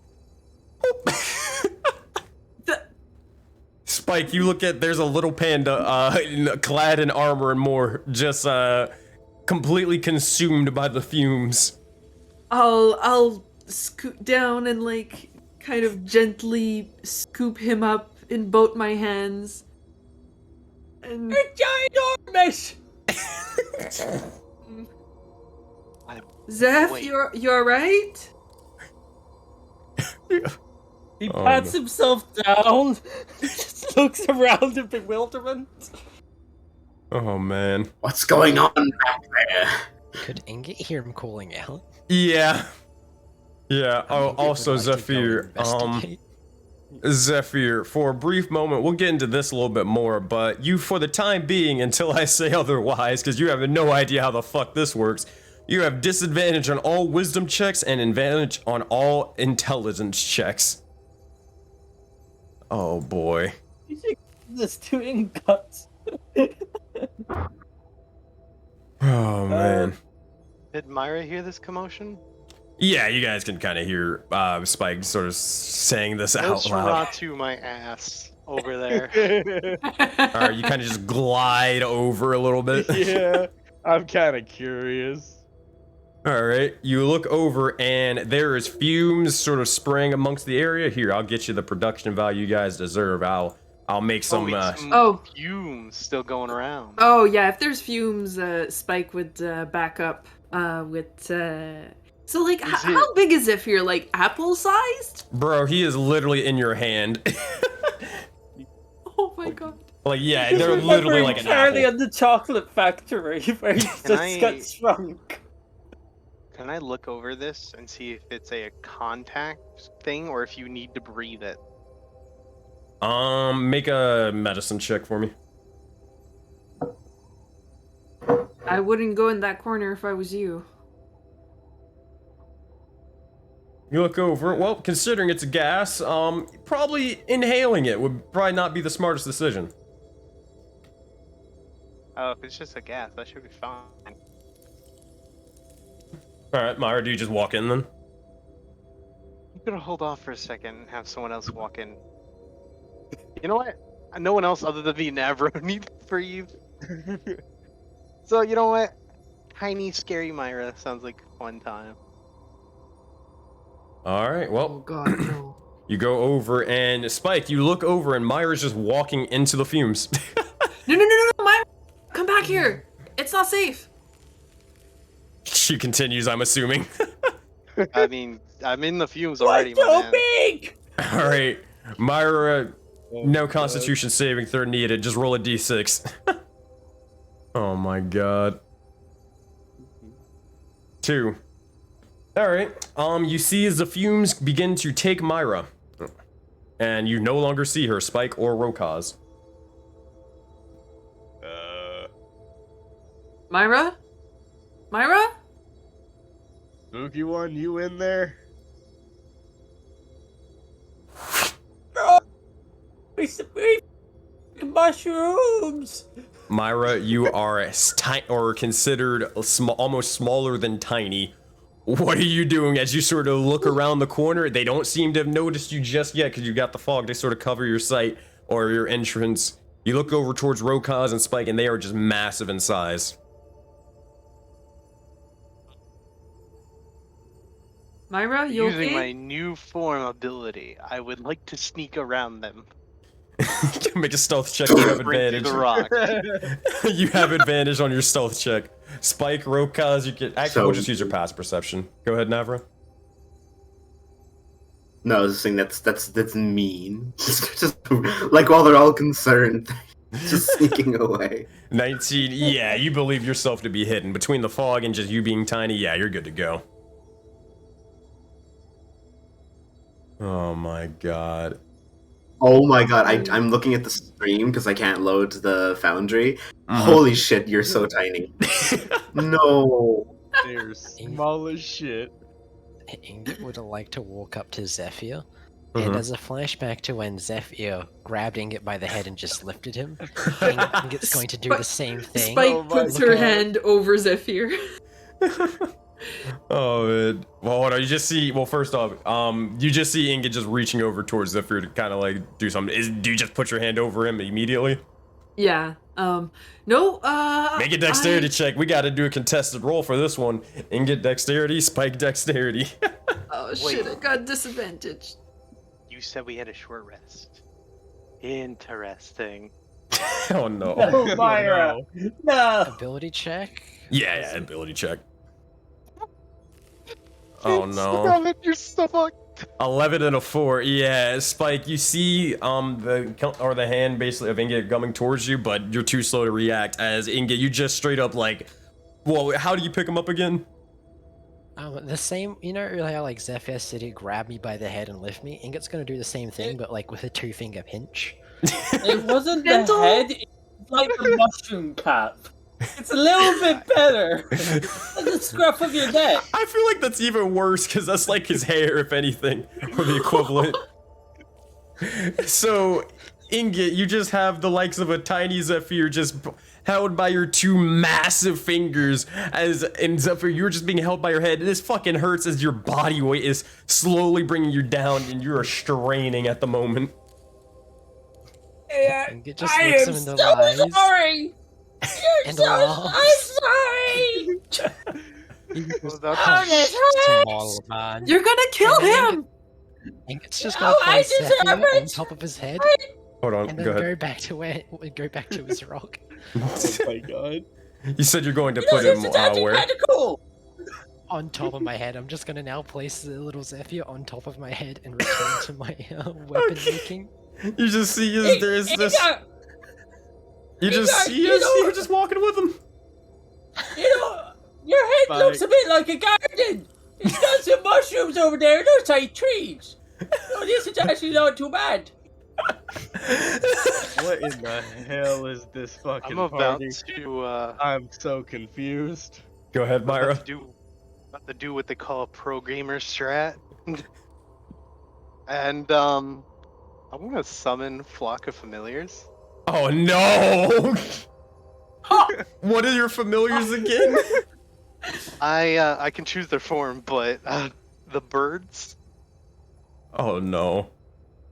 Spike, you look at, there's a little panda clad in armor and more, just completely consumed by the fumes. I'll scoot down and like kind of gently scoop him up in both my hands. And Ginormous! Zeph, Wait. you're right? He pats himself down, just looks around in bewilderment. Oh man. What's going on back there? Could Ingot hear him calling out? Yeah. Yeah. I Oh, think we also would like to go Zephyr. investigate. Zephyr, for a brief moment, we'll get into this a little bit more, but you, for the time being, until I say otherwise, because you have no idea how the fuck this works, you have disadvantage on all wisdom checks and advantage on all intelligence checks. Oh boy. You should give this to Ingot. Oh man. Did Myra hear this commotion? Yeah, you guys can kind of hear Spike sort of saying this out loud. To my ass over there. Alright, you kind of just glide over a little bit. Yeah, I'm kind of curious. Alright, you look over and there is fumes sort of spraying amongst the area. Here, I'll get you the production value you guys deserve. I'll make some Fumes still going around. Oh yeah, if there's fumes, Spike would back up with So like, how big is it here? Like apple-sized? Bro, he is literally in your hand. Oh my god. Like, yeah, they're literally like an Charlie apple. at the chocolate factory where he just got shrunk. Can I look over this and see if it's a contact thing or if you need to breathe it? Make a medicine check for me. I wouldn't go in that corner if I was you. You look over, well, considering it's a gas, probably inhaling it would probably not be the smartest decision. Oh, if it's just a gas, that should be fine. Alright, Myra, do you just walk in then? I'm gonna hold off for a second and have someone else walk in. You know what? No one else other than the Navro needs to breathe. So, you know what? Tiny, scary Myra sounds like one time. Alright, well. Oh god, no. You go over and Spike, you look over and Myra's just walking into the fumes. No, Myra! Come back here! It's not safe! She continues, I'm assuming. I mean, I'm in the fumes already, What's so man. big? Alright. Myra, no Constitution saving throw needed. Just roll a d6. Oh my god. 2. Alright. You see as the fumes begin to take Myra. And you no longer see her, Spike or Rokaz. Myra? Myra? Spooky one, you in there? It's the mushrooms. Myra, you are considered almost smaller than tiny. What are you doing as you sort of look around the corner? They don't seem to have noticed you just yet because you got the fog to sort of cover your sight or your entrance. You look over towards Rokaz and Spike, and they are just massive in size. Myra, you Using okay? my new form ability, I would like to sneak around them. Make a stealth check. You have Break through advantage. the rock. You have advantage on your stealth check. Spike, Rokaz, you can actually we'll So- just use your past perception. Go ahead, Navra. No, I was just saying that's mean. Just like while they're all concerned, just sneaking away. 19. Yeah, you believe yourself to be hidden between the fog and just you being tiny. Yeah, you're good to go. Oh my god. Oh my god, I'm looking at the stream because I can't load the Foundry. Mhm. Holy shit, you're so tiny. No. They're small as shit. Ingot would have liked to walk up to Zephyr, and as a flashback to when Zephyr grabbed Ingot by the head and just lifted him, Ingot's going to do the same thing. Spike Oh my puts her God. hand over Zephyr. Oh man. Well, hold on. You just see. Well, first off, you just see Ingot just reaching over towards Zephyr to kind of like do something. Do you just put your hand over him immediately? Yeah. No. Make a dexterity check. We got to do a contested roll for this one. Ingot dexterity, Spike dexterity. Oh shit! I got disadvantage. You said we had a short rest. Interesting. Oh no. Oh, Myra. No. Ability check. Yeah, ability check. Oh no. You're so fucked. 11 and a 4. Yeah, Spike, you see the hand basically of Ingot coming towards you, but you're too slow to react as Ingot, you just straight up like, well, how do you pick him up again? The same, you know how like Zephyr City grabbed me by the head and lift me? Ingot's gonna do the same thing, but like with a 2-finger pinch. It wasn't the Gentle. head, it's like the mushroom cap. It's a little bit better. Like the scruff of your neck. I feel like that's even worse because that's like his hair, if anything, or the equivalent. So, Ingot, you just have the likes of a tiny Zephyr just held by your 2 massive fingers, and Zephyr, you're just being held by your head. This fucking hurts as your body weight is slowly bringing you down, and you're straining at the moment. Ingot just I looks am him in the so eyes sorry. You're and so laughs. I'm sorry. Ingot's Well, Oh, this hurts. small man. You're gonna kill him. Ingot's just No, gonna I place deserve Zephyr on it. top of his head Hold on, and then go ahead. go back to his rock. Oh my god. You said you're going to You know, put him this is actually where? kind of cool. On top of my head. I'm just gonna now place the little Zephyr on top of my head and return to my weapon making. You just see there's It this. got- You just got- see you know- her just walking with him. You know, your head Bye. looks a bit like a garden. It's got some mushrooms over there. Those like trees. No, this is actually not too bad. What in the hell is this fucking I'm about party? to I'm so confused. Go ahead, Myra. about to do what they call a pro gamer strat. And I'm gonna summon Flock of Familiars. Oh no! What are your familiars again? I can choose their form, but the birds. Oh no.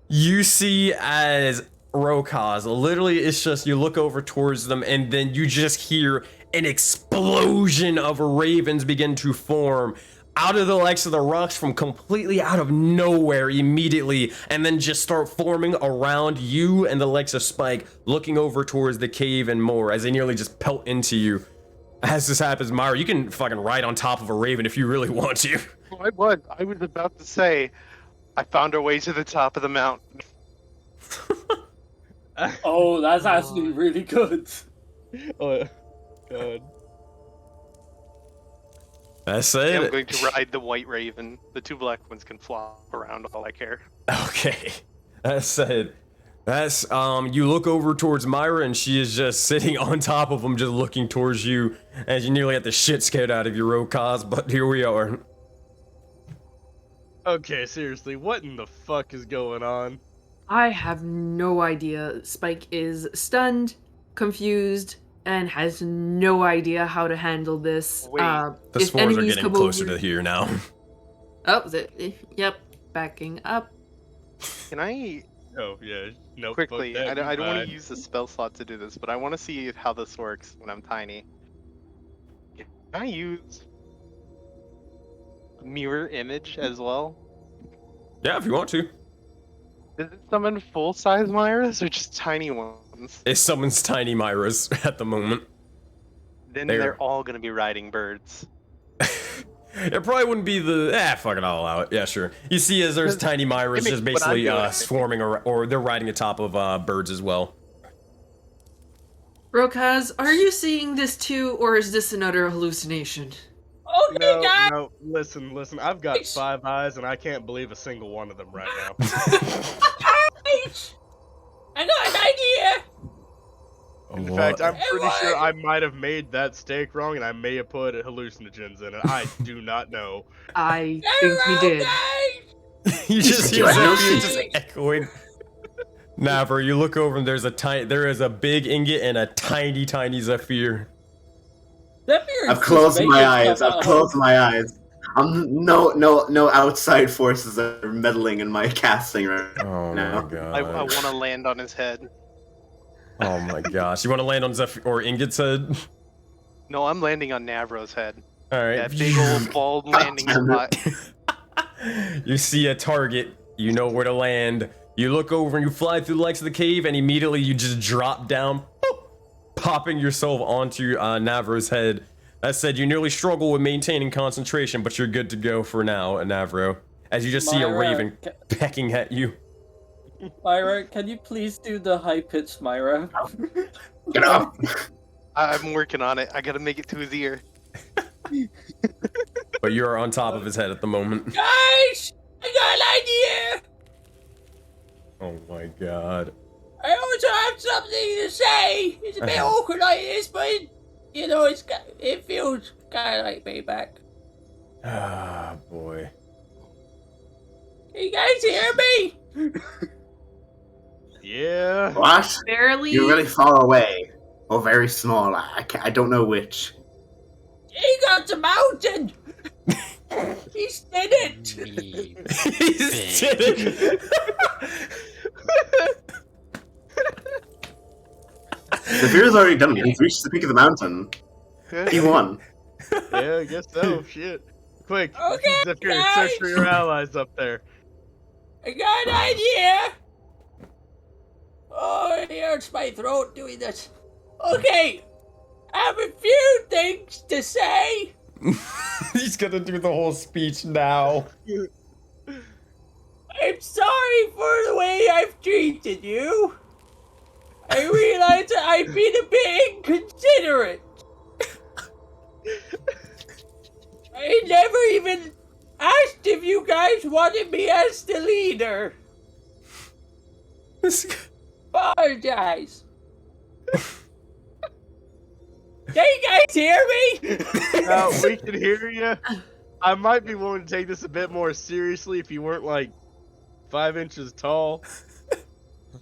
You see as Rokaz, literally it's just you look over towards them and then you just hear an explosion of ravens begin to form out of the likes of the rocks from completely out of nowhere immediately, and then just start forming around you and the likes of Spike, looking over towards the cave and more as they nearly just pelt into you. As this happens, Myra, you can fucking ride on top of a raven if you really want to. I was about to say, I found our way to the top of the mountain. Oh, that's actually really good. Oh, God. That's Yeah, I'm it. going to ride the white raven. The two black ones can flop around all I care. Okay. That's it. That's, you look over towards Myra and she is just sitting on top of him, just looking towards you as you nearly had the shit scared out of your Rokaz, but here we are. Okay, seriously, what in the fuck is going on? I have no idea. Spike is stunned, confused, and has no idea how to handle this. Wait. The If spores are enemies getting come closer over- to here now. Oh, yep, backing up. Can I Oh, yeah. No, quickly? fuck that, I don't want bye. to use the spell slot to do this, but I want to see how this works when I'm tiny. Can I use mirror image as well? Yeah, if you want to. Does it summon full-size Myras or just tiny ones? It summons tiny Myras at the moment. Then There. they're all gonna be riding birds. It probably wouldn't be the fuck it, I'll allow it. Yeah, sure. You see, as there's tiny Myras Mimic just what I'm basically doing. swarming, or they're riding atop of birds as well. Rokaz, are you seeing this too, or is this another hallucination? Okay, No, guys. no, listen. I've got 5 eyes and I can't believe a single one of them right now. Guys, I got an idea. In fact, I'm pretty sure I might have made that steak wrong and I may have put hallucinogens in it. I do not know. I think you did. Guys. You just hear Right. Zephyr just echoing. Navar, you look over and there is a big ingot and a tiny Zephyr. I've closed my eyes. I've closed my eyes. No outside forces are meddling in my casting right Oh now. my god. I want to land on his head. Oh my gosh. You want to land on Zephyr or Ingot's head? No, I'm landing on Navro's head. Alright. That big old bald landing spot. You see a target, you know where to land. You look over and you fly through the legs of the cave, and immediately you just drop down, boop, popping yourself onto Navro's head. That said, you nearly struggle with maintaining concentration, but you're good to go for now, Navro. As you just see a Myra, raven pecking at you. Myra, can you please do the high-pitched Myra? Get up! I'm working on it. I gotta make it to his ear. But you're on top of his head at the moment. Guys, I got an idea. Oh my god. I also have something to say. It's a bit awkward like this, but you know, it feels kind of like payback. Ah, boy. Can you guys hear me? Yeah. What? Barely. You're really far away. Or very small. I don't know which. He got the mountain. He's did it. Me. He's did it. Zephyr's already done it. He's reached the peak of the mountain. He won. Yeah, I guess so. Shit. Quick, Okay, Zephyr, guys. search for your allies up there. I got an idea. Oh, it hurts my throat doing this. Okay, I have a few things to say. He's gonna do the whole speech now. I'm sorry for the way I've treated you. I realize that I've been a bit inconsiderate. I never even asked if you guys wanted me as the leader. Apologize. Can you guys hear me? We can hear you. I might be willing to take this a bit more seriously if you weren't like 5 inches tall.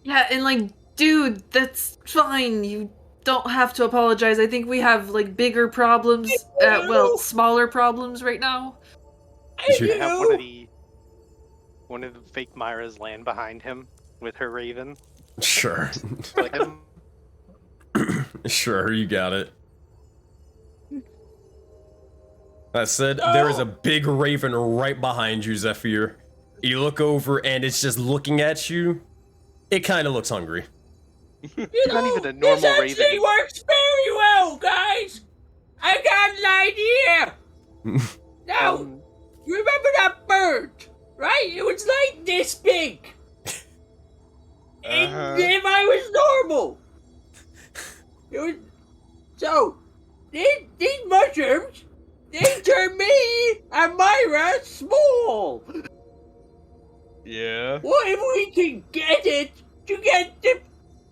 Yeah, and like, dude, that's fine. You don't have to apologize. I think we have like bigger problems, smaller problems right now. I Should have do. one of the fake Myras land behind him with her raven. Sure. Like, Sure, you got it. That said, there is a big raven right behind you, Zephyr. You look over and it's just looking at you. It kind of looks hungry. You not know, even a normal this actually raven. works very well, guys. I got an idea. Now, you remember that bird, right? It was like this big. If I was normal, it was so. These mushrooms, they turn me and Myra small. Yeah. What if we can get it to get the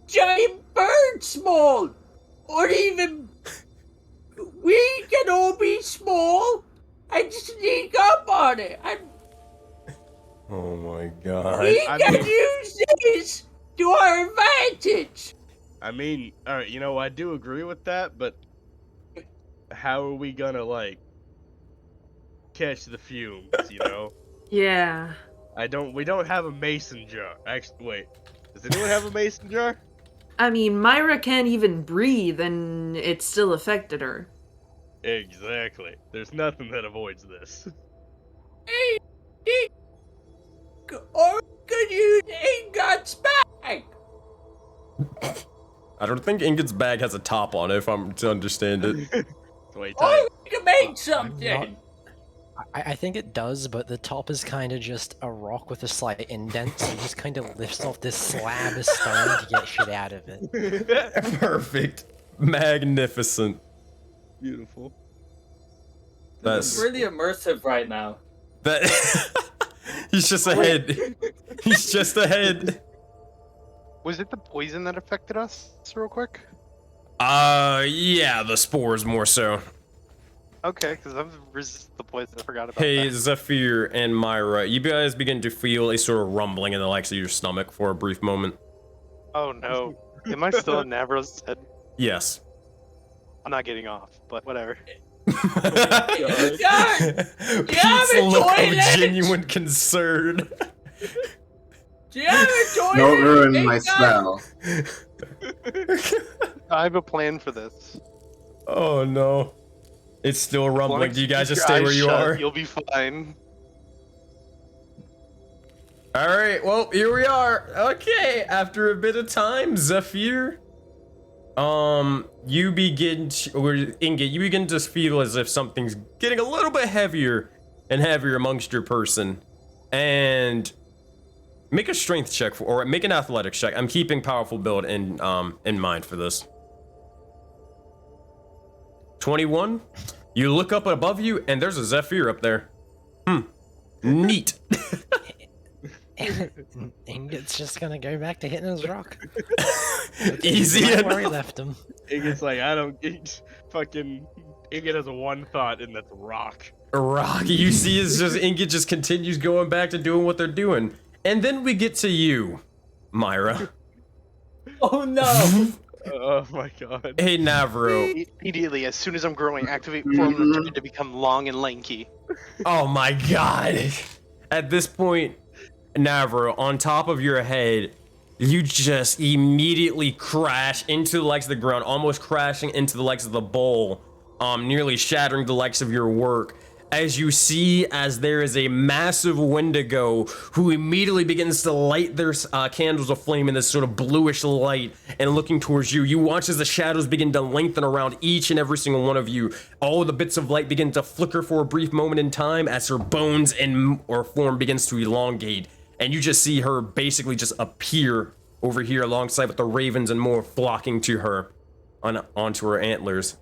giant bird small, or even we can all be small and sneak up on it, and Oh my god. we can use this to our advantage. I mean, alright, you know, I do agree with that, but how are we gonna, like, catch the fumes, you know? Yeah. We don't have a mason jar. Actually, wait. Does anyone have a mason jar? I mean, Myra can't even breathe, and it still affected her. Exactly. There's nothing that avoids this. Or we could use Ingot's bag. I don't think Ingot's bag has a top on it, if I'm to understand it. Wait, Or we can make something. I think it does, but the top is kind of just a rock with a slight indent, so it just kind of lifts off this slab of stone to get shit out of it. Perfect. Magnificent. Beautiful. That's really immersive right now. that. He's just ahead. He's just ahead. Was it the poison that affected us, real quick? Yeah, the spores more so. Okay, because I'm resist the poison. I forgot about Hey, that. Zephyr and Myra, you guys begin to feel a sort of rumbling in the likes of your stomach for a brief moment. Oh no. Am I still in Navro's head? Yes. I'm not getting off, but whatever. Pete's have a look of toilet? genuine concern. Do you have a toilet? Don't ruin my Ingot? spell. I have a plan for this. Oh no. It's still As long rumbling. as Do you guys keep just your stay where eyes you shut, are? You'll be fine. Alright, well, here we are. Okay, after a bit of time, Zephyr, you begin to, or Ingot, you begin to feel as if something's getting a little bit heavier and heavier amongst your person. And make a strength check, or make an athletics check. I'm keeping powerful build in mind for this. 21. You look up above you, and there's a Zephyr up there. Neat. Ingot's just gonna go back to hitting his rock. Easy Right where he enough. left him. Ingot's like, I don't fucking Ingot has one thought, and that's rock. Rock, you see, it's just Ingot just continues going back to doing what they're doing, and then we get to you, Myra. Oh no! Oh my god. Hey, Navro. Immediately, as soon as I'm growing, activate form and turn to become long and lanky. Oh my god. At this point, Navro, on top of your head, you just immediately crash into the legs of the ground, almost crashing into the legs of the bowl, nearly shattering the legs of your work. As you see, as there is a massive Wendigo who immediately begins to light their candles aflame in this sort of bluish light and looking towards you. You watch as the shadows begin to lengthen around each and every single one of you. All the bits of light begin to flicker for a brief moment in time as her bones or form begins to elongate. And you just see her basically just appear over here alongside with the ravens and more flocking to her onto her antlers.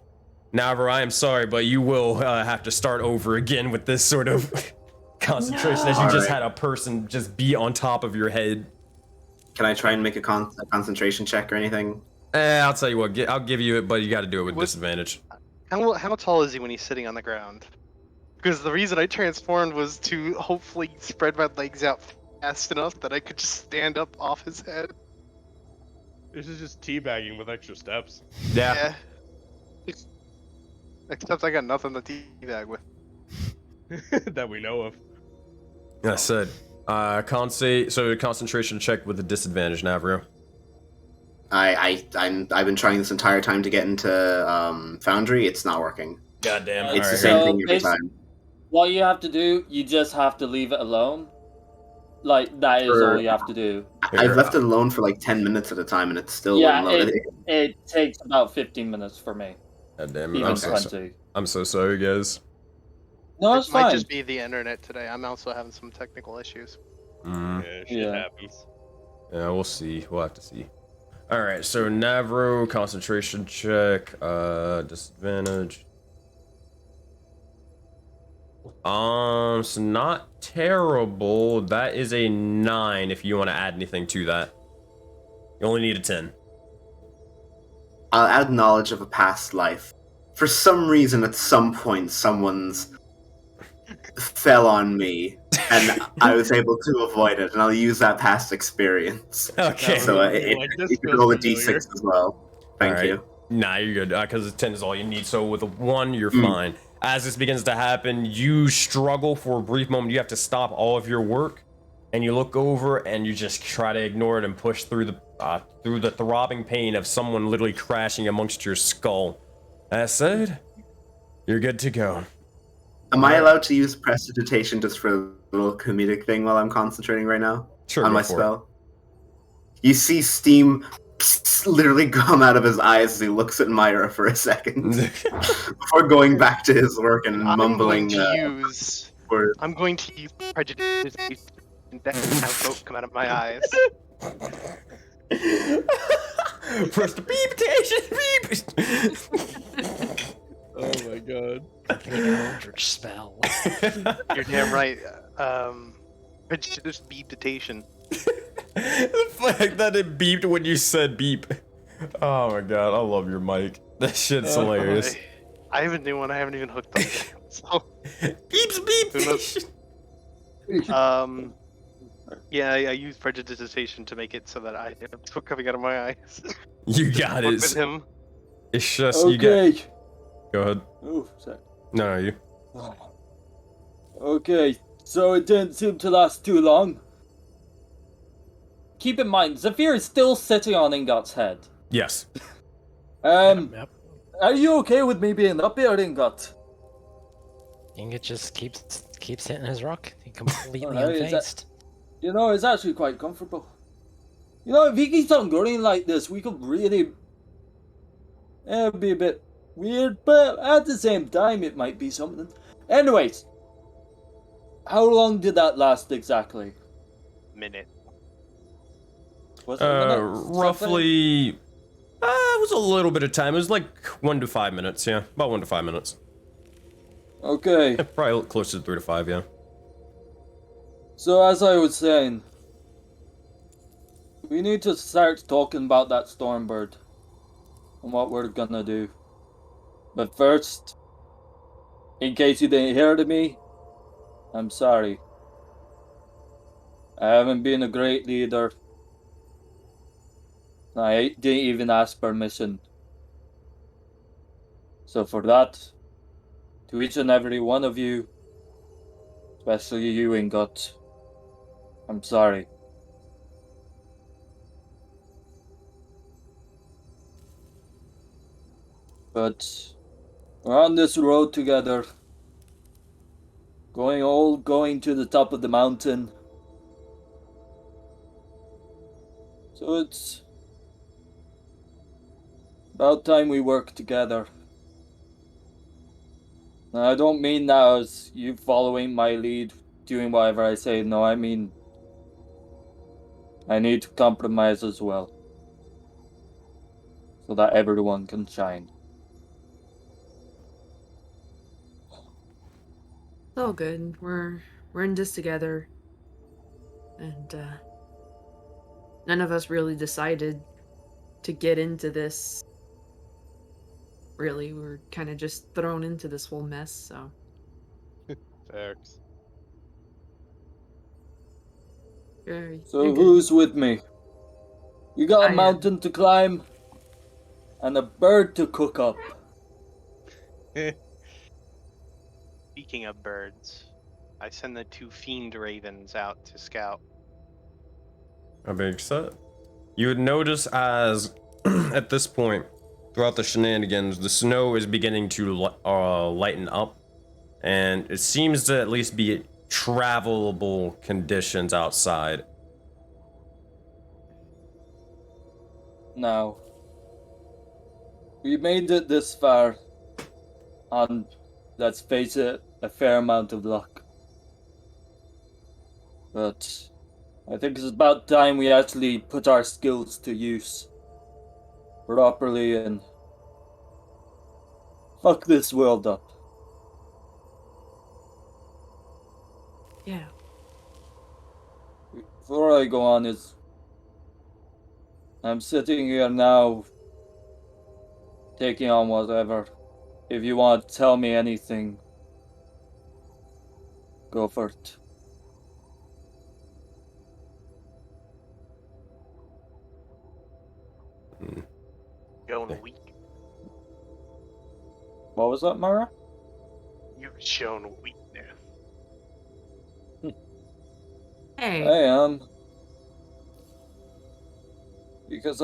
Navro, I am sorry, but you will have to start over again with this sort of concentration as you just had a person just be on top of your head. Can I try and make a concentration check or anything? I'll tell you what, I'll give you it, but you got to do it with disadvantage. How tall is he when he's sitting on the ground? Because the reason I transformed was to hopefully spread my legs out fast enough that I could just stand up off his head. This is just teabagging with extra steps. Yeah. Except I got nothing to teabag with. That we know of. I said, so concentration check with a disadvantage, Navro. I've been trying this entire time to get into Foundry. It's not working. Goddamn. It's the Alright. same thing every time. What you have to do, you just have to leave it alone. Like, that is all you have to do. I've left it alone for like 10 minutes at a time, and it's still Yeah, unloaded. it takes about 15 minutes for me. God damn it. Even Okay. I'm so sorry, guys. No, it's It might fine. just be the internet today. I'm also having some technical issues. Mm. Yeah, shit Yeah. happens. Yeah, we'll see. We'll have to see. All right, so Navro concentration check, disadvantage. It's not terrible. That is a 9 if you want to add anything to that. You only need a 10. I'll add knowledge of a past life. For some reason, at some point, someone's fell on me, and I was able to avoid it, and I'll use that past experience. Okay. So you can roll a d6 as well. Thank you. Nah, you're good, because 10 is all you need, so with a 1, you're fine. As this begins to happen, you struggle for a brief moment. You have to stop all of your work, and you look over, and you just try to ignore it and push through the throbbing pain of someone literally crashing amongst your skull. That said, you're good to go. Am I allowed to use prestidigitation just for a little comedic thing while I'm concentrating right now? Sure, on go my for spell? You see steam literally come out of his eyes as he looks at Myra for a second before going back to his work and mumbling. I'm going to use prejudice and have smoke come out of my eyes. Press the beep. Oh my god. An eldritch spell. You're damn right. Prejudice beepitation. The fact that it beeped when you said beep. Oh my god, I love your mic. That shit's hilarious. I have a new one. I haven't even hooked up yet. So beeps beep. Yeah, I use prestidigitation to make it so that I have smoke coming out of my eyes. You got it. With him. It's just Okay. you got. Go ahead. Oh, sorry. No, you. Okay, so it didn't seem to last too long. Keep in mind, Zephyr is still sitting on Ingot's head. Yes. Yep. Are you okay with me being up here, Ingot? Ingot just keeps hitting his rock, completely Alright, unfazed. You know, it's actually quite comfortable. You know, if he keeps on growing like this, we could really... It'd be a bit weird, but at the same time, it might be something. Anyways, how long did that last exactly? Minute. Was it a minute? Roughly. It was a little bit of time. It was like 1 to 5 minutes. Yeah, about 1 to 5 minutes. Okay. Yeah, probably closer to 3 to 5. Yeah. So as I was saying, we need to start talking about that Stormbird and what we're gonna do. But first, in case you didn't hear to me, I'm sorry. I haven't been a great leader. I didn't even ask permission. So for that, to each and every one of you, especially you, Ingot, I'm sorry. But we're on this road together, going to the top of the mountain. So it's about time we work together. And I don't mean that as you following my lead, doing whatever I say. No, I mean I need to compromise as well, so that everyone can shine. It's all good. We're in this together. And none of us really decided to get into this. Really, we were kind of just thrown into this whole mess, so. Facts. So who's with me? You got I a am. mountain to climb and a bird to cook up. Speaking of birds, I send the 2 fiend ravens out to scout. A big set. You would notice as, at this point, throughout the shenanigans, the snow is beginning to lighten up, and it seems to at least be travelable conditions outside. Now, we made it this far on, let's face it, a fair amount of luck. But I think it's about time we actually put our skills to use properly and fuck this world up. Yeah. Before I go on, I'm sitting here now, taking on whatever. If you want to tell me anything, go for it. Shown weak. What was that, Mara? You've shown weakness. Hey. I am. Because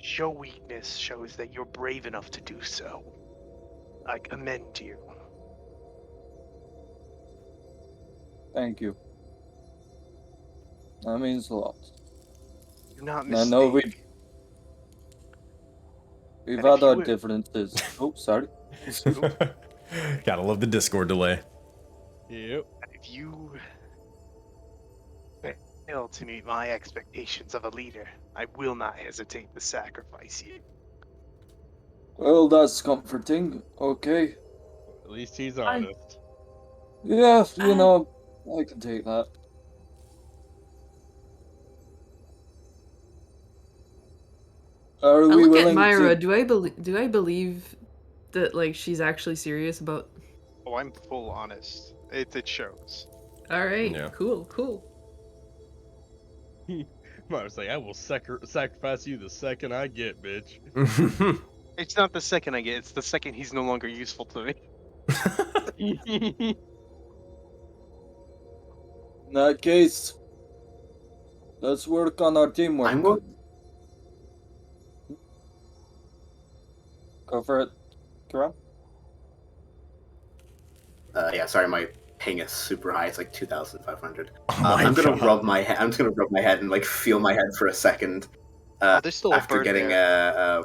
Show weakness shows that you're brave enough to do so. I commend you. Thank you. That means a lot. You're not I mistaken. know we've And had if you our were- differences. Oh, sorry. Gotta love the Discord delay. Yep. If you fail to meet my expectations of a leader, I will not hesitate to sacrifice you. Well, that's comforting. Okay. At least he's honest. Yeah, you know, I can take that. Are I we look willing at Myra. to... Do I believe that like she's actually serious about? Oh, I'm full honest. It shows. All right. Yeah. Cool. Mar's like, I will sacrifice you the second I get, bitch. It's not the second I get, it's the second he's no longer useful to me. In that case, let's work on our teamwork. I'm going. Go for it, Karam. Yeah, sorry, my ping is super high. It's like 2,500. Oh my I'm gonna God. rub my head. I'm just gonna rub my head and like feel my head for a second. There's still a After bird getting there. a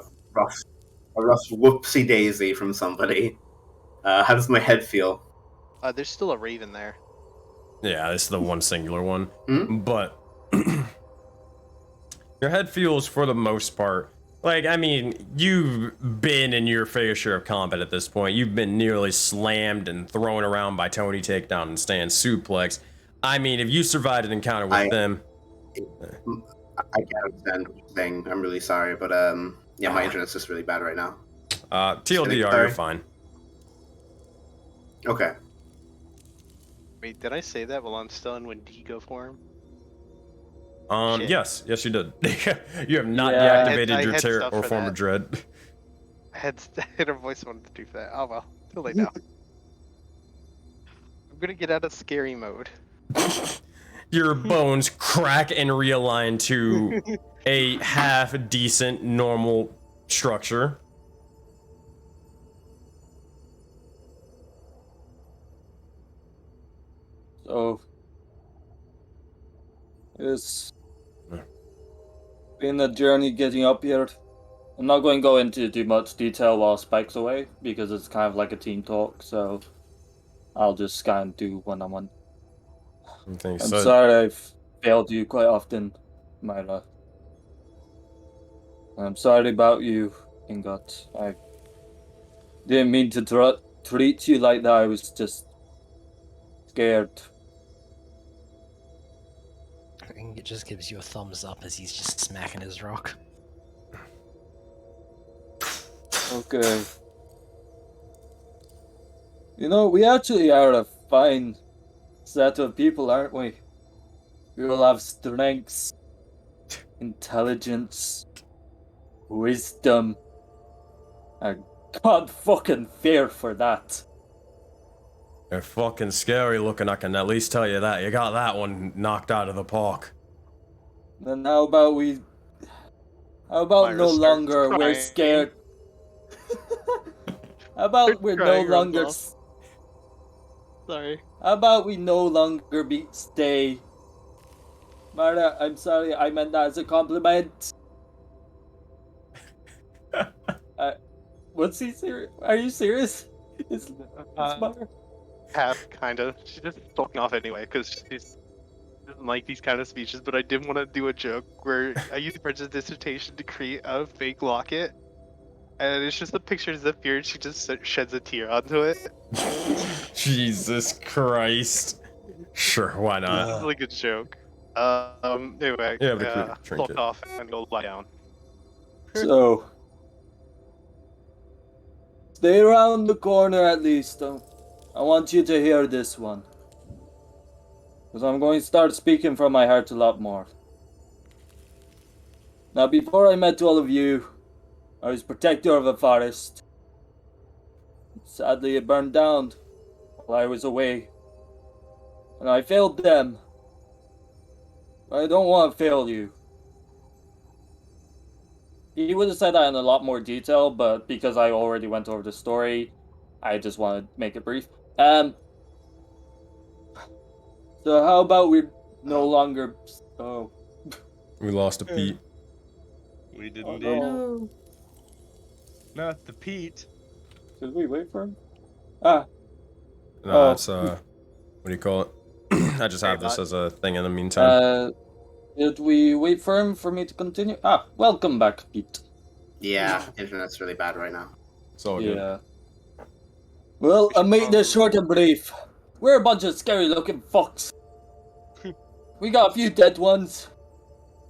rough whoopsie daisy from somebody. How does my head feel? There's still a raven there. Yeah, this is the one singular one. Hmm? But your head feels, for the most part, like, I mean, you've been in your fair share of combat at this point. You've been nearly slammed and thrown around by Tony Takedown and Stan Suplex. I mean, if you survived an encounter with them... I can't understand what you're saying. I'm really sorry, but yeah, my internet's just really bad right now. TLDR, Sorry. you're fine. Okay. Wait, did I say that while I'm still in Wendigo form? Shit. Yes, you did. You have not Yeah. deactivated I your had terror stuff or for form that. of dread. I had a voice wanted to do that. Oh well, too late now. I'm gonna get out of scary mode. Your bones crack and realign to a half-decent, normal structure. So, it's been a journey getting up here. I'm not going to go into too much detail while Spike's away, because it's kind of like a team talk, so I'll just kind of do one-on-one. I'm sorry I've failed you quite often, Myra. I'm sorry about you, Ingot. I didn't mean to treat you like that. I was just scared. I think it just gives you a thumbs up as he's just smacking his rock. Okay. You know, we actually are a fine set of people, aren't we? We all have strengths, intelligence, wisdom, and God fucking fear for that. You're fucking scary looking, I can at least tell you that. You got that one knocked out of the park. Then how about Myra no starts longer we're crying. scared? How about Starts we're no crying, runs longer... off. Sorry. How about we no longer stay? Mara, I'm sorry, I meant that as a compliment. What's he serious? Are you serious? It's Mara. Half, kind of. She's just talking off anyway, because she's didn't like these kind of speeches, but I did want to do a joke where I used Bridget's dissertation to create a fake locket, and it's just a picture of Zephyr, and she just sheds a tear onto it. Jesus Christ. Sure, why It's not? a really good joke. Anyway, Yeah, the quick trinket. fuck off and go lie down. So, stay around the corner at least. I want you to hear this one. Because I'm going to start speaking from my heart a lot more. Now, before I met all of you, I was protector of a forest. Sadly, it burned down while I was away. And I failed them. But I don't want to fail you. He would have said that in a lot more detail, but because I already went over the story, I just want to make it brief. So how about we no longer... Oh. We lost a Pete. We did Oh, indeed. No. Not the Pete. Did we wait for him? Ah. No, it's what do you call it? I just have this as a thing in the meantime. Did we wait for him for me to continue? Ah, welcome back, Pete. Yeah, internet's really bad right now. It's all good. Yeah. Well, I made this short and brief. We're a bunch of scary-looking fucks. We got a few dead ones.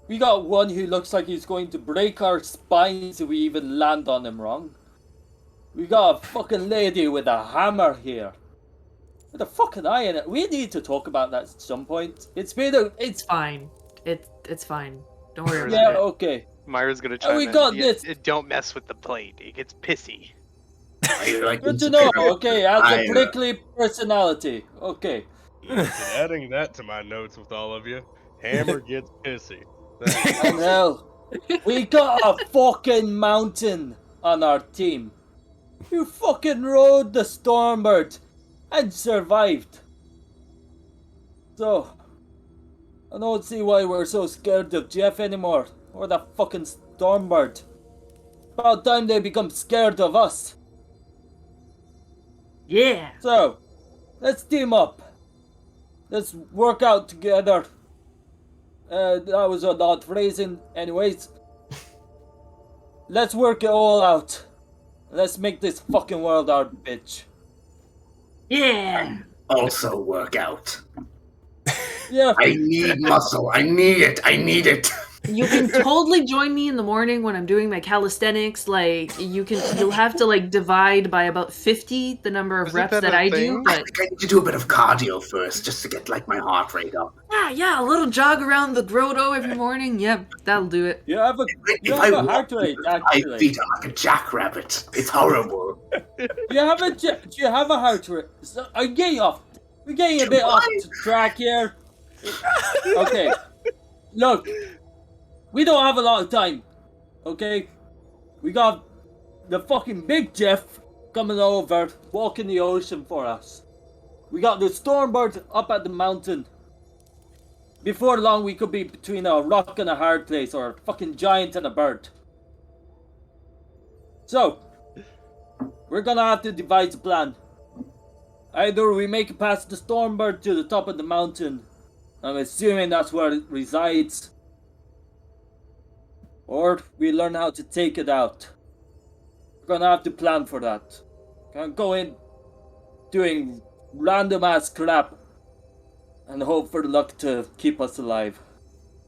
We got one who looks like he's going to break our spines if we even land on him wrong. We got a fucking lady with a hammer here. With a fucking eye in it. We need to talk about that at some point. It's been a... It's fine. It's fine. Don't worry Yeah, about it. okay. Myra's gonna chime we in. got Yeah, this. don't mess with the plate. It gets pissy. Like, Good to know, okay, as a prickly personality. Okay. Listen, adding that to my notes with all of you. Hammer gets pissy. And hell, we got a fucking mountain on our team. You fucking rode the Stormbird and survived. So, I don't see why we're so scared of Jeff anymore, or the fucking Stormbird. About time they become scared of us. Yeah. So, let's team up. Let's work out together. That was a odd phrasing. Anyways, let's work it all out. Let's make this fucking world our bitch. Yeah. Also work out. Yeah. I need muscle. I need it. I need it. You can totally join me in the morning when I'm doing my calisthenics. Like, you'll have to like divide by about 50 the number of Isn't reps that that a I thing? do. I But think I need to do a bit of cardio first, just to get like my heart rate up. yeah, a little jog around the grotto every morning. Yep, that'll do it. You have a If I heart walk rate, with 5 actually. feet, I'm like a jackrabbit. It's horrible. Do you have a heart rate? So, I'm getting off. We're getting a bit off track here. Okay. Look. We don't have a lot of time. Okay? We got the fucking big Jeff coming over, walking the ocean for us. We got the Stormbird up at the mountain. Before long, we could be between a rock and a hard place, or a fucking giant and a bird. So, we're gonna have to devise a plan. Either we make it past the Stormbird to the top of the mountain. I'm assuming that's where it resides. Or we learn how to take it out. We're gonna have to plan for that. Can't go in doing random ass crap and hope for luck to keep us alive.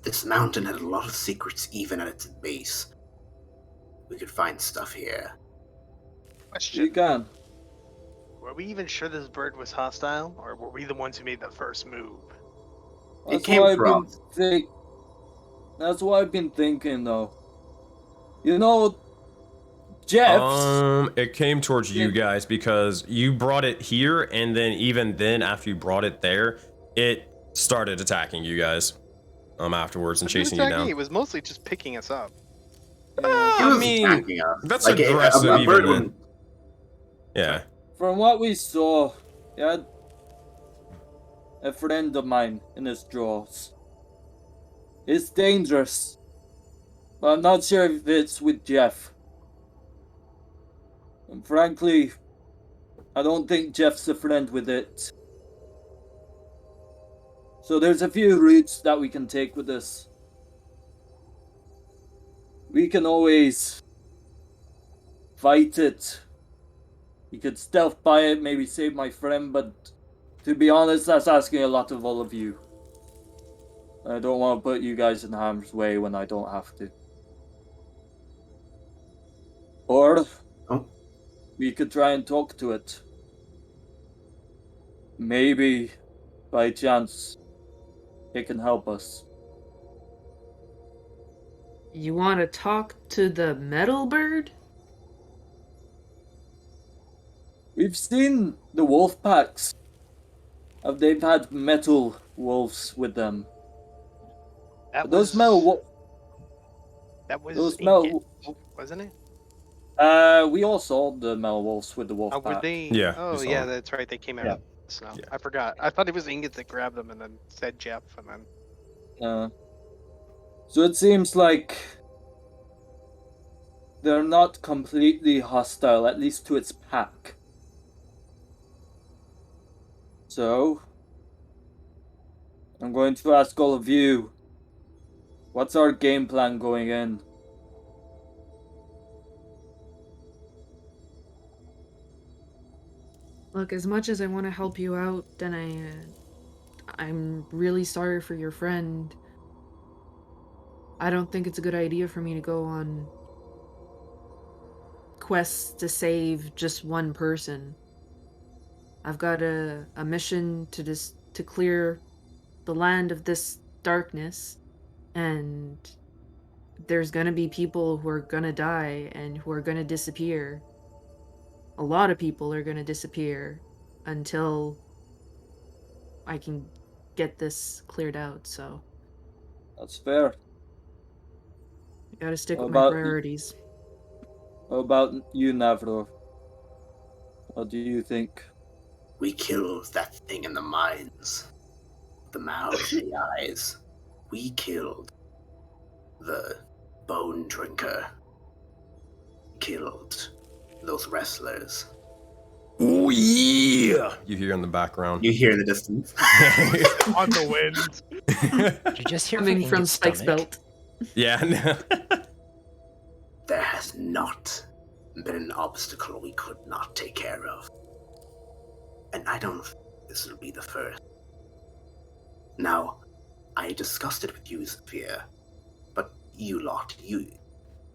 This mountain had a lot of secrets even at its base. We could find stuff here. Question. You can. Were we even sure this bird was hostile, or were we the ones who made the first move? It came from. That's what I've been thinking, though. You know, Jeff's... It came towards you guys because you brought it here, and then even then, after you brought it there, it started attacking you guys. Afterwards and chasing you down. It was mostly just picking us up. I mean, that's like aggressive. a bird Even then. wouldn't- Yeah. From what we saw, he had a friend of mine in his drawers. It's dangerous. But I'm not sure if it's with Jeff. And frankly, I don't think Jeff's a friend with it. So there's a few routes that we can take with this. We can always fight it. We could stealth by it, maybe save my friend, but to be honest, that's asking a lot of all of you. I don't want to put you guys in harm's way when I don't have to. Or Oh. we could try and talk to it. Maybe, by chance, it can help us. You want to talk to the metal bird? We've seen the wolf packs. They've had metal wolves with them. That Those was metal that was those Ingot, metal wasn't it? we all saw the metal wolves with the wolf Oh, were pack. they? Yeah, Oh, we saw yeah, them. that's right. They came out Yeah. of the snow. Yeah. I forgot. I thought it was Ingot that grabbed them and then said Jeff, and then So it seems like they're not completely hostile, at least to its pack. So, I'm going to ask all of you, what's our game plan going in? Look, as much as I want to help you out, then I'm really sorry for your friend. I don't think it's a good idea for me to go on quests to save just one person. I've got a mission to clear the land of this darkness, and there's gonna be people who are gonna die and who are gonna disappear. A lot of people are gonna disappear until I can get this cleared out, so That's fair. I gotta stick How with my about priorities. How about you, Navro? What do you think? We killed that thing in the mines. The mouths, the eyes. We killed the bone drinker. Killed those wrestlers. Oh yeah! You hear in the background. You hear in the distance. On the wind. Did you just hear Coming from Ingot's Spike's stomach? belt. Yeah. No. There has not been an obstacle we could not take care of. And I don't think this will be the first. Now, I discussed it with you, Sophia, but you lot,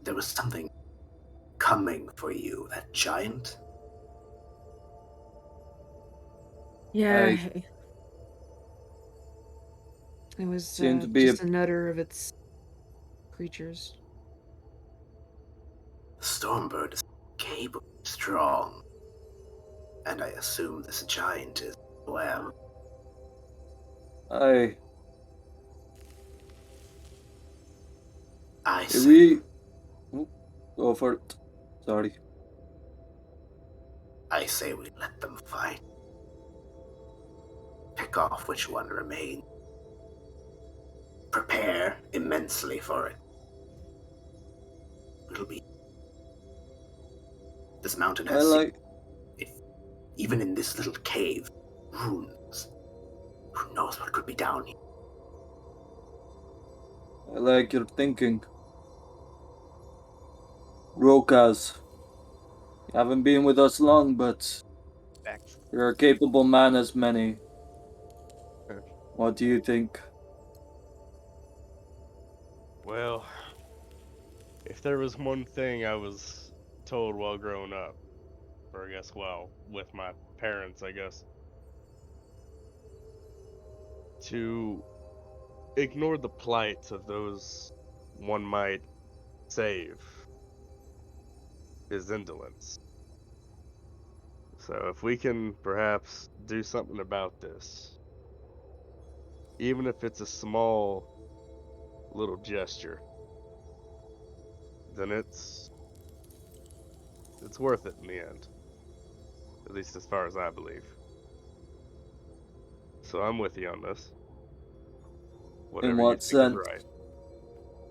there was something coming for you, that giant. Yeah. It was Seemed to be just another of its creatures. Stormbird is capable, strong, and I assume this giant is well. I say we go for it. Sorry. I say we let them fight. Pick off which one remains. Prepare immensely for it. It'll be. This mountain has even in this little cave, runes. Who knows what could be down here? I like your thinking. Rokaz, you haven't been with us long, but you're a capable man as many. What do you think? Well, if there was one thing I was told while growing up, or I guess, well, with my parents, I guess, to ignore the plight of those one might save is indolence. So if we can perhaps do something about this, even if it's a small little gesture, then it's worth it in the end. At least as far as I believe. So I'm with you on this. Whatever In you what think sense? is right.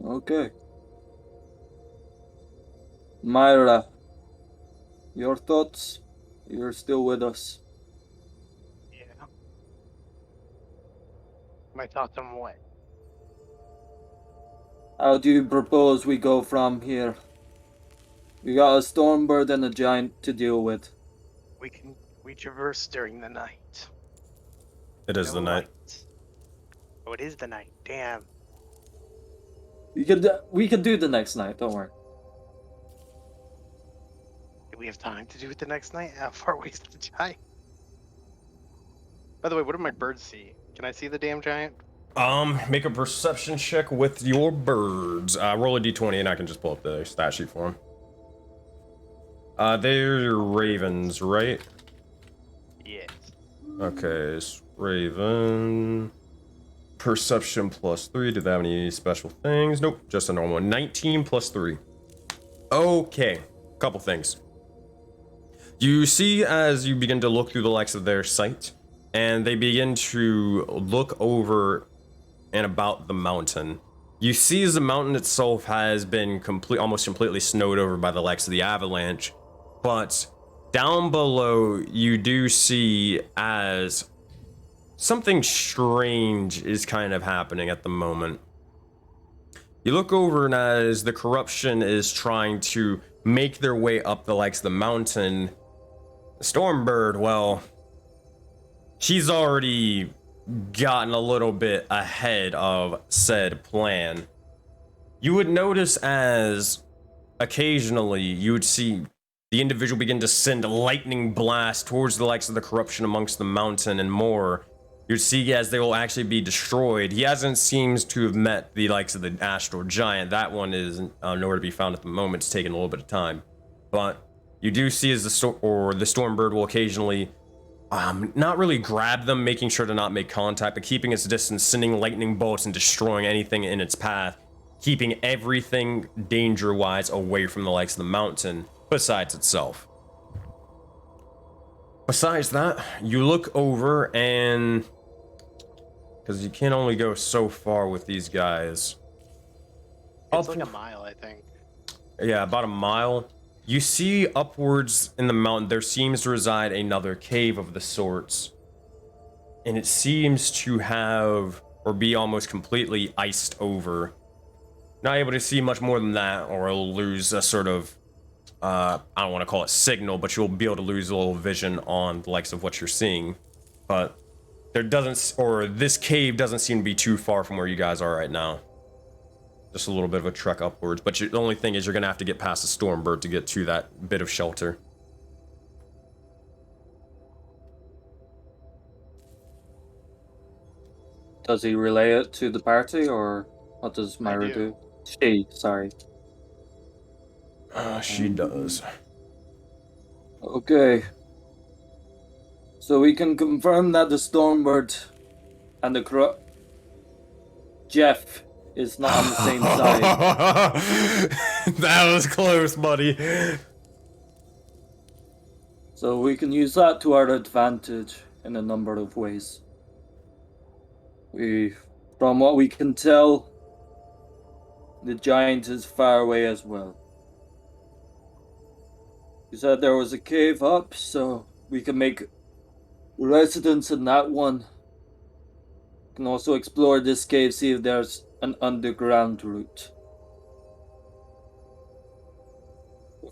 Okay. Myra, your thoughts? You're still with us. Yeah. My thoughts on what? How do you propose we go from here? We got a Stormbird and a Giant to deal with. We traverse during the night. It is No the night. lights. Oh, it is the night. Damn. We can do the next night, don't worry. Do we have time to do it the next night? How far away is the giant? By the way, what do my birds see? Can I see the damn giant? Make a perception check with your birds. Roll a d20 and I can just pull up the stat sheet for them. They're ravens, right? Yes. Okay, so Raven. Perception +3. Do they have any special things? Nope, just a normal one. 19 +3. Okay, couple things. You see as you begin to look through the likes of their sight, and they begin to look over and about the mountain. You see as the mountain itself has been almost completely snowed over by the likes of the avalanche, but down below you do see as something strange is kind of happening at the moment. You look over and as the corruption is trying to make their way up the likes of the mountain, the Stormbird, well, she's already gotten a little bit ahead of said plan. You would notice as occasionally you would see the individual begin to send a lightning blast towards the likes of the corruption amongst the mountain and more. You'd see as they will actually be destroyed. He hasn't seems to have met the likes of the Astral Giant. That one is nowhere to be found at the moment. It's taken a little bit of time. But you do see as the Stormbird will occasionally not really grab them, making sure to not make contact, but keeping its distance, sending lightning bolts and destroying anything in its path, keeping everything danger-wise away from the likes of the mountain, besides itself. Besides that, you look over and, because you can only go so far with these guys. It's like a mile, I think. Yeah, about a mile. You see upwards in the mountain, there seems to reside another cave of the sorts. And it seems to have, or be almost completely iced over. Not able to see much more than that, or it'll lose a sort of, I don't want to call it signal, but you'll be able to lose a little vision on the likes of what you're seeing. But there doesn't, or this cave doesn't seem to be too far from where you guys are right now. Just a little bit of a trek upwards, but the only thing is you're gonna have to get past the Stormbird to get to that bit of shelter. Does he relay it to the party, or what does Myra do? She, sorry. She does. Okay. So we can confirm that the Stormbird and the Jeff is not on the same side. That was close, buddy. So we can use that to our advantage in a number of ways. From what we can tell, the giant is far away as well. You said there was a cave up, so we can make residence in that one. We can also explore this cave, see if there's an underground route.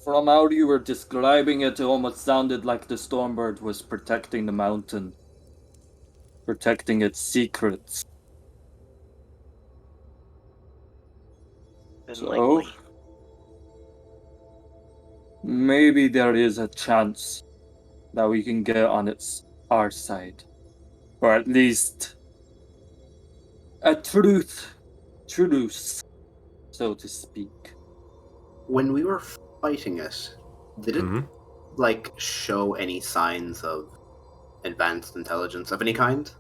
From how you were describing it, it almost sounded like the Stormbird was protecting the mountain. Protecting its secrets. So, maybe there is a chance that we can get on our side. Or at least a truce, so to speak. When we were fighting it, did it like show any signs of advanced intelligence of any kind?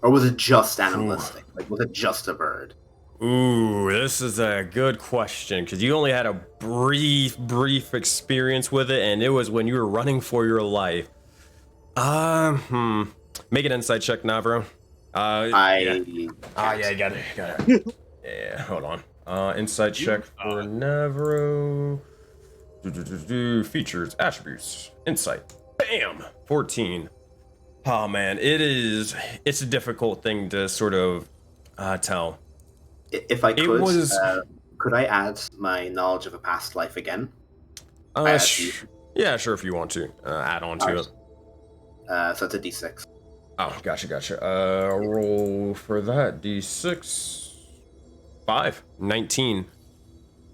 Or was it just animalistic? Like, was it just a bird? Ooh, this is a good question, because you only had a brief experience with it, and it was when you were running for your life. Make an insight check now, bro. Yeah, you got it. Yeah, hold on. Insight check for Navro. Features, attributes, insight. Bam! 14. Oh man, it's a difficult thing to sort of tell. If I It could, was could I add my knowledge of a past life again? yeah, sure, if you want to add on to it. So it's a d6. Oh, gotcha. Roll for that. D6. 5. 19.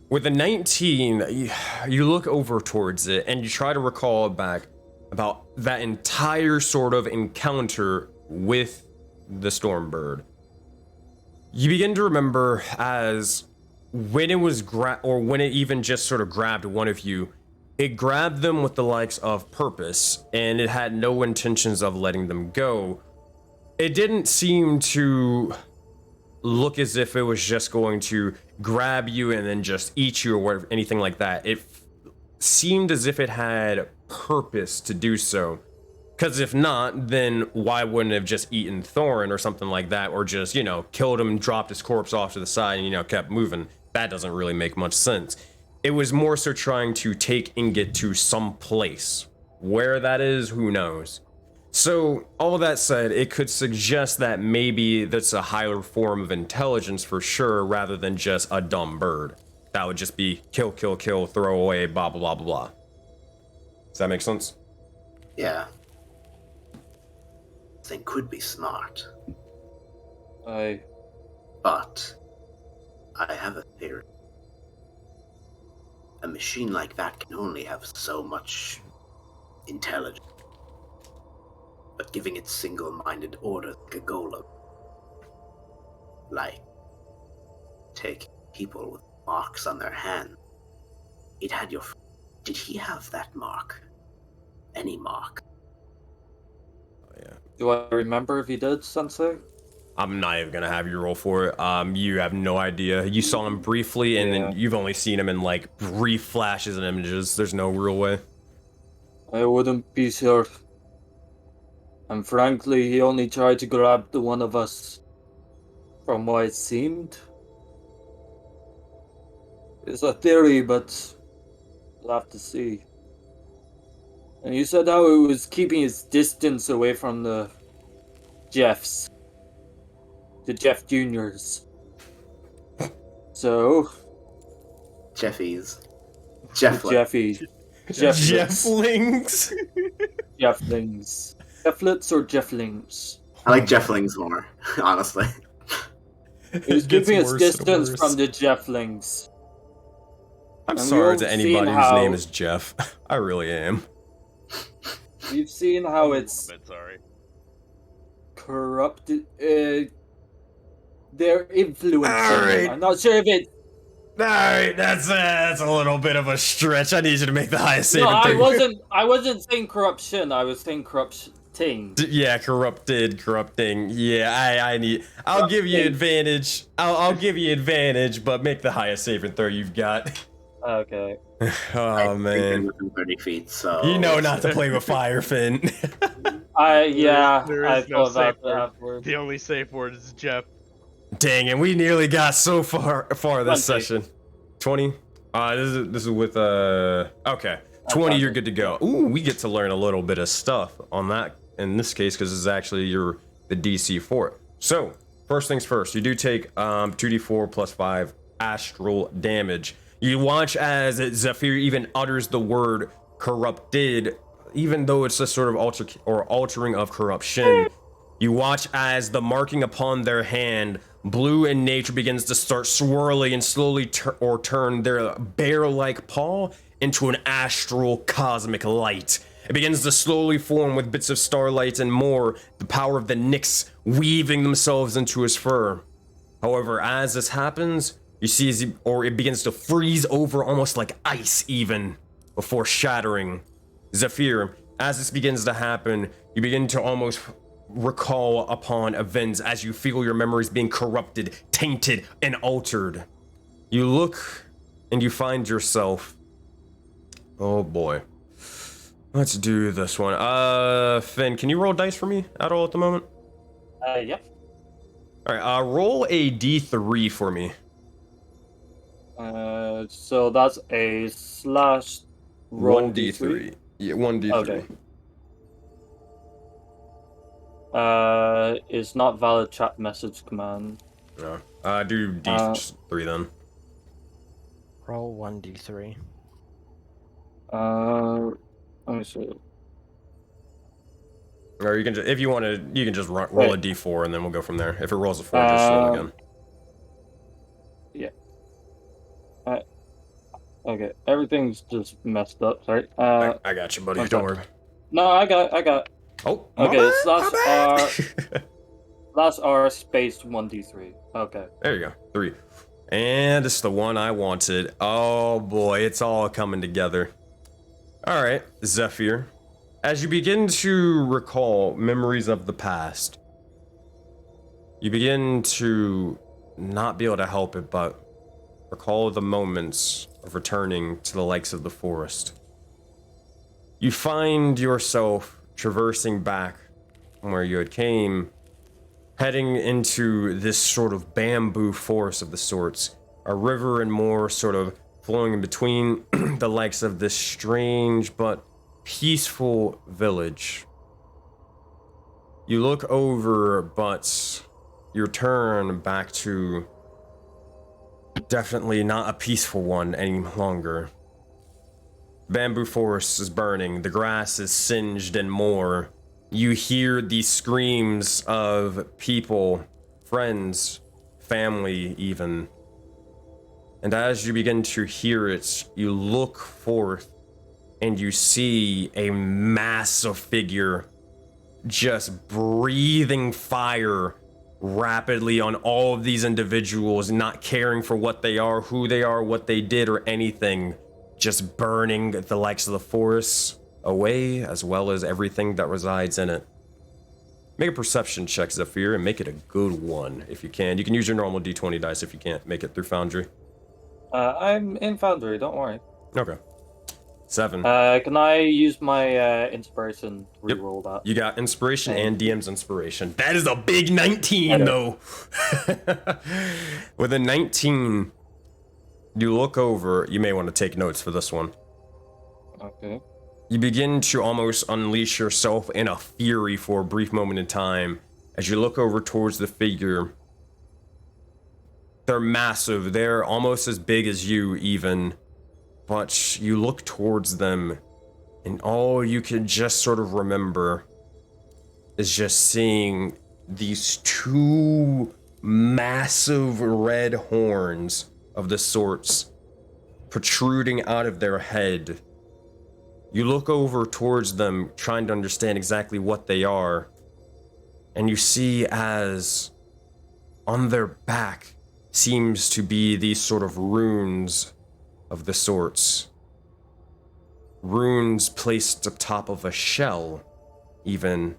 With a 19, you look over towards it and you try to recall back about that entire sort of encounter with the Stormbird. You begin to remember as when it was when it even just sort of grabbed one of you, it grabbed them with the likes of purpose, and it had no intentions of letting them go. It didn't seem to look as if it was just going to grab you and then just eat you or whatever, anything like that. It seemed as if it had purpose to do so. Because if not, then why wouldn't it have just eaten Thorin or something like that, or just, killed him, dropped his corpse off to the side, and, kept moving? That doesn't really make much sense. It was more so trying to take Ingot to some place. Where that is, who knows? So, all that said, it could suggest that maybe that's a higher form of intelligence for sure, rather than just a dumb bird. That would just be kill, throw away, blah, blah, blah, blah, blah. Does that make sense? Yeah. They could be smart. But I have a theory. A machine like that can only have so much intelligence. But giving it single-minded orders like a golem. Like, take people with marks on their hand. Did he have that mark? Any mark? Oh, yeah. Do I remember if he did, Sensei? I'm not even gonna have you roll for it. You have no idea. You saw him briefly, and then you've only seen him in, brief flashes and images. There's no real way. I wouldn't be sure. And frankly, he only tried to grab the one of us. From what it seemed. It's a theory, but we'll have to see. And you said how it was keeping his distance away from the Jeffs. The Jeff Juniors. So... Jeffies. Jefflings. Jefflings. Jefflings. Jefflets or Jefflings? I like Jefflings more, honestly. He was keeping his distance from the Jefflings. I'm sorry to anybody whose name is Jeff. I really am. We've seen how it's sorry. corrupted. Their influence. Alright. I'm not sure if it. Alright, that's a little bit of a stretch. I need you to make the highest saving throw. I wasn't saying corruption. I was saying corrupting. Yeah, corrupting. Yeah, I'll give you advantage. I'll give you advantage, but make the highest saving throw you've got. Okay. Oh man. Within 30 feet, so You know not to play with fire, Finn. There is no thought about safe word. that word. The only safe word is Jeff. Dang it, we nearly got so far this 20. session. 20? This is with okay. 20, you're good to go. Ooh, we get to learn a little bit of stuff on that in this case, because it's actually the DC for it. So, first things first, you do take 2d4 plus 5 astral damage. You watch as Zephyr even utters the word corrupted, even though it's a sort of altering of corruption. You watch as the marking upon their hand, blue in nature, begins to start swirling and slowly turn their bear-like paw into an astral cosmic light. It begins to slowly form with bits of starlight and more, the power of the Nyx weaving themselves into his fur. However, as this happens, you see it begins to freeze over almost like ice even, before shattering. Zephyr, as this begins to happen, you begin to almost recall upon events as you feel your memories being corrupted, tainted, and altered. You look and you find yourself... Oh boy. Let's do this one. Finn, can you roll dice for me at all at the moment? Yep. Alright, roll a d3 for me. So that's a slash roll 1d3. Yeah, 1d3. Okay. Is not valid chat message command. No. Do D3 then. Roll 1d3. Let me see. Or you can just, if you want to, you can just roll a D4 and then we'll go from there. If it rolls a 4, just roll again. Yeah. Okay, everything's just messed up. Sorry. I got you, buddy. okay. Don't worry. No, I got. Oh, okay. It's bad. last R space 1d3. Okay. There you go. 3. And it's the one I wanted. Oh boy, it's all coming together. All right, Zephyr. As you begin to recall memories of the past, you begin to not be able to help it but recall the moments of returning to the likes of the forest. You find yourself traversing back from where you had came, heading into this sort of bamboo forest of the sorts, a river and more sort of flowing in between the likes of this strange but peaceful village. You look over, but you turn back to definitely not a peaceful one any longer. Bamboo forest is burning, the grass is singed and more. You hear these screams of people, friends, family even. And as you begin to hear it, you look forth and you see a massive figure just breathing fire rapidly on all of these individuals, not caring for what they are, who they are, what they did, or anything, just burning the likes of the forest away, as well as everything that resides in it. Make a perception check, Zephyr, and make it a good one if you can. You can use your normal d20 dice if you can't make it through Foundry. I'm in Foundry, don't worry. Okay. 7. Can I use my inspiration to reroll that? You got inspiration and DM's inspiration. That is a big 19, though. With a 19, you look over. You may want to take notes for this one. Okay. You begin to almost unleash yourself in a fury for a brief moment in time as you look over towards the figure. They're massive. They're almost as big as you, even. But you look towards them, and all you can just sort of remember is just seeing these 2 massive red horns of the sorts protruding out of their head. You look over towards them, trying to understand exactly what they are, and you see as on their back seems to be these sort of runes of the sorts. Runes placed atop of a shell, even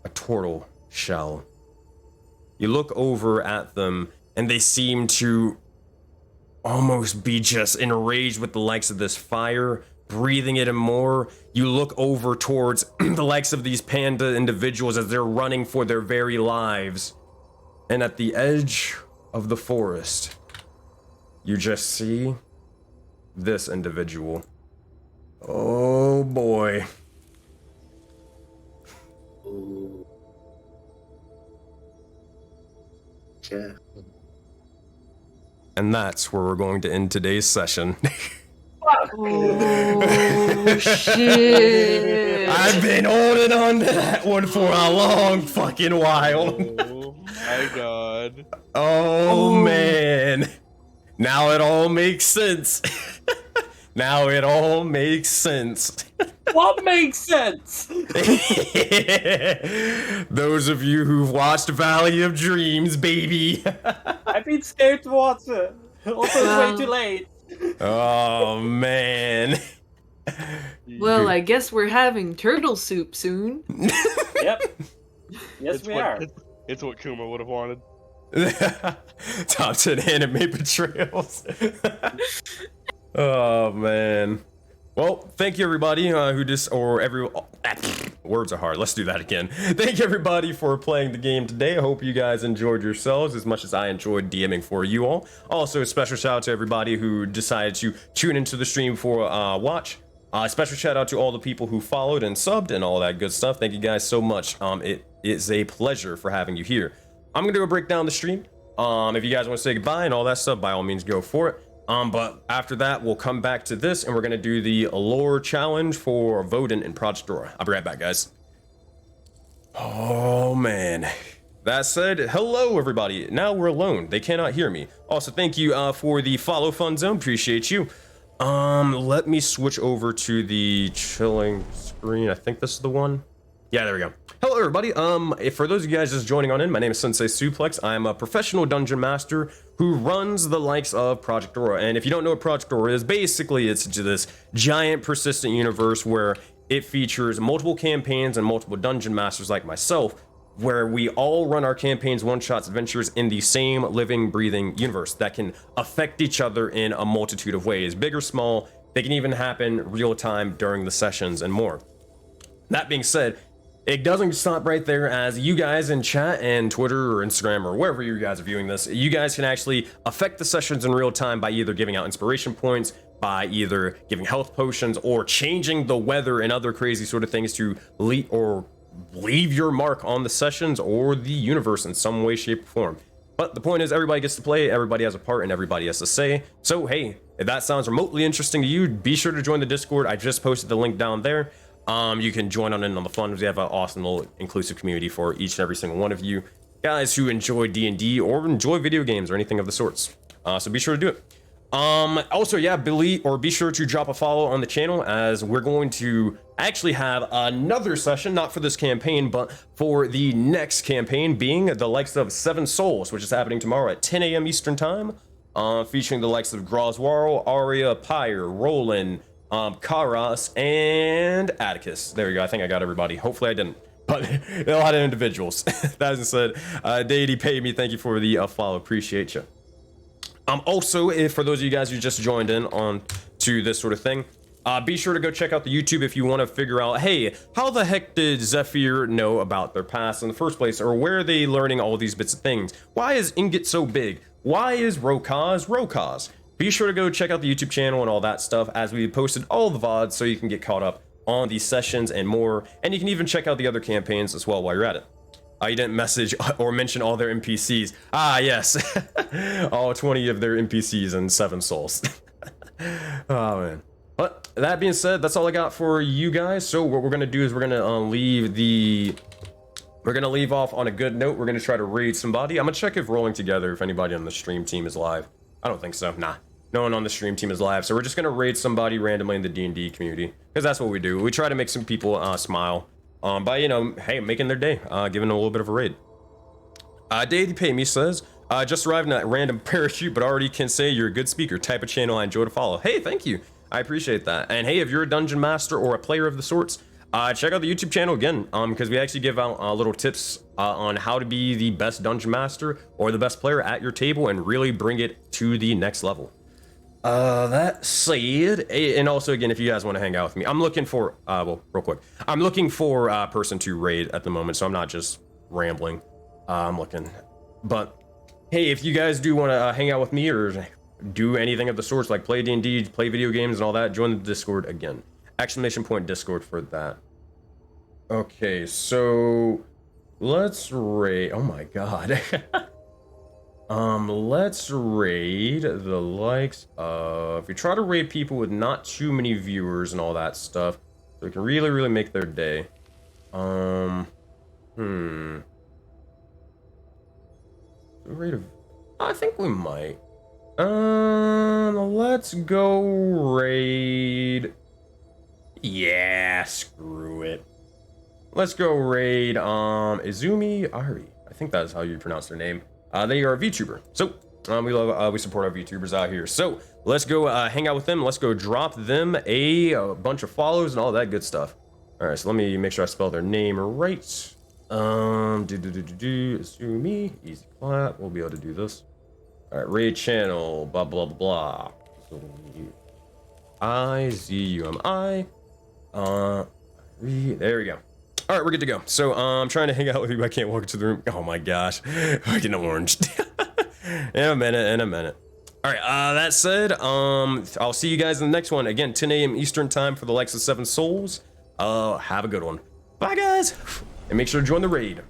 a turtle shell. You look over at them, and they seem to almost be just enraged with the likes of this fire, breathing it in more. You look over towards the likes of these panda individuals as they're running for their very lives. And at the edge of the forest, you just see this individual. Oh boy. Ooh. Yeah. And that's where we're going to end today's session. Oh, shit. I've been holding on to that one for a long fucking while. Oh my god. Oh man. Now it all makes sense. Now it all makes sense. What makes sense? Those of you who've watched Valley of Dreams, baby. I've been scared to watch it. Also, it's way too late. Oh man. Well, I guess we're having turtle soup soon. Yep. Yes, we are. It's what Kuma would have wanted. Top 10 anime betrayals. Oh man. Well, thank you everybody words are hard. Let's do that again. Thank you everybody for playing the game today. I hope you guys enjoyed yourselves as much as I enjoyed DMing for you all. Also, a special shout out to everybody who decided to tune into the stream for watch. Special shout out to all the people who followed and subbed and all that good stuff. Thank you guys so much. It it's a pleasure for having you here. I'm gonna go break down the stream. If you guys want to say goodbye and all that stuff, by all means go for it. But after that, we'll come back to this and we're gonna do the lore challenge for Voden and Project Aurora. I'll be right back, guys. Oh man. That said, hello everybody. Now we're alone. They cannot hear me. Also, thank you for the follow fun zone. Appreciate you. Let me switch over to the chilling screen. I think this is the one. Yeah, there we go. Hello everybody. For those of you guys just joining on in, my name is SenseiSuplex. I'm a professional dungeon master who runs the likes of Project Aurora. And if you don't know what Project Aurora is, basically it's this giant persistent universe where it features multiple campaigns and multiple dungeon masters like myself, where we all run our campaigns, one-shots, adventures in the same living, breathing universe that can affect each other in a multitude of ways, big or small. They can even happen real time during the sessions and more. That being said, it doesn't stop right there, as you guys in chat and Twitter or Instagram or wherever you guys are viewing this, you guys can actually affect the sessions in real time by either giving out inspiration points, by either giving health potions, or changing the weather and other crazy sort of things to leave your mark on the sessions or the universe in some way, shape, or form. But the point is, everybody gets to play, everybody has a part, and everybody has to say. So hey, if that sounds remotely interesting to you, be sure to join the Discord. I just posted the link down there. You can join on in on the fun. We have an awesome little inclusive community for each and every single one of you guys who enjoy D&D or enjoy video games or anything of the sorts. So be sure to do it. Also, yeah, be sure to drop a follow on the channel, as we're going to actually have another session, not for this campaign, but for the next campaign, being the likes of Seven Souls, which is happening tomorrow at 10 a.m. Eastern Time, featuring the likes of Groswaro, Aria, Pyre, Roland, Karas, and Atticus. There you go. I think I got everybody. Hopefully I didn't, but a lot of individuals. That being said, Deity paid me. Thank you for the follow. Appreciate you. Also, if for those of you guys who just joined in on to this sort of thing, be sure to go check out the YouTube if you want to figure out, hey, how the heck did Zephyr know about their past in the first place, or where are they learning all these bits of things? Why is Ingot so big? Why is Rokaz Rokaz? Be sure to go check out the YouTube channel and all that stuff, as we posted all the VODs so you can get caught up on these sessions and more, and you can even check out the other campaigns as well while you're at it. You didn't message or mention all their NPCs. Ah, yes. All 20 of their NPCs and 7 souls. Oh, man. But that being said, that's all I got for you guys. So what we're going to do is we're going to leave off on a good note. We're going to try to raid somebody. I'm going to check if Rolling Together, if anybody on the stream team is live. I don't think so. Nah. No one on the stream team is live. So we're just going to raid somebody randomly in the D&D community, because that's what we do. We try to make some people smile. By, you know, hey, making their day, giving them a little bit of a raid. Deity Pay Me says, just arrived in a random parachute, but already can say you're a good speaker. Type of channel I enjoy to follow. Hey, thank you. I appreciate that. And hey, if you're a dungeon master or a player of the sorts, check out the YouTube channel again, because we actually give out little tips on how to be the best dungeon master or the best player at your table and really bring it to the next level. That said, and also again, if you guys want to hang out with me, I'm looking for, well, real quick, I'm looking for a person to raid at the moment, so I'm not just rambling. I'm looking, but hey, if you guys do want to hang out with me or do anything of the sorts, like play D&D, play video games and all that, join the Discord again. Exclamation point Discord for that. Okay, so let's raid, oh my god. Let's raid the likes of, we try to raid people with not too many viewers and all that stuff, so we can really make their day. I think we might. Let's go raid. Yeah, screw it. Let's go raid, Izumi Ari. I think that's how you pronounce their name. They are a VTuber, so we support our VTubers out here. So let's go hang out with them. Let's go drop them a bunch of follows and all that good stuff. All right, so let me make sure I spell their name right. Izumi, easy clap. We'll be able to do this. All right, raid channel, blah blah blah. IZUMI. There we go. All right, we're good to go. So I'm trying to hang out with you, but I can't walk into the room. Oh my gosh, I'm getting orange. in a minute. All right, that said, I'll see you guys in the next one. Again, 10 a.m. Eastern time for the likes of 7 Souls. Have a good one. Bye, guys. and make sure to join the raid.